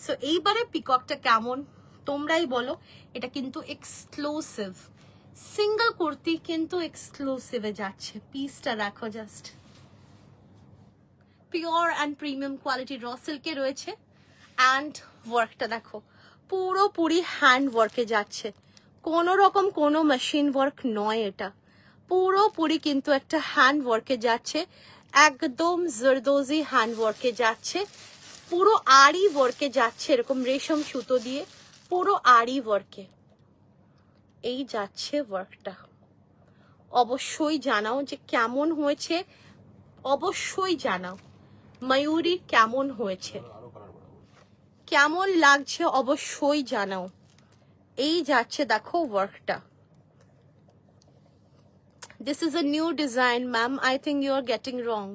A: সো এইবারে পিককটা কেমন তোমরাই বলো। এটা কিন্তু এক্সক্লুসিভ সিঙ্গেল কুর্তি, কিন্তু এক্সক্লুসিভে যাচ্ছে। পিসটা দেখো, just pure and premium quality র সিল্কে রয়েছে। অ্যান্ড ওয়ার্কটা দেখো, পুরোপুরি হ্যান্ড ওয়ার্কে যাচ্ছে, কোনো রকম কোনো মেশিন ওয়ার্ক নয়। এটা পুরোপুরি কিন্তু একটা হ্যান্ড ওয়ার্কে যাচ্ছে, একদম জারদোজি হ্যান্ড ওয়ার্কে যাচ্ছে, পুরো আড়ি ওয়ার্কে যাচ্ছে, এরকম রেশম সুতো দিয়ে পুরো আড়ি ওয়ার্কে। এই যাচ্ছে ওয়ার্কটা। অবশ্যই জানাও যে কেমন হয়েছে, অবশ্যই জানাও ময়ূরী কেমন হয়েছে, কেমন লাগছে অবশ্যই জানাও। এই যাচ্ছে দেখো ওয়ার্কটা। This is a new design, ma'am. I think you are getting wrong.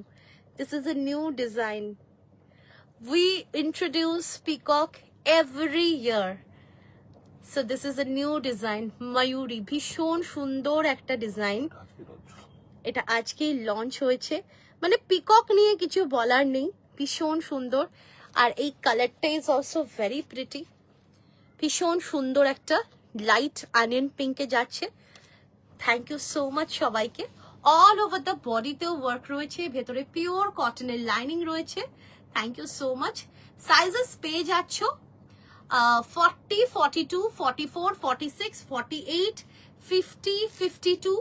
A: This is a new design. We introduce peacock every year. So this is a new design. Mayuri, ভীষণ সুন্দর একটা ডিজাইন। এটা আজকেই লঞ্চ হয়েছে, মানে peacock নিয়ে কিছু বলার নেই, ভীষণ সুন্দর। আর এই কালারটা ইজ অলসো ভেরি প্রিটি, ভীষণ সুন্দর একটা লাইট অনিয়ন পিঙ্কে যাচ্ছে। থ্যাংক ইউ সো মাচ সবাইকে। অল ওভার দ্য বডিতেও ওয়ার্ক রয়েছে, ভেতরে পিওর কটনের লাইনিং রয়েছে। Thank you so much. Sizes পেয়ে যাচ্ছ 40, 42, 44, 46, 48, 50, 52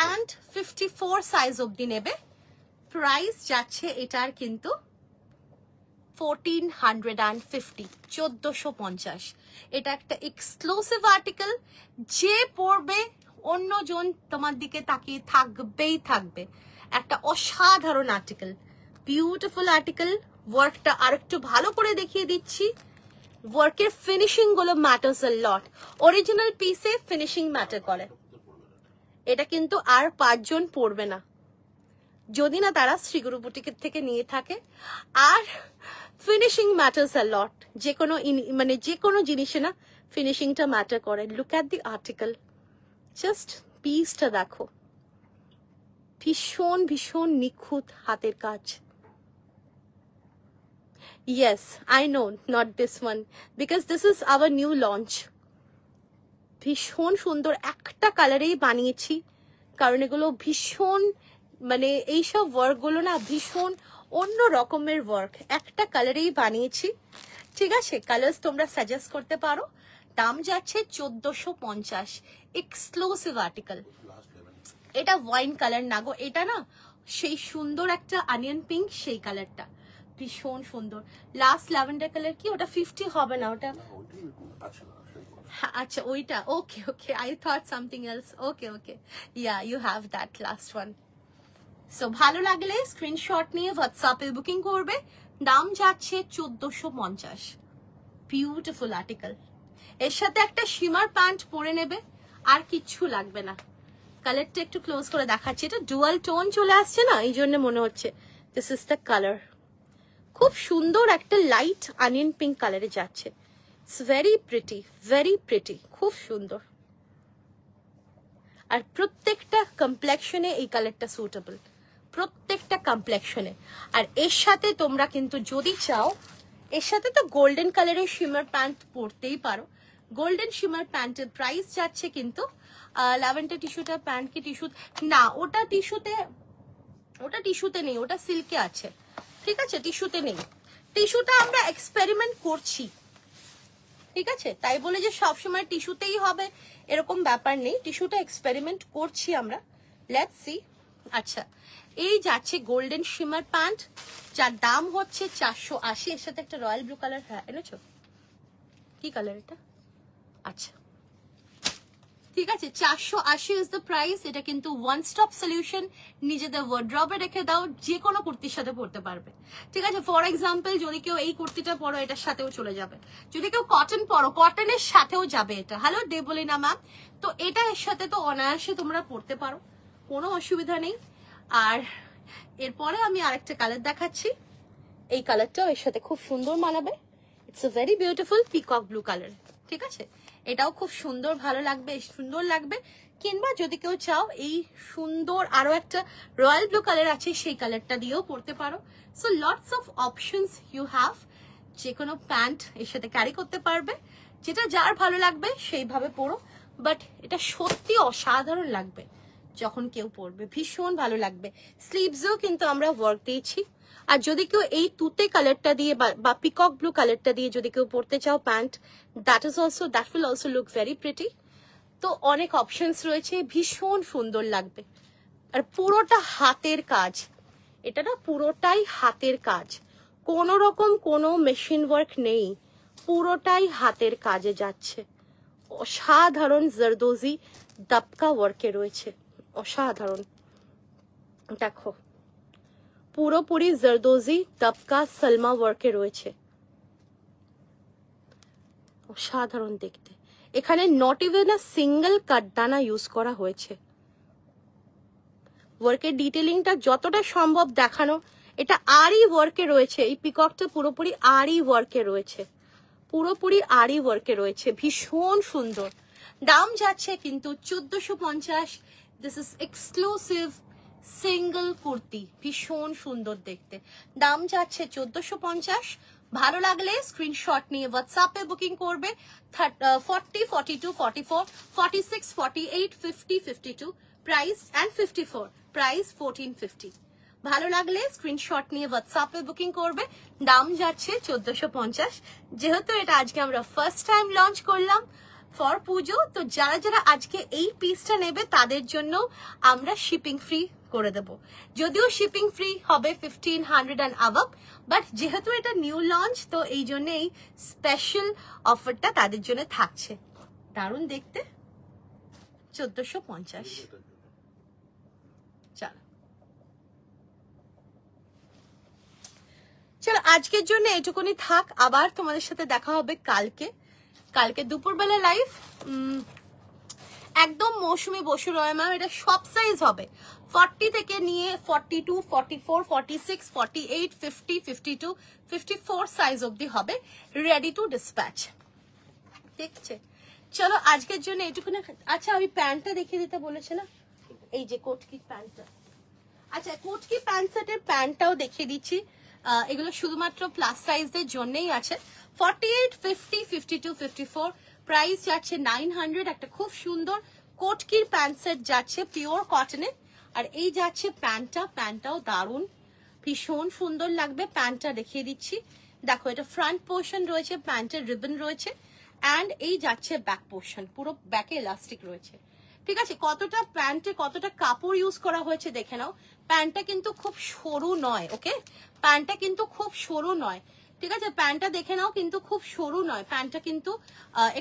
A: and 54 সাইজ অবধি নেবে। প্রাইস যাচ্ছে এটার কিন্তু 1450, 1450। এটা একটা এক্সক্লুসিভ আর্টিকেল, যে পড়বে অন্যজন তোমার দিকে তাকিয়ে থাকবেই থাকবে। একটা অসাধারণ আর্টিকেল, বিউটিফুল আর্টিকেল, ওয়ার্কটা আরেকটু ভালো করে দেখিয়ে দিচ্ছি। ওয়ার্কের ফিনিশিং গুলো ম্যাটার্স আ লট। অরিজিনাল পিসে ফিনিশিং ম্যাটার করে। এটা কিন্তু আর 5 জন পরবে না যদি না তারা শ্রীগুরু বুটিকের থেকে নিয়ে থাকে। আর ফিনিশিং ম্যাটার্স আ লট। যে কোনো মানে যে কোনো জিনিসে না ফিনিশিংটা ম্যাটার করে। Look at the article, just পিসটা দেখো, ভীষণ ভীষণ নিখুঁত হাতের কাজ। Yes, I know, not this one, because this is our new launch. ভীষণ সুন্দর একটা কালারেই বানিয়েছি, কারণ এগুলো ভীষণ মানে এইসব ওয়ার্ক গুলো না ভীষণ অন্য রকমের ওয়ার্ক। একটা কালারেই বানিয়েছি, ঠিক আছে? কালার্স তোমরা সাজেস্ট করতে পারো। দাম যাচ্ছে 1450, এক্সক্লুসিভ আর্টিকেল। এটা ওয়াইন কালার না গো, এটা না সেই সুন্দর একটা অনিয়ন পিঙ্ক, সেই কালারটা ভীষণ সুন্দর। লাস্ট ল্যাভেন্ডার কালার কি ওটা 50 হবে না ওটা? আচ্ছা ওইটা, okay okay, I thought something else. Okay okay, yeah you have that last one. So ভালো লাগলে স্ক্রিনশট নিয়ে হোয়াটসঅ্যাপে বুকিং করবে। দাম যাচ্ছে 1450। Beautiful article. এর সাথে একটা শিমার প্যান্ট পরে নেবে, আর কিচ্ছু লাগবে না। কালারটা একটু ক্লোজ করে দেখাচ্ছি, এটা ডুয়াল টোন চলে আসছে না, এই জন্য মনে হচ্ছে। This is the colour. খুব সুন্দর একটা লাইট অনিয়ন পিঙ্ক কালারে যাচ্ছে। ইটস ভেরি প্রিটি, খুব সুন্দর। আর প্রত্যেকটা কমপ্লেক্সনে এই কালারটা সুটেবল, প্রত্যেকটা কমপ্লেক্সনে। আর এর সাথে তোমরা কিন্তু যদি চাও, এর সাথে তো গোল্ডেন কালারের শিমার প্যান্ট পরতেই পারো। গোল্ডেন শিমার প্যান্টের প্রাইস যাচ্ছে কিন্তু ল্যাভেন্ডার টিস্যুটা প্যান্ট কি টিস্যু না, ওটা টিস্যুতে নেই, ওটা সিল্কে আছে, ঠিক আছে? টিস্যুতে নেই। টিস্যুটা আমরা এক্সপেরিমেন্ট করছি, ঠিক আছে? তাই বলে যে সবসময় টিস্যুতেই হবে এরকম ব্যাপার নেই। টিস্যুটা এক্সপেরিমেন্ট করছি আমরা, লেটস সি। আচ্ছা, এই যাচ্ছে গোল্ডেন শিমার প্যান্ট, যার দাম হচ্ছে 480। এর সাথে একটা রয়্যাল ব্লু কালার, হ্যাঁ এনেছো? কি কালার এটা? আচ্ছা ঠিক আছে, 480 ইজ দ্য প্রাইস। এটা কিন্তু ওয়ান স্টপ সলিউশন। নিজেদের ওয়ার্ড্রবে রেখে দাও, যে কোনো কুর্তির সাথে পরতে পারবে, ঠিক আছে? ফর এক্সাম্পল যদি কেউ এই কুর্তিটা পরো, এটার সাথেও চলে যাবে। যদি কেউ কটন পরো, কটনের সাথেও যাবে এটা। হ্যালো দেবলিনা ম্যাম, তো এটা এর সাথে তো অনায়াসে তোমরা পরতে পারো, কোনো অসুবিধা নেই। আর এরপরে আমি আরেকটা কালার দেখাচ্ছি, এই কালারটাও এর সাথে খুব সুন্দর মানাবে। It's a very beautiful peacock blue colour, ঠিক আছে? এটাও খুব সুন্দর, ভালো লাগবে, সুন্দর লাগবে। কিংবা যদি কেউ চাও এই সুন্দর আরো একটা রয়্যাল ব্লু কালার আছে, সেই কালারটা দিয়েও পরতে পারো। So lots of options you have. যে কোনো প্যান্ট এর সাথে ক্যারি করতে পারবে, যেটা যার ভালো লাগবে সেইভাবে পরো। বাট এটা সত্যি অসাধারণ লাগবে যখন কেউ পরবে, ভীষণ ভালো লাগবে। স্লিভসেও কিন্তু আমরা ওয়ার্ক দিয়েছি। আর যদি কেউ এই তুতে কালারটা দিয়ে বা পিকক ব্লু কালারটা দিয়ে যদি কেউ পরতে চাও pant, that will also look very pretty. তো অনেক অপশনস রয়েছে, ভীষণ সুন্দর লাগবে। আর পুরোটা হাতের কাজ, এটা না পুরোটাই হাতের কাজ, কোনো রকম কোনো মেশিন ওয়ার্ক নেই, পুরোটাই হাতের কাজে যাচ্ছে। অসাধারণ জারদোজি দপকা ওয়ার্কে রয়েছে, অসাধারণ। দেখো পুরোপুরি জারদোজি দপকা সালমা ওয়ার্কে রয়েছে, অসাধারণ দেখতে। এখানে not even a single katdana use করা হয়েছে। ওয়ার্কের ডিটেলিংটা যতটা সম্ভব দেখানো, এটা আরই ওয়ার্কে রয়েছে। এই পিককটা পুরোপুরি আরই ওয়ার্কে রয়েছে, পুরোপুরি আরই ওয়ার্কে রয়েছে, ভীষণ সুন্দর। দাম যাচ্ছে কিন্তু 1450। This is exclusive single kurti, ভীষণ সুন্দর দেখতে। দাম যাচ্ছে 1450। ভালো লাগলে স্ক্রিনশট নিয়ে হোয়াটসঅ্যাপে বুকিং করবে। 40, 42, 44, 46, 48, 50, 52 প্রাইস অ্যান্ড 54 প্রাইস 1450। ভালো লাগলে স্ক্রিনশট নিয়ে হোয়াটসঅ্যাপে বুকিং করবে। দাম যাচ্ছে 1450। যেহেতু এটা আজকে আমরা ফার্স্ট টাইম লঞ্চ করলাম ফর পুজো, তো যারা যারা আজকে এই পিসটা নেবে তাদের জন্য আমরা শিপিং ফ্রি করে দেব। যদিও শিপিং ফ্রি হবে 1500 অ্যান্ড অ্যাবাভ, বাট যেহেতু এটা নিউ লঞ্চ, তো এই জন্য এই স্পেশাল অফারটা তাদের জন্য থাকছে। দারুণ দেখতে, 1450। চলো চলো আজকের জন্য এইটুকুনি থাক, আবার তোমাদের সাথে দেখা হবে কালকে দুপুরবেলা লাইভ। একদম মৌসুমি বসু রয় ম্যাম, এটা সব সাইজ হবে, 40 থেকে নিয়ে 42, 44, 46, 48, 50, 52, 54 সাইজ অবধি হবে, রেডি টু ডিসপ্যাচ। দেখছে চলো আজকের জন্য এইটুকুনি। আচ্ছা আমি প্যান্টটা দেখিয়ে দিতে বলেছিলাম, এই যে কোটকি প্যান্টটা। আচ্ছা কোটকি প্যান্ট সেটের প্যান্টটাও দেখিয়ে দিচ্ছি। এগুলো শুধুমাত্র প্লাস সাইজদের জন্যই আছে। 48, 50, 52, 54 প্রাইস যাচ্ছে 900। একটা খুব সুন্দর কোটকির প্যান্ট সেট যাচ্ছে পিওর কটনের। আর এই যাচ্ছে প্যান্টটাও দারুণ, ভীষণ সুন্দর লাগবে। প্যান্টটা দেখিয়ে দিচ্ছি, দেখো এটা ফ্রন্ট পোর্শন রয়েছে, প্যান্টের রিবন রয়েছে, অ্যান্ড এই যাচ্ছে ব্যাক পোর্শন, পুরো ব্যাকে ইলাস্টিক রয়েছে। ঠিক আছে, কতটা প্যান্টে কতটা কাপড় ইউজ করা হয়েছে দেখে নাও। প্যান্টটা কিন্তু খুব সরু নয়, ওকে, প্যান্টটা কিন্তু খুব সরু নয়। ঠিক আছে, প্যান্টটা দেখে নাও, কিন্তু খুব সরু নয়, প্যান্টটা কিন্তু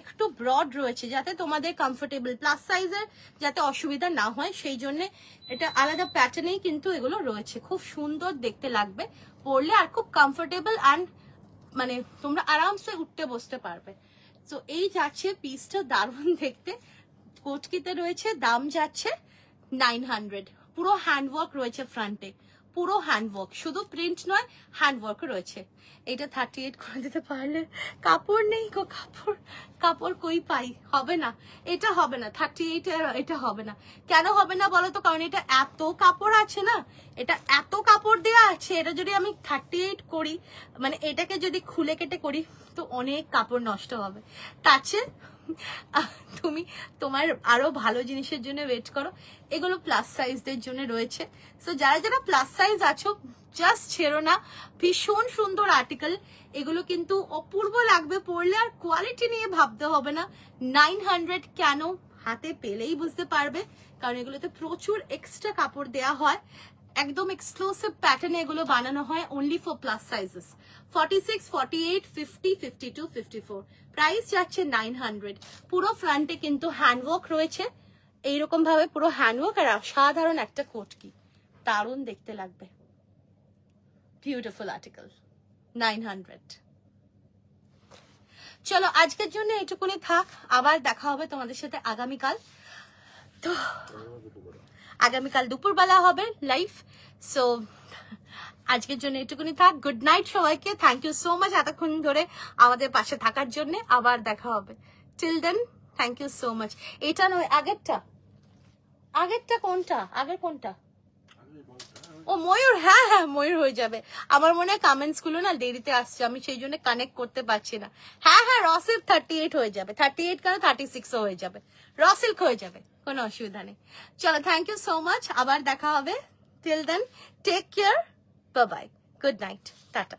A: একটু ব্রড রয়েছে, যাতে তোমাদের কমফোর্টেবল প্লাস সাইজের যাতে অসুবিধা না হয়, সেই জন্য এটা আলাদা প্যাটার্নেই কিন্তু এগুলো রয়েছে। খুব সুন্দর দেখতে লাগবে পরলে, আর খুব কমফোর্টেবল, অ্যান্ড মানে তোমরা আরামসে উঠতে বসতে পারবে। তো এই যাচ্ছে পিসটা, দারুণ দেখতে, কোটকিতে রয়েছে, দাম যাচ্ছে 900। পুরো হ্যান্ডওয়ার্ক রয়েছে ফ্রন্টে, পুরো হ্যান্ডওয়ার্ক, শুধু প্রিন্ট নয় হ্যান্ডওয়ার্ক রয়েছে। এটা 38 করে দিতে পারলে, কাপড় নেই গো, কাপড় কই পাই, হবে না, এটা হবে না 38, এটা হবে না। কেন হবে না বলো তো, কারণ এটা এত কাপড় আছে না, এটা এত কাপড় দেওয়া আছে, এটা যদি আমি 38 করি, মানে এটাকে যদি খুলে কেটে করি, তো অনেক কাপড় নষ্ট হবে। তাছে তুমি তোমার আরো ভালো জিনিসের জন্য ওয়েট করো। এগুলো প্লাস সাইজদের জন্য রয়েছে। সো যারা যারা প্লাস সাইজ আছো, জাস্ট ছেড়ো না, ভীষণ সুন্দর আর্টিকেল এগুলো, কিন্তু অপূর্ব লাগবে পরলে, আর কোয়ালিটি নিয়ে ভাবতে হবে না। 900 কেন, হাতে পেলেই বুঝতে পারবে, কারণ এগুলোতে প্রচুর এক্সট্রা কাপড় দেওয়া হয়। একদম এক্সক্লুসিভ প্যাটার্নে এগুলো বানানো হয়, only for plus sizes. 46, 48, 50, 52, 54 price যাচ্ছে 900। পুরো ফ্রন্টে কিন্তু হ্যান্ডওয়ার্ক রয়েছে, এইরকম ভাবে পুরো হ্যান্ডওয়ার্ক, আর সাধারণ একটা কোটকি, দারুণ দেখতে লাগবে, বিউটিফুল আর্টিকেল, 900। চলো আজকের জন্য এটুকুনি থাক, আবার দেখা হবে তোমাদের সাথে আগামীকাল। তো আগামীকাল দুপুরবেলা হবে লাইভ। সো আজকের জন্য এটুকুনি থাক, গুড নাইট সবাইকে, থ্যাংক ইউ সো মাচ এতক্ষণ ধরে আমাদের পাশে থাকার জন্য। আবার দেখা হবে, till then thank you so much. এটা নয়, আগেরটা কোনটা, আগের কোনটা, ও ময়ূর, হ্যাঁ হ্যাঁ ময়ূর হয়ে যাবে। আমার মনে হয় কমেন্টস গুলো না দেরিতে আসছে, আমি সেই জন্য কানেক্ট করতে পারছি না। হ্যাঁ হ্যাঁ র সিল্ক 38 হয়ে যাবে, 38 কেন 36 হয়ে যাবে, র সিল্ক হয়ে যাবে, কোনো অসুবিধা নেই। চলো থ্যাংক ইউ সো মাচ, আবার দেখা হবে, till then take care, bye bye, good night, tata.